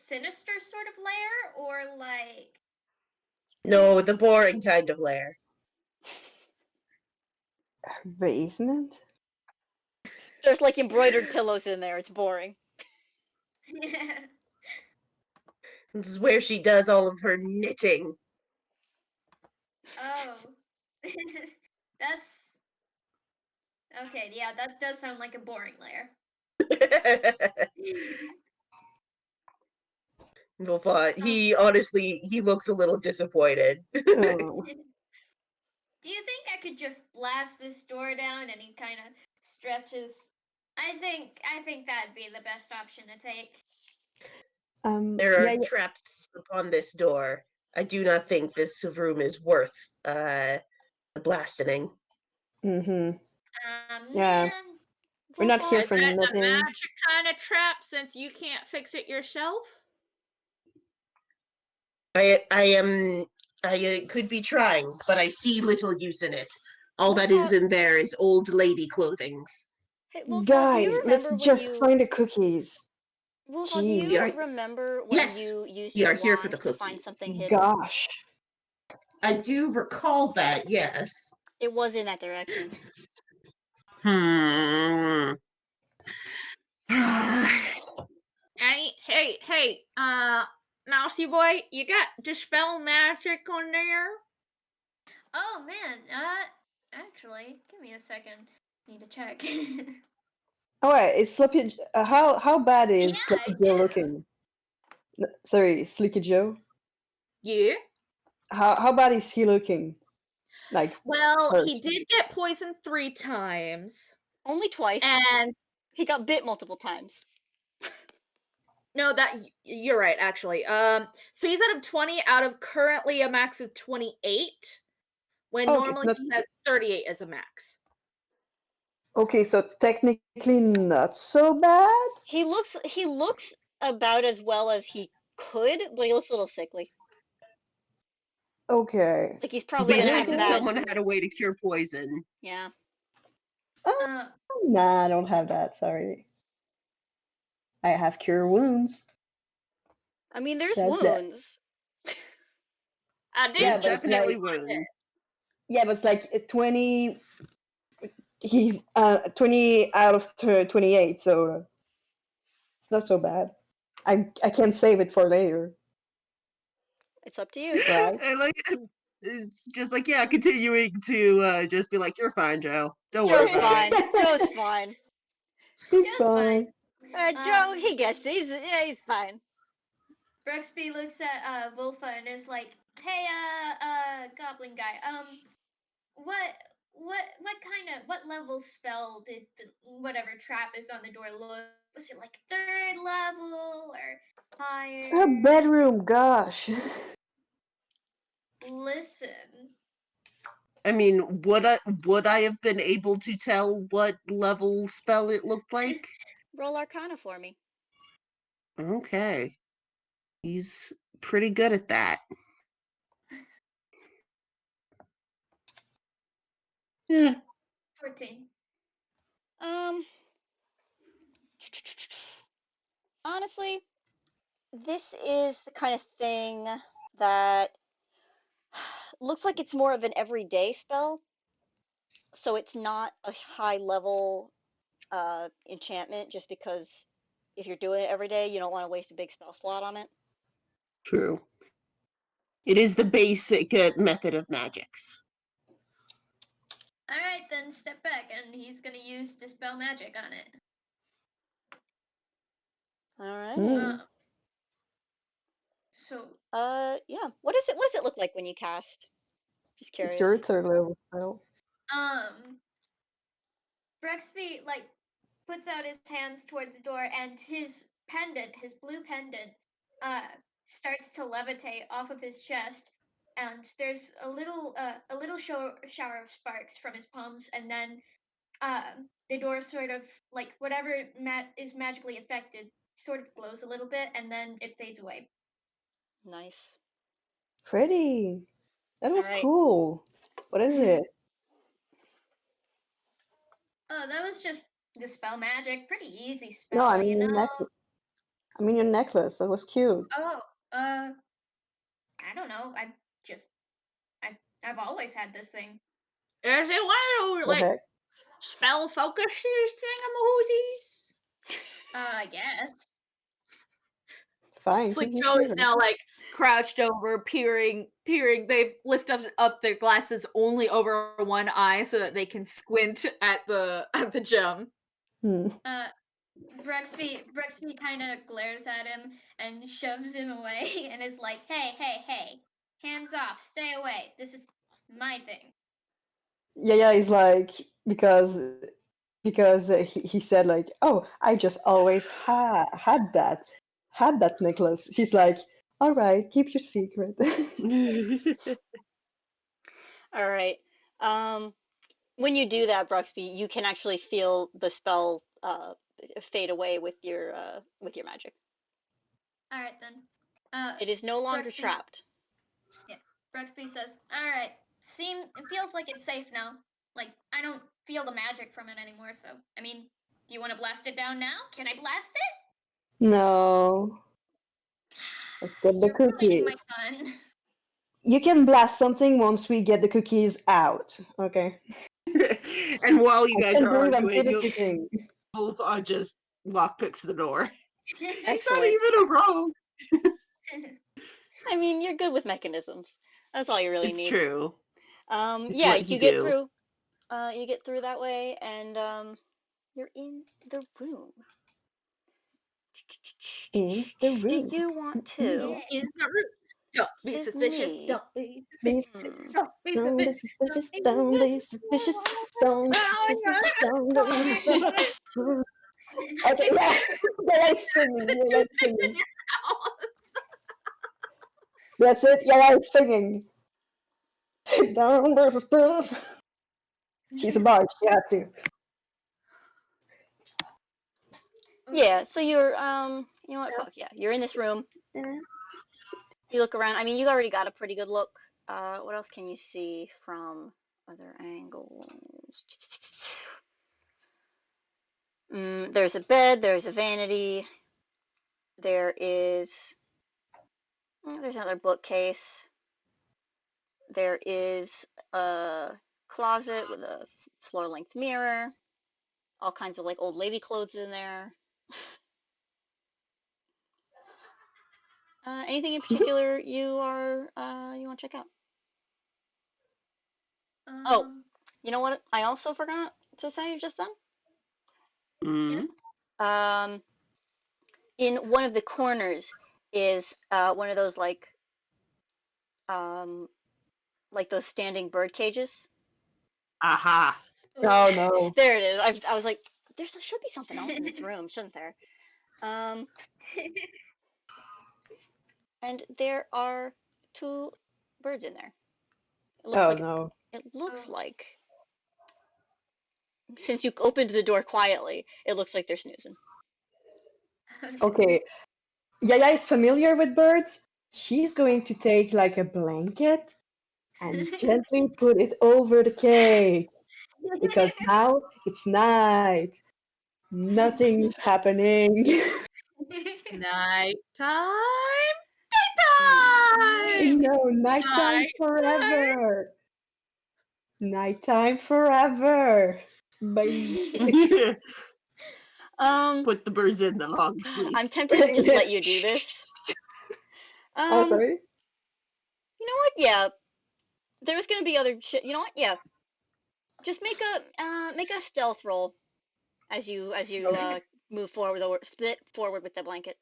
sinister sort of lair, or like No, the boring kind of lair. Her basement? There's like embroidered pillows in there. It's boring. This is where she does all of her knitting. oh, that's okay. Yeah, that does sound like a boring lair. Wolfar, he honestly, he looks a little disappointed. Oh. Do you think I could just blast this door down? And he kind of stretches. I think that'd be the best option to take. There Yeah, are yeah. traps upon this door. I do not think this room is worth blasting. Mm-hmm. Yeah. Man, We're not here Wolfar, for Is it a nothing. magic kind of trap since you can't fix it yourself? I could be trying, but I see little use in it. All that is in there is old lady clothings. Hey, Wolfar, do you Guys, let's remember when just you. find the cookies. Wolfar, do Jeez. you remember when Yes, you used we your are here for the wand to find cookies. something hidden? Gosh. I do recall that, yes. It was in that direction. Hey, Mousy boy, you got dispel magic on there? oh man. Actually, give me a second. Need to check. Oh wait, is Sloppy how bad is Yeah, Sloppy I Joe do. looking? Sorry, Slicky Joe? Yeah. How bad is he looking? Like Well, hurt. he did get poisoned 3 times. Only twice. And He got bit multiple times. no, you're right actually. So he's out of 20 out of currently a max of 28 when Okay, normally not he has 38 as a max. okay, so technically not so bad. He looks about as well as he could, but he looks a little sickly. Okay. Like he's probably Be gonna nice have if bad. someone had a way to cure poison. Yeah. Nah, I don't have that, sorry. I have cure wounds. I mean, there's That's it. wounds. I did. Yeah, There's but definitely like wounds. yeah, but it's like 20 he's 20 out of 28, so it's not so bad. I can save it for later, It's up to you. right? I like it's just like, yeah, continuing to just be like, "You're fine, Joe. Don't worry Joe's about fine. it." Joe's fine. He's Just fine. Joe, he gets it. He's fine. Brexby looks at Wolfa and is like, "Hey, goblin guy. What level spell did whatever trap is on the door look? Was it like 3rd level or higher?" It's her bedroom, gosh. Listen. I mean, would I have been able to tell what level spell it looked like? Roll Arcana for me. Okay. He's pretty good at that. Yeah. 14. Honestly, this is the kind of thing that looks like it's more of an everyday spell, so it's not a high level enchantment just because if you're doing it every day, you don't want to waste a big spell slot on it. True. It is the basic method of magics. Alright, then step back, and he's gonna use Dispel Magic on it. All right. Hmm. So, Yeah. What does it look like when you cast? Just It's your curious. third level spell. Brexby, like, puts out his hands toward the door, and his pendant, his blue pendant, starts to levitate off of his chest, and there's a little shower of sparks from his palms, and then the door sort of like whatever is magically affected sort of glows a little bit, and then it fades away. Nice. Pretty. That All was right. cool. What is it? Oh, that was just dispel magic. Pretty easy No, spell, I mean you your know. necklace. I mean your necklace. That was cute. Oh, I don't know. I've always had this thing. Is it one of those The like heck? spell focus thingamahoozies? I guess. Fine. Slick You Joe is sure. now like crouched over, peering. They've lifted up their glasses only over one eye so that they can squint at the gem. Hmm. Brexby kind of glares at him and shoves him away and is like, hey, hands off, stay away. This is my thing. Yeah, he's like because he said like, oh, I just always had that necklace. She's like, all right, keep your secret. All right. When you do that, Bruxby, you can actually feel the spell fade away with your magic. All right then. It is no longer Brexby, trapped. yeah, Brexby says, all right. It feels like it's safe now. Like I don't feel the magic from it anymore. So I mean, do you want to blast it down now? Can I blast it? No, let's get the You're ruining my cookies. fun. You can blast something once we get the cookies out. Okay. And while you I guys can are believe I'm arguing, good at you'll shooting. both just lockpicks the door. It's not Excellent. even a rogue. I mean, you're good with mechanisms. That's all you really It's need. true. It's Yeah, what you you get do. through. You get through that way, and you're in the room. In the Do room. you want to? Yeah. In the room. Don't be Give suspicious. me. Don't be Please, suspicious. Hmm. Don't be suspicious. don't be suspicious. Don't be suspicious. Don't be suspicious. Okay, yeah, you're like singing. You're like singing. That's it. You're like singing. Don't be suspicious. She's a bard. She has to. Yeah, so you're you know what? Fuck yeah, you're in this room. You look around. I mean, you already got a pretty good look. What else can you see from other angles? There's a bed. There's a vanity. There's another bookcase. There is a closet with a floor-length mirror. All kinds of like old lady clothes in there. Anything in particular you want to check out? Oh, you know what? I also forgot to say just then. Mm. Um, in one of the corners is one of those um like those standing bird cages. Aha. Oh no. There it is. I was like, there should be something else in this room, shouldn't there? Um, and there are two birds in there. It looks Oh like no. it looks like since you opened the door quietly, it looks like they're snoozing. Okay. Yaya is familiar with birds. She's going to take like a blanket and gently put it over the cage because now it's night. Nothing's happening. Nighttime. Nighttime. No, nighttime Nighttime. forever. Nighttime forever. Bye. Put the birds in the long sleep. I'm tempted to just let you do this. Oh, sorry. You know what? Yeah, there's gonna be other shit. You know what? Yeah, just make a stealth roll as you move forward with the blanket.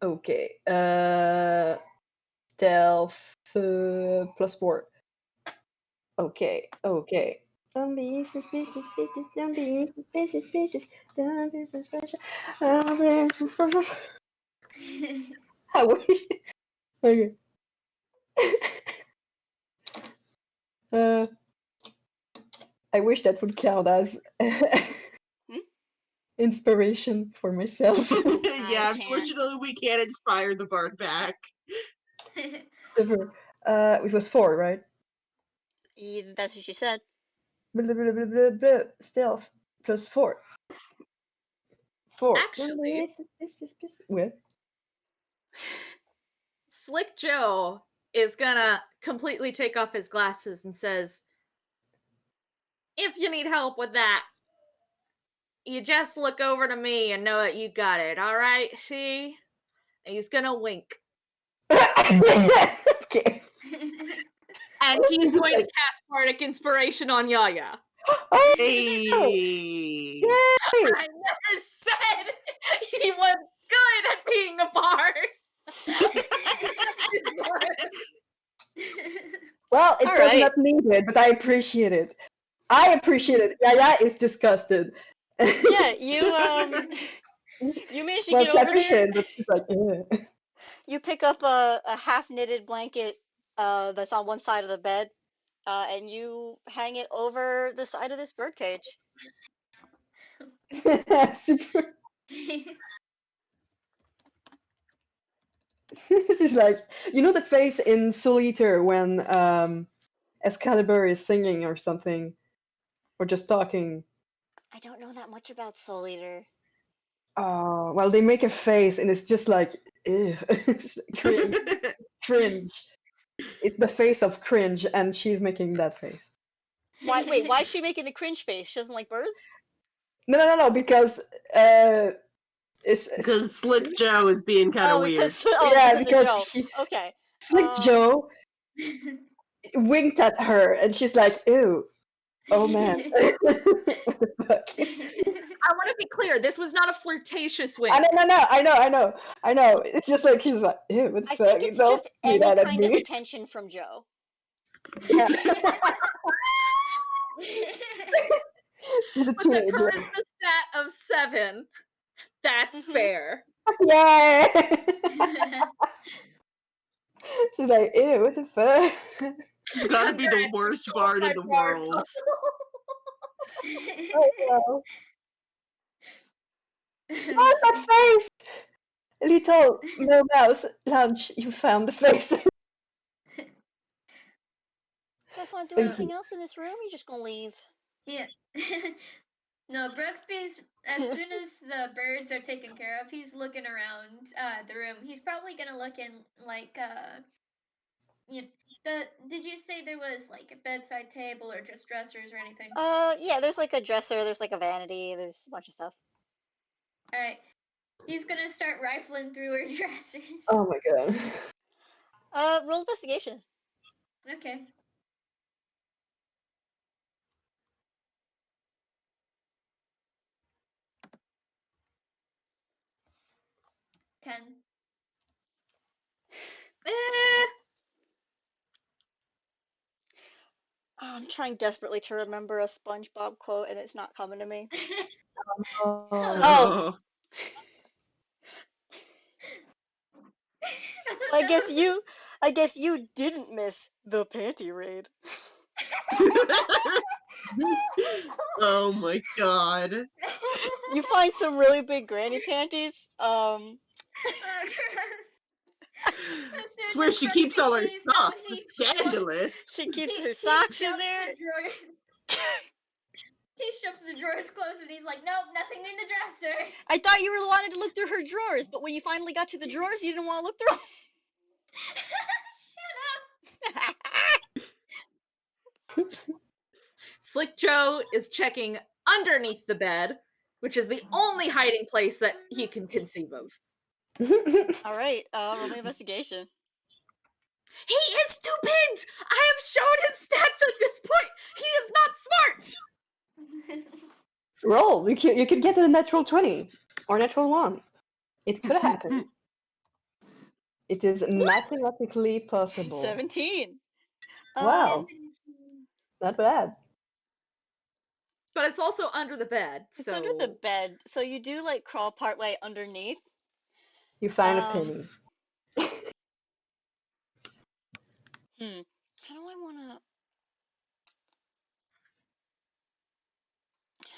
Okay. Stealth +4. Okay. Don't be suspicious, suspicious. Don't be suspicious, suspicious. Don't be suspicious. I wish. Okay. uh, I wish that would count as inspiration for myself. Yeah, can't. unfortunately, we can't inspire the bard back. It was 4, right? That's what she said. Blah, blah, blah, blah, blah. Stealth plus 4. 4. Actually, What? Slick Joe is gonna completely take off his glasses and says, if you need help with that, you just look over to me and know that you got it, alright? See? And he's gonna wink. Okay. And he's going to cast Bardic Inspiration on Yaya. Oh, Hey. yay! I never said he was good at being a bard. Well, it All was right. not needed, but I appreciate it. I appreciate it. Yaya is disgusted. Yeah, you managed to Well, get she over there. appreciated it, but she's like, "Ugh." You pick up a half knitted blanket that's on one side of the bed, and you hang it over the side of this birdcage. Super. She's like, you know the face in Soul Eater when Excalibur is singing or something, or just talking. I don't know that much about Soul Eater. Oh, well, they make a face and it's just like, ew. It's like cringe. Cringe. It's the face of cringe, and she's making that face. Why? Wait, why is she making the cringe face? She doesn't like birds? No, because it's Because Slick Joe is being kind of Oh, weird. because yeah, because of because Joe. he, Okay. Slick Joe winked at her, and she's like, "Ew, oh man, what the fuck?" I want to be clear, this was not a flirtatious wink. I know. It's just like she's like, "Ew, what the I fuck?" think it's Don't just do any that at kind of me. attention from Joe. Yeah. She's a With a teenager. charisma stat of 7, that's fair. Yay! She's like, "Ew, what the fuck?" He's got to be the worst bard in the world. Oh no. Oh, that face! Little Mo Mouse lunch, you found the face. You guys want to do Thank anything else in this room? Or you just gonna leave? Yeah. No, Brooksby's, as soon as the birds are taken care of, he's looking around the room. He's probably gonna look in, like, you did you say there was, like, a bedside table or just dressers or anything? Yeah, there's like a dresser, there's like a vanity, there's a bunch of stuff. Alright. He's gonna start rifling through her dressers. Oh my god. Roll investigation. Okay. Ten. Oh, I'm trying desperately to remember a SpongeBob quote and it's not coming to me. Oh. Oh. I guess you didn't miss the panty raid. Oh my god. You find some really big granny panties. Oh, It's where she keeps all her socks. It's scandalous. She keeps her socks in there. He shoves the drawers closed and he's like, nope, nothing in the dresser. I thought you were wanting to look through her drawers, but when you finally got to the drawers, you didn't want to look through them. Slick Joe is checking underneath the bed, which is the only hiding place that he can conceive of. All right, roll me investigation. He is stupid! I have shown his stats at this point! He is not smart! Roll. You could get a natural 20 or natural 1. It could happen. It is mathematically possible. 17. Wow. Not bad. But it's also under the bed, It's under the so bed, so you do like crawl partway underneath. You find a Um, penny. How do I wanna?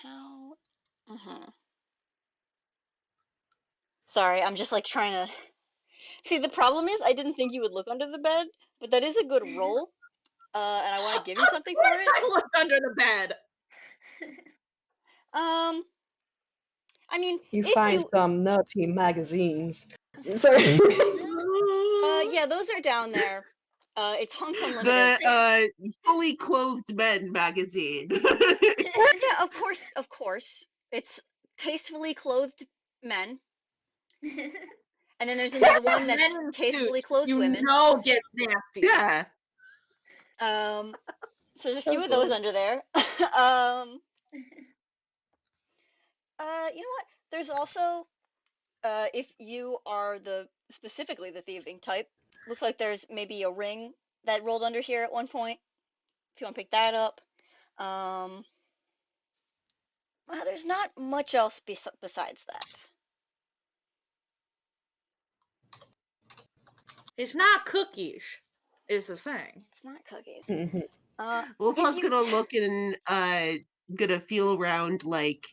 How? Sorry, I'm just like trying to. See, the problem is I didn't think you would look under the bed, but that is a good roll. And I want to give you something of for course it. I looked under the bed. Um, I mean, You if find you, some naughty magazines. Sorry. yeah, those are down there. It's Hunks Unlimited. The fully clothed men magazine. Yeah, of course, of course. It's tastefully clothed men, and then there's another one Men that's in tastefully suits, clothed you women. know, gets nasty. Yeah. So there's a few of those Okay. under there. You know what? There's also, if you are specifically the thieving type, looks like there's maybe a ring that rolled under here at one point. If you want to pick that up. Well, there's not much else besides that. It's not cookies, is the thing. It's not cookies. Mhm. If Wolfa's you, gonna look and gonna feel around like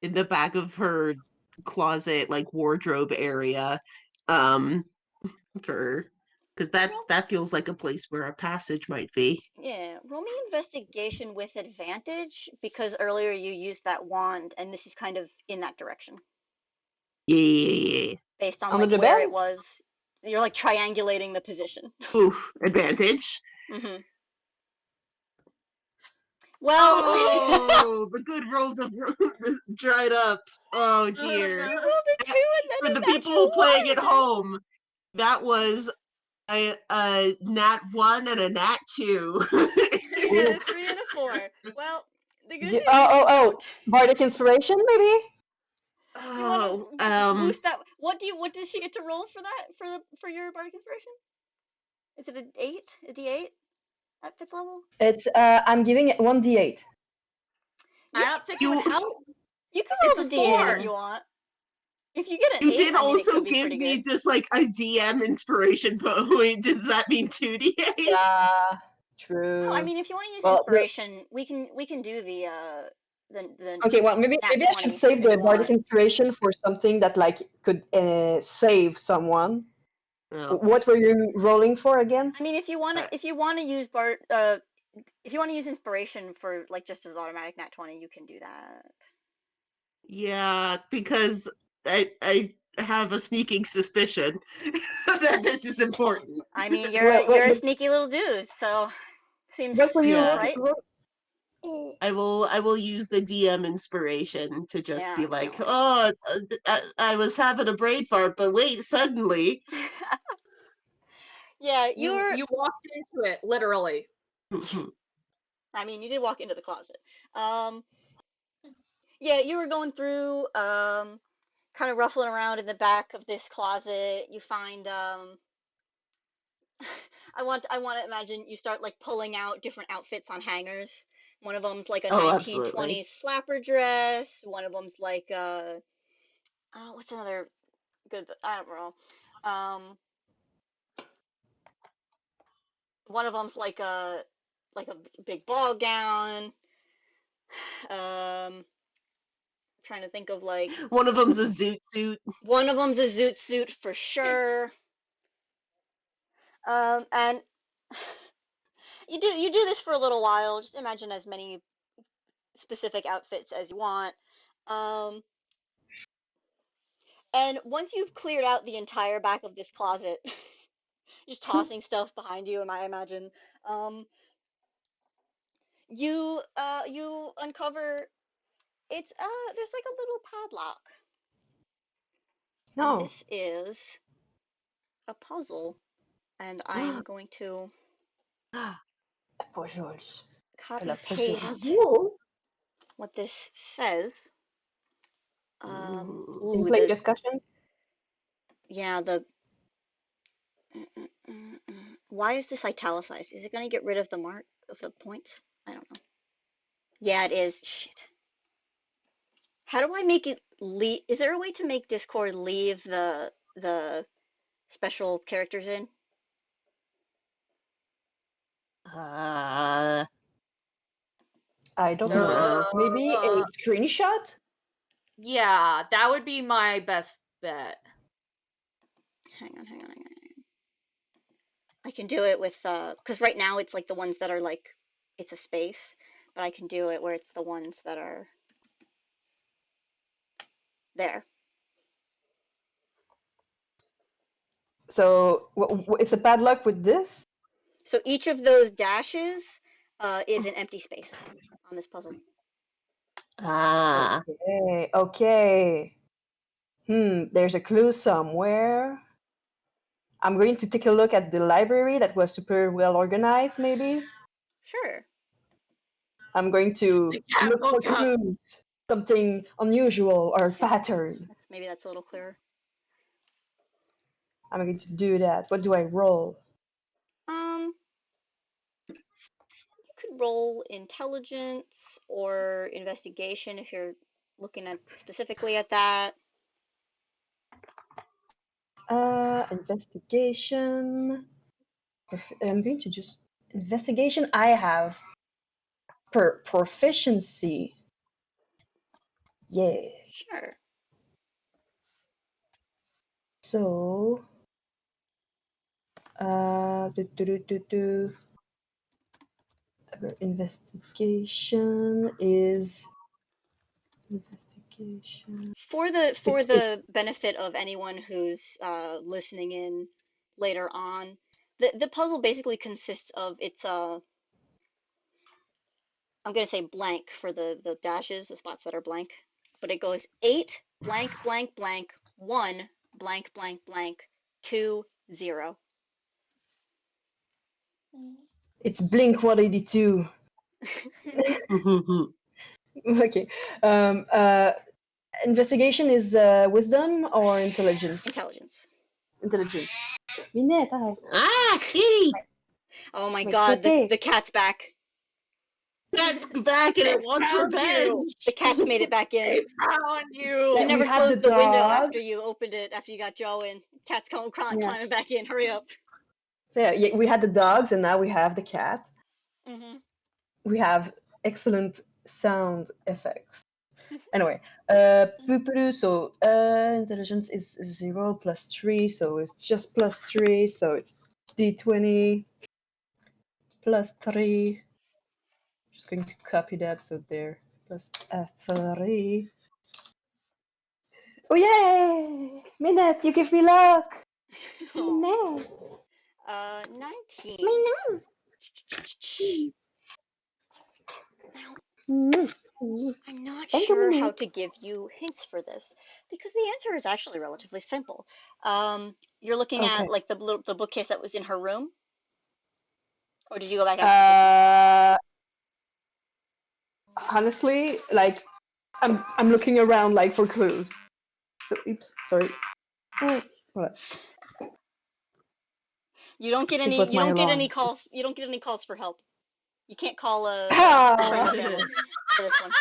in the back of her closet, like wardrobe area, um, for because roll, that feels like a place where a passage might be. yeah, roll me investigation with advantage because earlier you used that wand, and this is kind of in that direction Yeah, yeah, yeah. based on Under like the where bed? it was. You're like triangulating the position. Oof, advantage. hmm Well, Oh, the good rolls have dried up. Oh dear. you no. rolled a 2 and For then the a people natural playing at 1. home, that was a nat 1 and a nat 2. You Ooh. get a 3 and a 4. Well, the good news Oh, is oh, you oh. don't. Bardic inspiration, maybe? You want Oh, to boost that? What does she get to roll for that for your bardic inspiration? Is it an 8? A D8 at 5th level? It's I'm giving it 1d8. You I don't think it would you help. you can It's roll a the D8 if 4. you want. If you get an you 8, can I mean it also could be give pretty me good. just like a DM inspiration point. Does that mean 2d8? Yeah, No, I true. mean if you want to use Well, inspiration, we can do the okay, well, maybe nat I should 20 save if the you bardic want. inspiration for something that like could save someone. Oh, What were you rolling for again? I mean uh, if you want to use if you want to use inspiration for like just as automatic nat 20, you can do that. yeah, because I have a sneaking suspicion that this is important. I mean, Well, you're a sneaky little dude, so what were you seems Yeah. right. I will use the DM inspiration to just Yeah, be like, no oh, I was having a brain fart, but wait, suddenly. worries. Yeah, You walked into it, literally. I mean, you did walk into the closet. Um, yeah, you were going through, kind of ruffling around in the back of this closet. You find, I want to imagine you start like pulling out different outfits on hangers. One of them's like a Oh, absolutely. 1920s flapper dress. One of them's like what's another good? I don't know. Um, one of them's like a big ball gown. Trying to think of like One of them's a zoot suit. one of them's a zoot suit for sure. And you do this for a little while. Just imagine as many specific outfits as you want. Um, and once you've cleared out the entire back of this closet, just tossing stuff behind you, I imagine. Um, you uncover it's there's like a little padlock, and No. this is a puzzle, and I am going to Pojols. copy La potion. paste Wool? what this says. Ooh. In Ooh, play discussions? yeah, why is this italicized? Is it going to get rid of the mark of the points? I don't know. Yeah, it is. Shit. How do I make it leave? Is there a way to make Discord leave the special characters in? Uh, I don't don't know. know. Maybe a screenshot? Yeah, that would be my best bet. Hang on, hang on, hang on. I can do it with because right now it's like the ones that are like it's a space, but I can do it where it's the ones that are there. So it's a padlock with this? So each of those dashes is an empty space on this puzzle. Ah. Okay, okay. There's a clue somewhere. I'm going to take a look at the library that was super well organized, maybe. Sure. I'm going to cat look for woke up. clues, something unusual or pattern. Maybe that's a little clearer. I'm going to do that. What do I roll? You could roll intelligence or investigation if you're looking at specifically at that. Investigation. I'm going to just investigation. I have proficiency. Yeah. Sure. So, investigation is investigation. For It's the benefit of anyone who's listening in later on, the puzzle basically consists of I'm gonna say blank for the dashes, the spots that are blank, but it goes 8 blank blank blank 1 blank blank blank 2 0. it's Blink 182. Okay. Investigation is wisdom or intelligence? Intelligence. Intelligence. Minette, hi. Ah, kitty! Oh my My god, kitty. the cat's back. Cat's back and it wants found you. revenge! The cat's made it back in. They found you. You Yeah, we never have the closed the window after dogs. you opened it, after you got Joe in. Cat's Yeah. climbing back in. Hurry up. So yeah, we had the dogs and now we have the cat. Mm-hmm. We have excellent sound effects. Anyway, so intelligence is 0 plus 3, so it's just plus 3, so it's d20 plus 3. Just going to copy that, so there, plus 3. Oh yay! Minette, you give me luck! Minette! 19. Minette! Now, I'm not Thank you, sure how Minette. to give you hints for this because the answer is actually relatively simple. You're looking Okay. at like the bookcase that was in her room, or did you go back out to the kitchen? Honestly, like I'm looking around like for clues. So oops, sorry. What? You don't get It was you my don't get alarm. any calls. You don't get any calls for help. You can't call a friend or Ah, family for this one.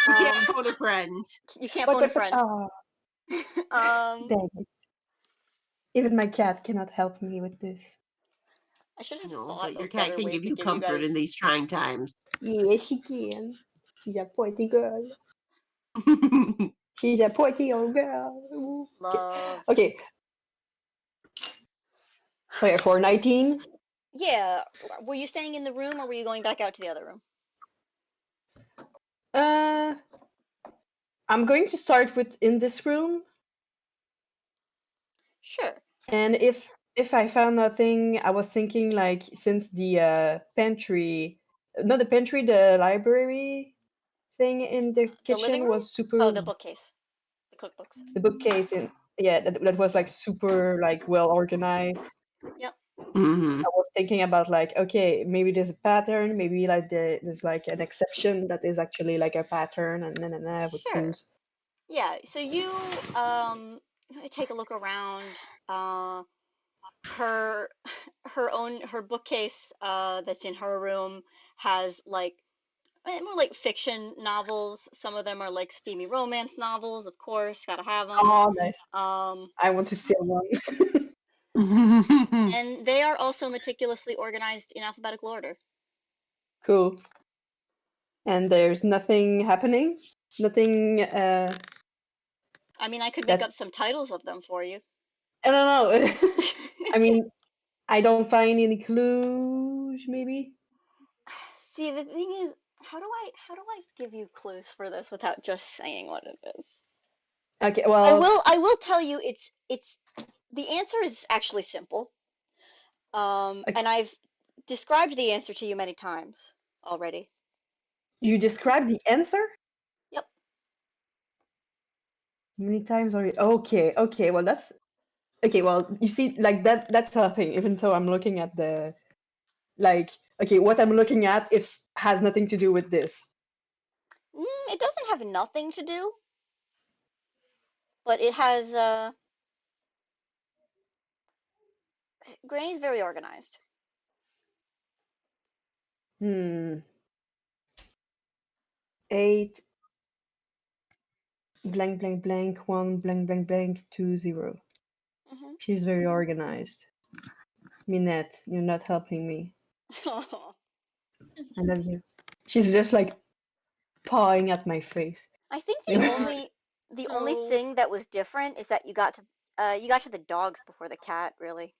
You can't phone a friend. You can't what phone a the? friend. Dang it. Even my cat cannot help me with this. I should have No, thought but your of cat better can ways give to you give you comfort in guys these trying times. Yes, she can. She's a pointy girl. She's a pointy old girl. love. Okay. So yeah, for 19, Yeah, were you staying in the room or were you going back out to the other room? uh, I'm going to start with in this room, Sure. and if I found nothing, I was thinking like since the pantry, not the pantry, the library thing in the The living kitchen room? was super. Oh, the bookcase. The cookbooks. The bookcase in yeah, that was like super like well organized. Yep. Mhm. I was thinking about like, okay, maybe there's a pattern, maybe like there's like an exception that is actually like a pattern, and then with Sure. clues. Yeah, so you take a look around. Her her bookcase that's in her room has like more like fiction novels. Some of them are like steamy romance novels, of course, gotta have them. Oh, nice. Um, I want to see one. and they are also meticulously organized in alphabetical order. Cool. And there's nothing happening? Nothing, I mean, I could make that... up some titles of them for you. I don't know. I mean, I don't find any clues, maybe? See, the thing is, how do I give you clues for this without just saying what it is? Okay, well, I will tell you it's the answer is actually simple. okay, And I've described the answer to you many times already. you described the answer Yep. many times already. Okay, okay, well, that's... Okay, well, you see, like, that's helping, even though I'm looking at the... Like, okay, what I'm looking at, has nothing to do with this. It doesn't have nothing to do, but it has Granny's very organized. Hmm. 8 blank blank blank 1 blank blank blank 2 0. Hmm. She's very organized. Minette, you're not helping me. I love you. She's just like pawing at my face. I think God. the only So thing that was different is that you got to the dogs before the cat, really.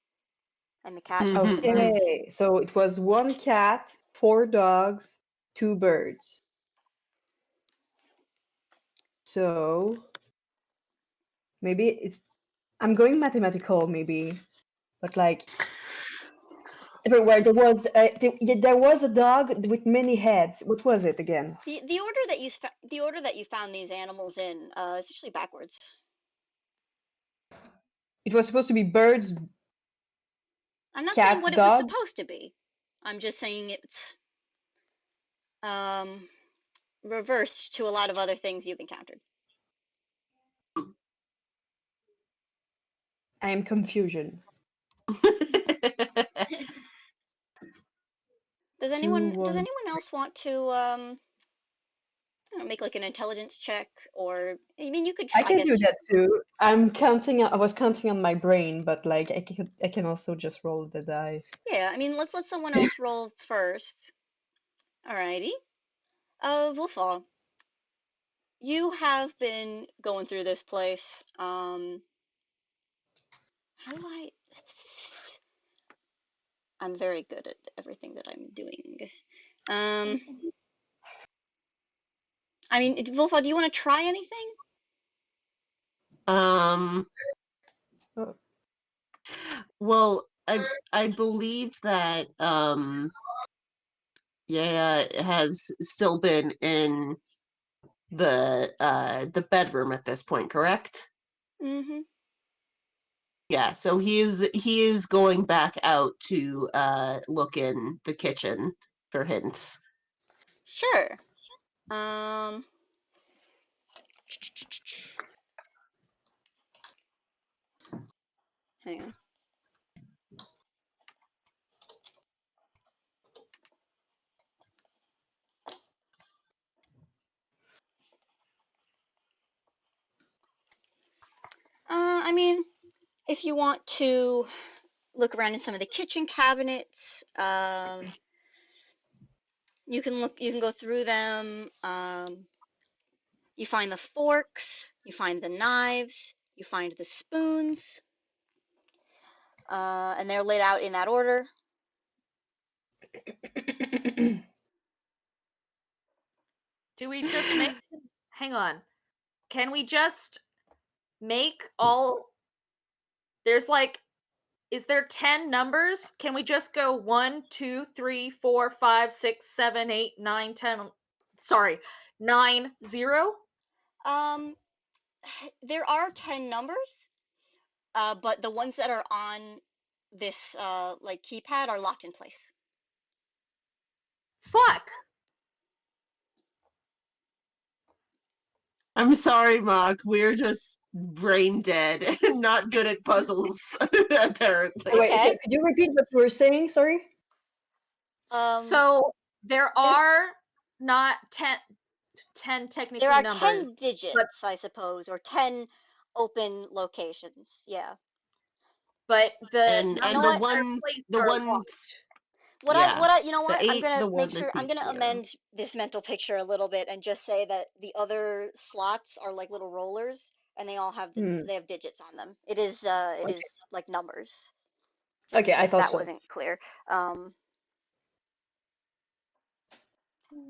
And the cat before the birds. Okay, so it was 1 cat, 4 dogs, 2 birds. So maybe it's... I'm going mathematical, maybe, but like everywhere there was a dog with many heads. What was it again? The order that you found these animals in is actually backwards. It was supposed to be birds, I'm not saying cat, what it was dog. supposed to be. I'm just saying it's um reversed to a lot of other things you've encountered. I am confusion. Does 2 anyone 1. else want to I don't know, make like an intelligence check, or I mean you could I try, I can do guess. that too. I'm counting. I was counting on my brain, but like I can also just roll the dice. Yeah, I mean let's let someone else roll first. Alrighty. Wolfall, you have been going through this place. How do I I'm very good at everything that I'm doing. Um I mean, Wolfall, do you want to try anything? um, Oh, well, I believe that yeah, has still been in the bedroom at this point, correct? Mm-hmm. Yeah, so he is going back out to look in the kitchen for hints. Sure. Um Hang on. I mean, if you want to look around in some of the kitchen cabinets, you can go through them. You find the forks, you find the knives, you find the spoons, and they're laid out in that order. Do we just make. Hang on. Can we just make all. There's like. Is there 10 numbers? Can we just go 1, 2, 3, 4, 5, 6, 7, 8, 9, 10? Sorry, 9, 0? Um, there are 10 numbers, but the ones that are on this like keypad are locked in place. Fuck! I'm sorry, Mock. We're just brain dead and not good at puzzles, apparently. wait, Okay. okay. Could you repeat what you were saying? Sorry. Um, So there there's are not 10 technically There are numbers, 10 digits, I suppose, or 10 open locations. Yeah. but the And You know numbers the what? that are ones placed the are ones What yeah. I, you know The what? I'm 8, gonna the make 1 are sure, I'm gonna pieced together. amend this mental picture a little bit and just say that the other slots are like little rollers and they all have Hmm. they have digits on them. It Okay. is like numbers, just in Okay, I case thought that so. wasn't clear. Um,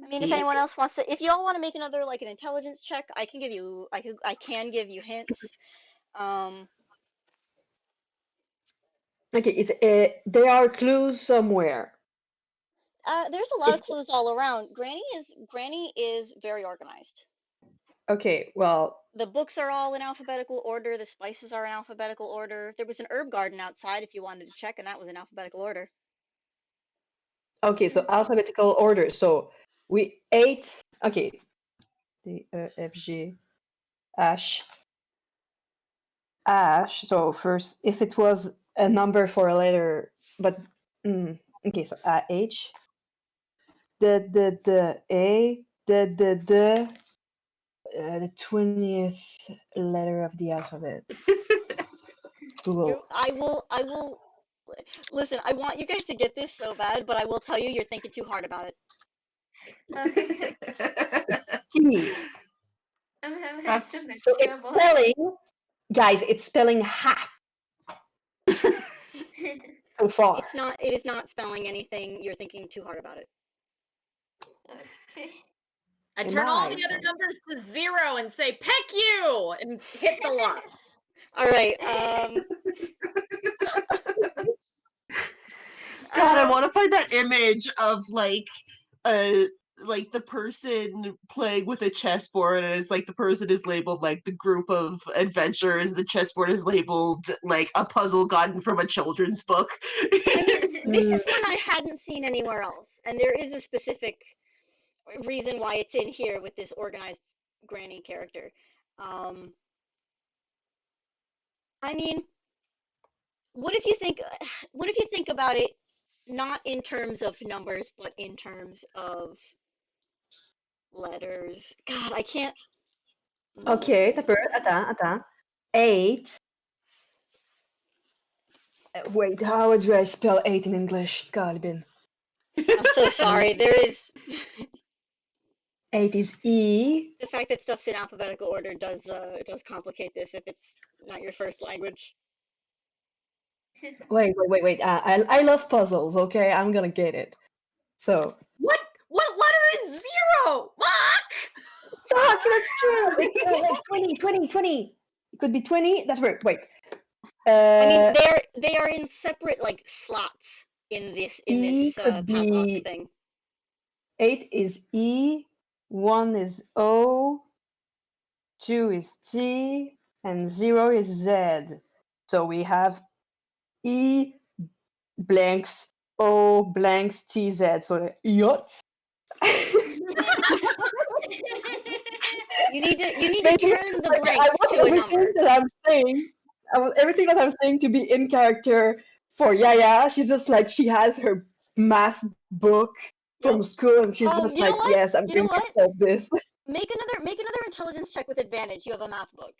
I mean, if anyone Yes. else wants to, if you all want to make another like an intelligence check, I can give you hints. Um, Okay, it's there are clues somewhere. there's a lot of It's clues all around. Granny is very organized. okay. Well, The books are all in alphabetical order. The spices are in alphabetical order. There was an herb garden outside if you wanted to check, and that was in alphabetical order. okay. So alphabetical order. So we ate. Okay. D E F G H H. So first, if it was a number for a letter, but okay. So H. The A. The 20th letter of the alphabet. Google. I will listen. I want you guys to get this so bad, but I will tell you, you're thinking too hard about it. T. I'm having so That's much So it's trouble. spelling, guys. It's spelling hat so far. It's not. It is not spelling anything. You're thinking too hard about it. I Am turn all I? the other numbers to 0 and say pick you and hit the lock. All right. God, I Um, want to find that image of uh the person playing with a chessboard, and it's like the person is labeled like the group of adventurers. The chessboard is labeled like a puzzle gotten from a children's book. I mean, this is Mm, one I hadn't seen anywhere else, and there is a specific reason why it's in here with this organized granny character. Um, I mean, what if you think, what if you think about it, not in terms of numbers, but in terms of letters? God, I can't. okay, Mm, attends. 8. Wait, how do I spell 8 in English? Galbin. I'm so sorry. There is 8 is E. the fact that stuff's in alphabetical order does complicate this if it's not your first language. Wait. I love puzzles, okay? I'm gonna get it. So, What letter is 0? Fuck! fuck, that's true! It's like 20. It could be 20. That's right. Wait. I mean, Uh, they are in separate like slots in E this could padlock be thing. 8 is E, 1 is O, 2 is T, and 0 is Z. So we have E blanks O blanks TZ. So yacht. You need to Maybe turn the like I blanks want to a everything number. that I'm saying. I want everything that I'm saying to be in character for Yaya. She's just like she has her math book Yep. from school, and she's just You know like, what? yes, I'm You know going to what? solve this. Make another intelligence check with advantage. You have a math book.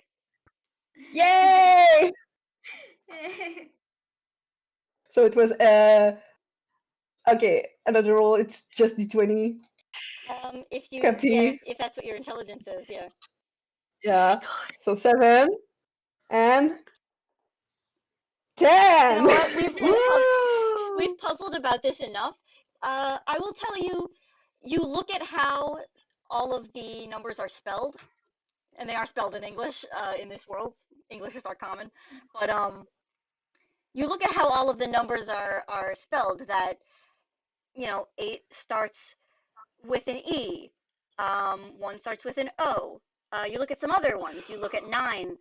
Yay! So it was okay, another roll. It's just D20. Copy. If that's what your intelligence is, yeah. Oh my Yeah. God. So 7 and You 10. know what? Woo! We've puzzled about this enough. I will tell you, you look at how all of the numbers are spelled, and they are spelled in English, in this world. Englishes are common. But you look at how all of the numbers are spelled, that, you know, 8 starts with an E. 1 starts with an O. You look at some other ones. You look at 9,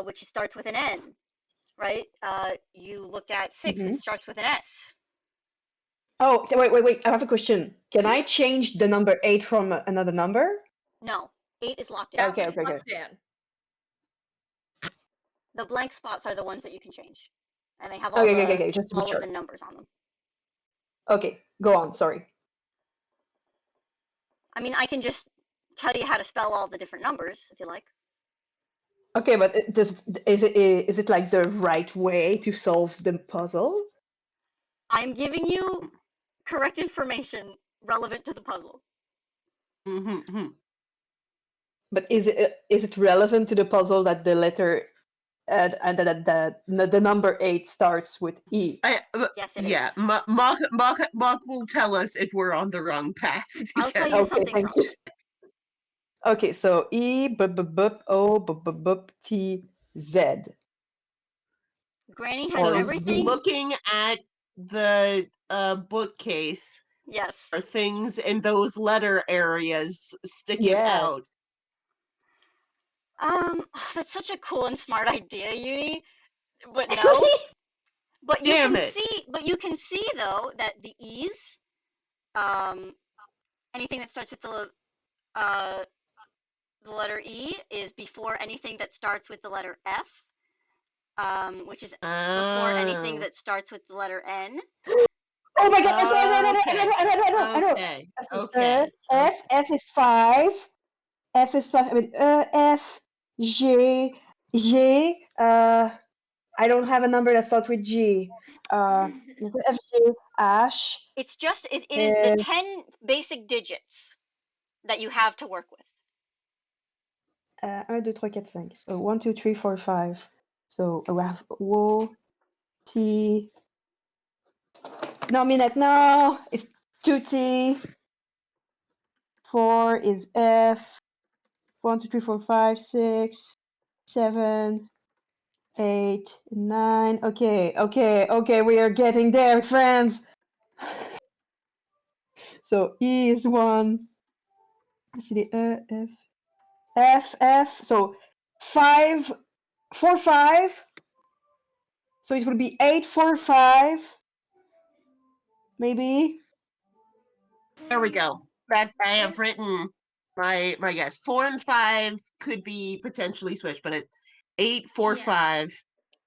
which starts with an N, right? You look at 6, which Mhm. starts with an S. Oh, wait. I have a question. Can Mhm. I change the number 8 from another number? No, 8 is locked in. That Okay, one's okay. locked in. The blank spots are the ones that you can change, and they have Okay. Just to be all of sure. the numbers on them. Okay, go on. Sorry. I mean, I can just tell you how to spell all the different numbers if you like. Okay, but is it like the right way to solve the puzzle? I'm giving you correct information relevant to the puzzle. Mm-hmm. But is it relevant to the puzzle that the letter and that the number 8 starts with E? Yes, it Yeah, is. Mark will tell us if we're on the wrong path. I'll tell you because- Okay, something's thank wrong. you. Okay, so E b b b O b b b T Z. Granny has Or So everything. looking at the bookcase, Yes. are things in those letter areas sticking Yes. out? That's such a cool and smart idea, Uni. But no. But you Damn can it. see. But you can see though that the E's, anything that starts with the letter E is before anything that starts with the letter F, which is before anything Oh. that starts with the letter N. Oh my god, I know. Okay. F is 5. F is 5. I mean, F, G, G. I don't have a number that starts with G. F, G, H. It's just it is the 10 basic digits that you have to work with. 1, 2, 3, 4, 5. 1, 2, 3, 4, 5. So we have O, T. No, minute, no. It's 2T. 4 is F. 1, 2, 3, 4, 5, 6, 7, 8, 9. Okay. We are getting there, friends. So E is 1. C, D, F. So 5, 4, 5. So it will be 8, 4, 5. Maybe. There we go. That I have written my guess. 4 and 5 could be potentially switched, but 8, 4, Yeah. 5,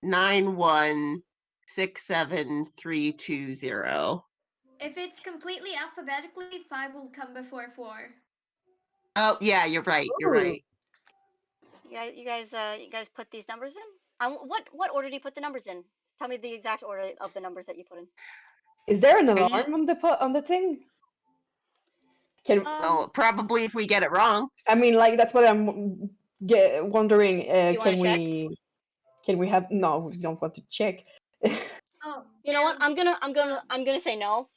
9, 1, 6, 7, 3, 2, 0. If it's completely alphabetically, 5 will come before 4. Oh yeah, you're right. You're right. You guys put these numbers in. What order do you put the numbers in? Tell me the exact order of the numbers that you put in. Is there an 8. alarm on the thing? Can Well, probably if we get it wrong. I mean, like that's what I'm wondering. you wanna check? Can we have? No, we don't want to check. Oh, You know what? I'm gonna say no.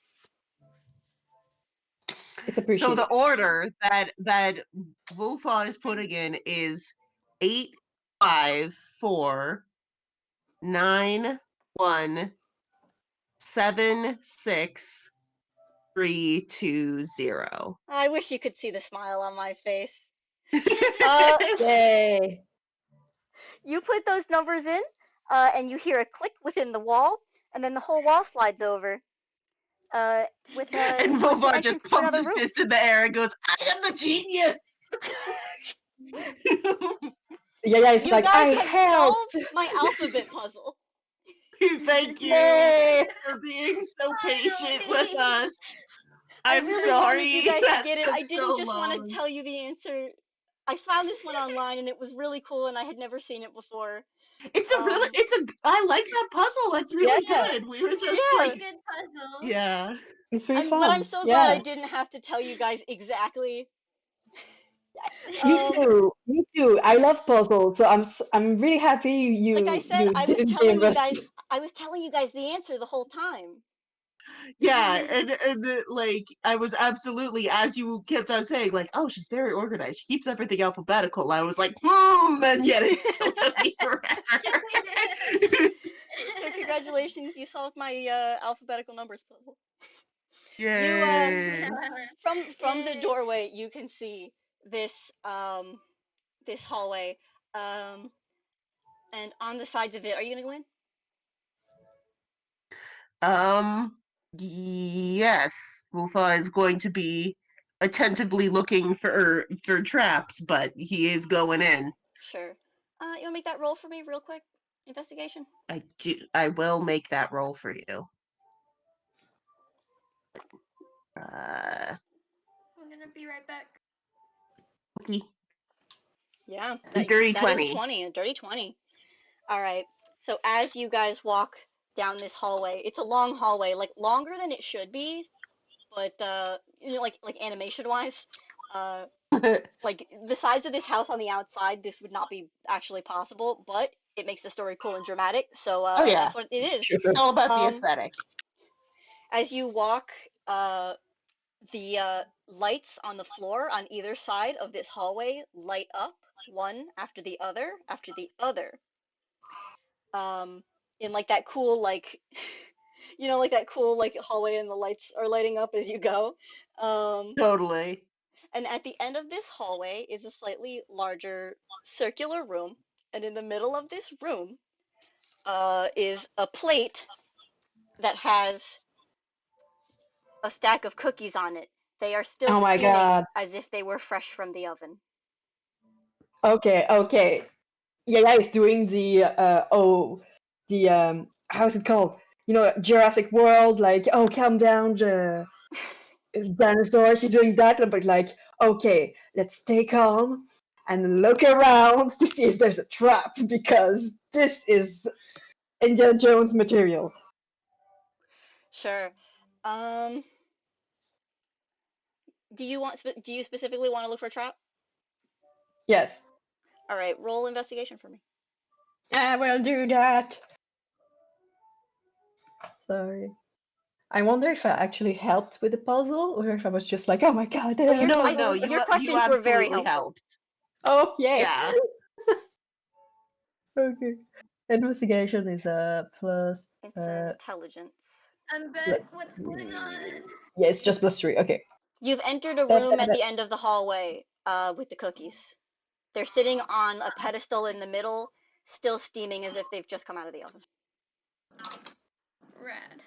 It's So appreciated. the order that Wolfa is putting in is 8, 5, 4, 9, 1, 7, 6, 3, 2, 0. I wish you could see the smile on my face. Yay! You put those numbers in, and you hear a click within the wall, and then the whole wall slides over, And so it's an Wolfa entrance just to pumps another his room. fist in the air and goes, "I am the genius." Yeah, it's You like guys I have helped. solved my alphabet puzzle. Thank you Yay! for being so patient Finally. with us. I I'm really wanted you sorry guys to that get it. took I didn't so just want long. to tell you the answer. I found this one online and it was really cool and I had never seen it before. I like that puzzle. It's really Yeah. good. We were just Yeah. Really like, good puzzle. yeah. It's really But I'm fun. so glad I Yeah. didn't have to tell you guys exactly. Me too. I love puzzles, so I'm really happy Like I you said, didn't give us. I was telling you guys the answer the whole time. Yeah, and like I was absolutely, as you kept on saying, like, oh, she's very organized. She keeps everything alphabetical. I was like, and yet it still took me forever. So congratulations, you solved my alphabetical numbers puzzle. Yay! From the Yay. doorway you can see this this hallway, and on the sides of it, are you gonna go in? Yes, Wolfa is going to be attentively looking for traps, but he is going in. Sure. You wanna make that roll for me real quick? Investigation. I will make that roll for you. I'm gonna gonna be right back. Okay. Yeah, Dirty that is 20. 20, a dirty 20. All right. So as you guys walk down this hallway, it's a long hallway, like longer than it should be, but like animation wise, like the size of this house on the outside, this would not be actually possible, but it makes the story cool and dramatic. So Oh, yeah. that's what it is. Sure. It's all about the aesthetic. As you walk, the lights on the floor on either side of this hallway light up one after the other after the other. In like that cool like like that cool like hallway and the lights are lighting up as you go. Totally. And at the end of this hallway is a slightly larger circular room, and in the middle of this room is a plate that has a stack of cookies on it. They are still Oh my steaming god. as if they were fresh from the oven. Okay. Yeah, it's doing the how's it called? Jurassic World, like, oh, calm down, the dinosaur. She's doing that, but like, okay, let's stay calm and look around to see if there's a trap because this is Indiana Jones material. Sure. Um, do you specifically want to look for a trap? Yes, All right, roll investigation for me. I will do that. Sorry. I wonder if I actually helped with the puzzle or if I was just like, oh my god, Oh, your No, your you questions were very absolutely helpful. helped. Oh, yay. Yeah. Okay. Investigation is a plus. It's intelligence. I'm back. What's going on? Yeah, it's just +3. Okay. You've entered a room at the end of the hallway with the cookies. They're sitting on a pedestal in the middle, still steaming as if they've just come out of the oven. Rad.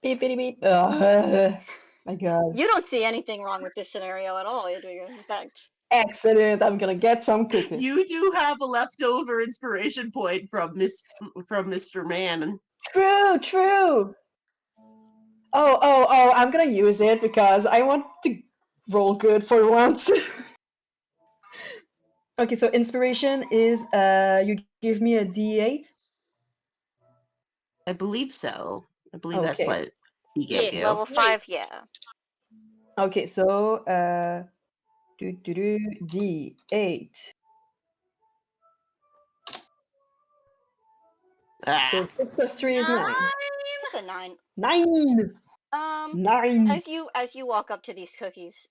Beep, beep, beep. My god. You don't see anything wrong with this scenario at all. In fact, Excellent. I'm gonna get some cookies. You do have a leftover inspiration point from Mr. Man. True. Oh, I'm gonna use it because I want to roll good for once. Okay, so inspiration is you give me a D8. I believe so. I believe that's Okay. what he gave you. level 5, yeah. Okay, so D8. So 6 plus 3 is 9. It's a 9. 9. Um, 9. as you walk up to these cookies,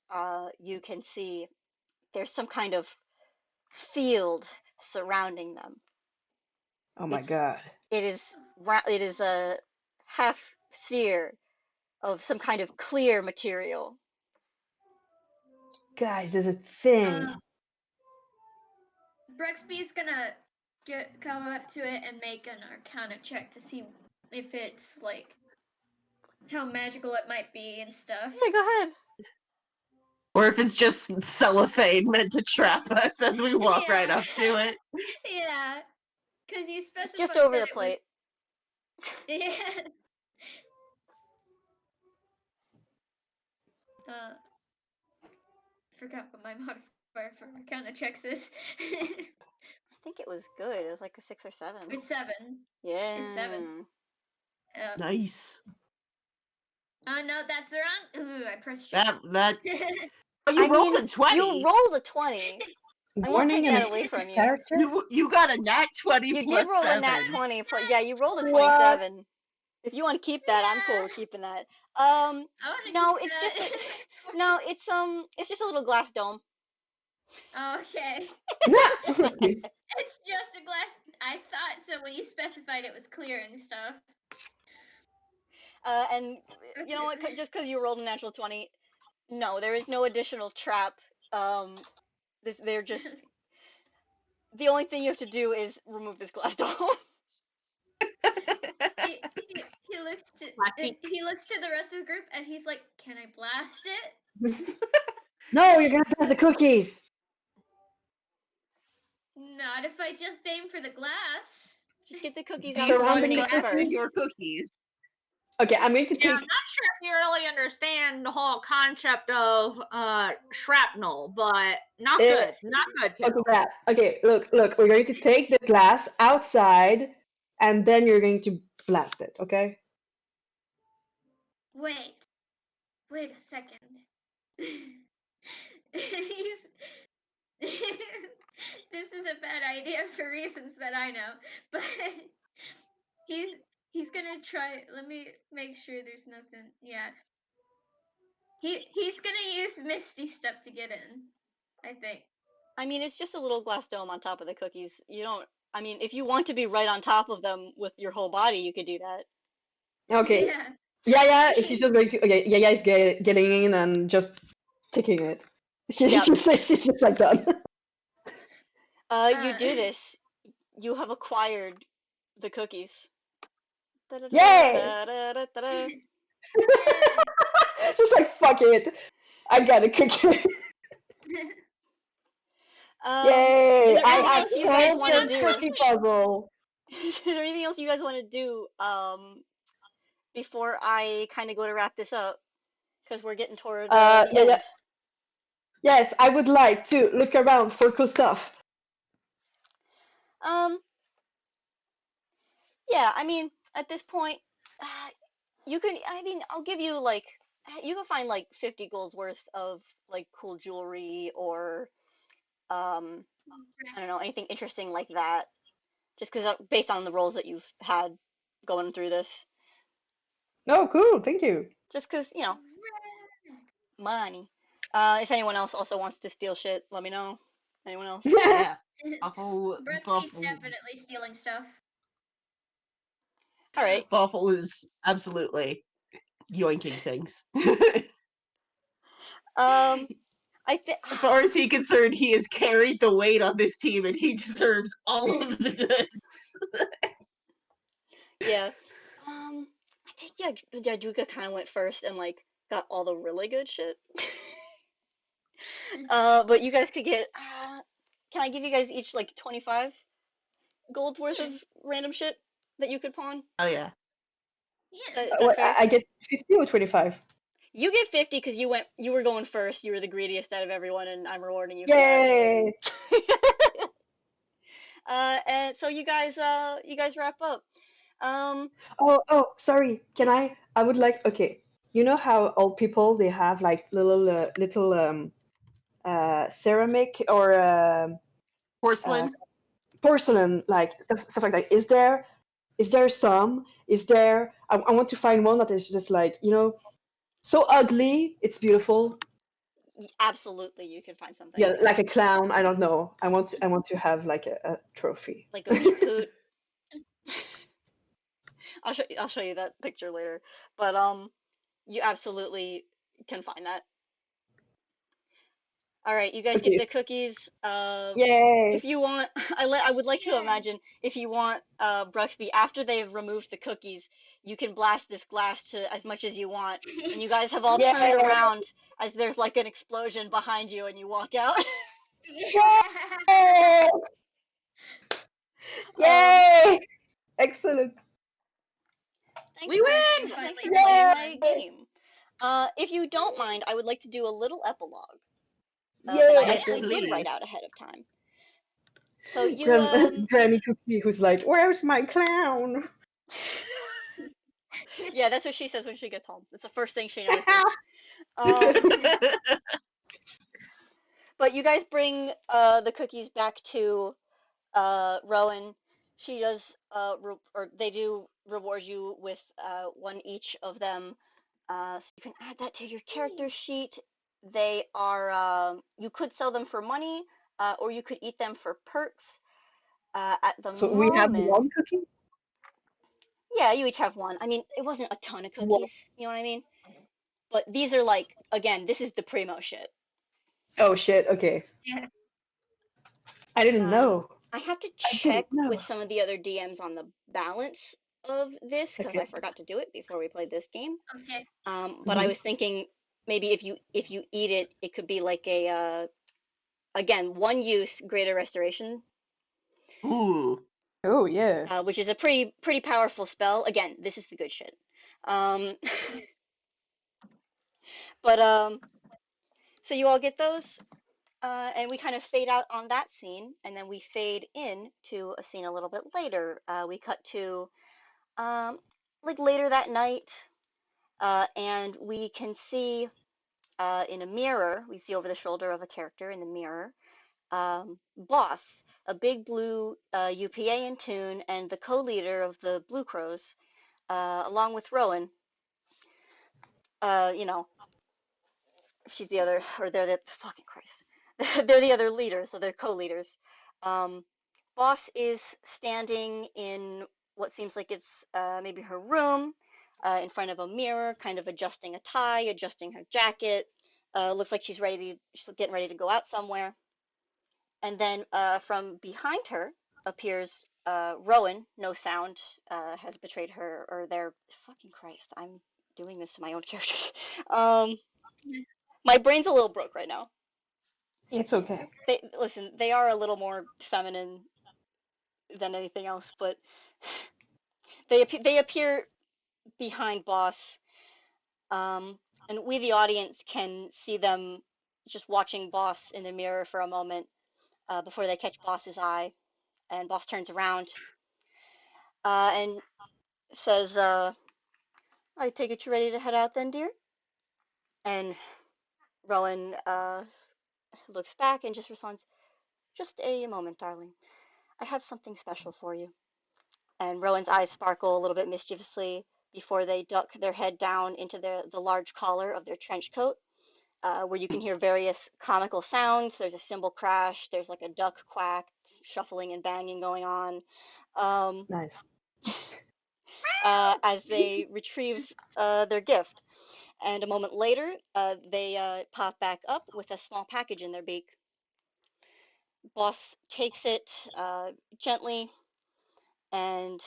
you can see there's some kind of field surrounding them. Oh my It's god. it is a half sphere of some kind of clear material. Guys, there's a thing. Brexby's gonna go up to it and make an Arcana check to see if it's like how magical it might be and stuff. Yeah, go ahead. Or if it's just cellophane meant to trap us as we walk right up to it. Yeah, because you specified It's just over that the it plate. Was... Yeah. Forgot what my modifier for Arcana checks is. I think it was good. It was like a 6 or 7. It's 7. Yeah. It's 7. Nice. Oh no, that's the wrong. Ooh, I pressed shift. That. Oh, you rolled a 20. You rolled a 20. I won't take that away from you. Character? You got a nat 20 You plus did roll 7. a nat 20. Yeah, you rolled a What? 27. If you want to keep that, I'm cool with keeping that. No, it's just it's just a little glass dome. Okay. Okay. It's just a glass. I thought so when you specified it was clear and stuff. And you know what? Just because you rolled a natural 20, no, there is no additional trap. They're just the only thing you have to do is remove this glass dome. He looks to the rest of the group and he's like, "Can I blast it?" No, you're gonna pass the cookies. Not if I just aim for the glass. Just get the cookies Do out you from want the underneath glass in first. your cookies? Okay, I'm going to Yeah, I'm take. not sure if you really understand the whole concept of shrapnel, but not Uh, good. Not good, okay, kiddo. that. Okay, look. We're going to take the glass outside, and then you're going to blast it. Okay. Wait a second. He's this is a bad idea for reasons that I know, but he's gonna try. Let me make sure there's nothing. Yeah, he's gonna use Misty Step to get in, I think. I mean, it's just a little glass dome on top of the cookies. You don't. I mean, if you want to be right on top of them with your whole body, you could do that. Okay. Yeah. Yeah. She's just going to. Okay. Yeah. Is getting in and just taking it. Yep. She's just like done. You do this. You have acquired the cookies. Yay! Da-da-da-da-da-da. Just like fuck it. I got a cookie. Yay! Is there anything I else you guys solved want to the do? cookie puzzle. Is there anything else you guys want to do before I kind of go to wrap this up? Because we're getting toward the Yeah. end. Yes, I would like to look around for cool stuff. Um, yeah, I mean, at this point, you can, I mean, I'll give you like, you can find like 50 gold's worth of like cool jewelry or, I don't know, anything interesting like that. Just because based on the roles that you've had going through this. Oh, cool. Thank you. Just because, money. If anyone else also wants to steal shit, let me know. Anyone else? Yeah. Buffle, Bretsky's Buffle, definitely stealing stuff. All right. Buffle is absolutely yoinking things. I think As far as he's concerned, he has carried the weight on this team, and he deserves all of the goods. yeah. I think Jadruka kind of went first and like got all the really good shit. But you guys could get. Can I give you guys each like 25 gold's worth of random shit that you could pawn? Oh yeah. Yeah. Is that fair? I get 50 or 25? You get 50 because you were going first. You were the greediest out of everyone, and I'm rewarding you for Yay! that. And so you guys wrap up. Sorry. Can I? I would like. Okay. You know how old people they have like little ceramic or Porcelain. porcelain like stuff like that. Is there some? Is there? I want to find one that is just like so ugly. It's beautiful. Absolutely, you can find something Yeah, like a clown. I don't know. I want to have like a trophy. like a meat coot. I'll show you that picture later. But you absolutely can find that. All right, you guys get Okay. the cookies. Yay! If you want, I would like to imagine if you want Bruxby after they've removed the cookies, you can blast this glass to as much as you want, and you guys have all turned Yay! around as there's like an explosion behind you, and you walk out. Yay! Yay! Excellent. Thanks We for win! thanks for Finally playing Yay! my game. If you don't mind, I would like to do a little epilogue that I Yay! Yes, actually did write please. out ahead of time. So you Granny Cookie, who's like, "Where's my clown?" yeah, that's what she says when she gets home. It's the first thing she notices. Um, but you guys bring the cookies back to Rowan. She does or they do reward you with one each of them. So you can add that to your character sheet. They are you could sell them for money, or you could eat them for perks. At the So we have moment, one cookie. yeah, you each have one. I mean, it wasn't a ton of One. cookies, you know what I mean? But these are like, again, this is the primo shit. Oh shit! Okay, Yeah. I didn't know. I have to I didn't check know. with some of the other DMs on the balance of this because Okay. I forgot to do it before we played this game. Okay. But I Mhm. was thinking maybe if you eat it, it could be like a again, one use greater restoration, Ooh. Oh yeah. which is a pretty powerful spell. Again, this is the good shit. Um, but so you all get those, and we kind of fade out on that scene, and then we fade in to a scene a little bit later. We cut to um, like later that night, and we can see in a mirror, we see over the shoulder of a character in the mirror, Boss, a big blue UPA in tune, and the co-leader of the Blue Crows, along with Rowan. You know, she's the other, or they're the fucking Christ. They're the other leaders, so they're co-leaders. Um, Boss is standing in what seems like it's maybe her room, in front of a mirror, kind of adjusting a tie, adjusting her jacket. Looks like she's getting ready to go out somewhere. And then from behind her appears Rowan. No sound has betrayed her, or their fucking Christ. I'm doing this to my own characters. Um, my brain's a little broke right now. It's okay. They listen. They are a little more feminine than anything else, but they appear behind Boss, and we, the audience, can see them just watching Boss in the mirror for a moment before they catch Boss's eye, and Boss turns around and says, "I take it you're ready to head out then, dear?" And Rowan looks back and just responds, "Just a moment, darling. I have something special for you." And Rowan's eyes sparkle a little bit mischievously before they duck their head down into the large collar of their trench coat, where you can hear various comical sounds. There's a cymbal crash, there's like a duck quack, shuffling and banging going on, um, Nice. as they retrieve their gift. And a moment later, they pop back up with a small package in their beak. Boss takes it gently and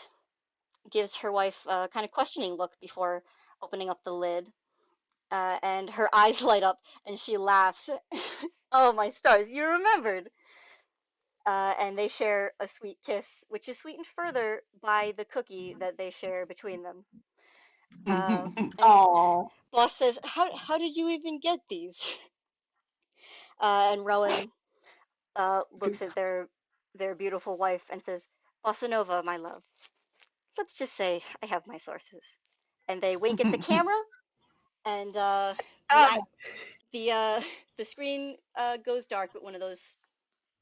gives her wife a kind of questioning look before opening up the lid. And her eyes light up and she laughs. Oh, my stars, you remembered! And they share a sweet kiss, which is sweetened further by the cookie that they share between them. And Oh, Boss says, how did you even get these? And Rowan looks at their beautiful wife and says, "Bossa Nova, my love. Let's just say I have my sources." And they wink at the camera, and the ah, the the screen goes dark, but one of those,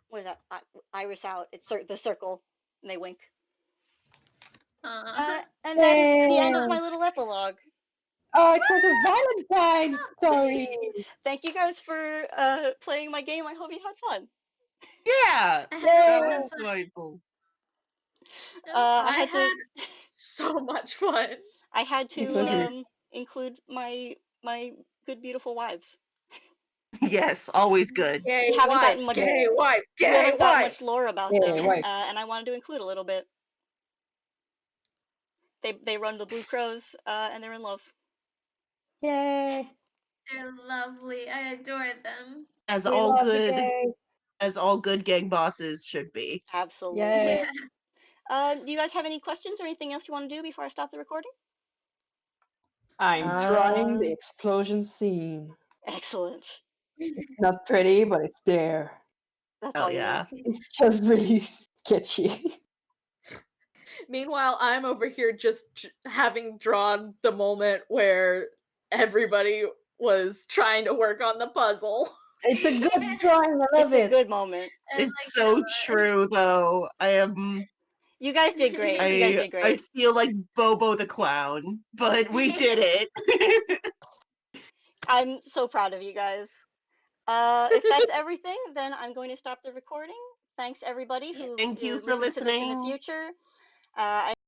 what is that? Iris out. It's the circle, and they wink. And that is the end of yay! my little epilogue. Oh, it was a Valentine's story. Thank you guys for playing my game. I hope you had fun. Yeah, that Yay! was delightful. I I had to had so much fun. I had It to was great. include my good beautiful wives. Yes, always good. Gay We haven't wife, gotten much gay wife, we gay haven't got much wife. lore about Yay, them, wife. and I wanted to include a little bit. They run the Blue Crows, and they're in love. Yay! They're lovely. I adore them. As We all love you good guys. as all good gang bosses should be. Absolutely. Yay! Yeah. Do you guys have any questions or anything else you want to do before I stop the recording? I'm drawing Uh, the explosion scene. Excellent. It's not pretty, but it's there. That's hell all you need. yeah. It's just really sketchy. Meanwhile, I'm over here just having drawn the moment where everybody was trying to work on the puzzle. It's a good drawing. I love It's a it. good moment. I It's like it a so lot. true though. You guys did great. You guys did I great. feel like Bobo the clown, but we did it. I'm so proud of you guys. If that's everything, then I'm going to stop the recording. Thanks everybody Yeah. who Thank you for listens to this in the listening. future. I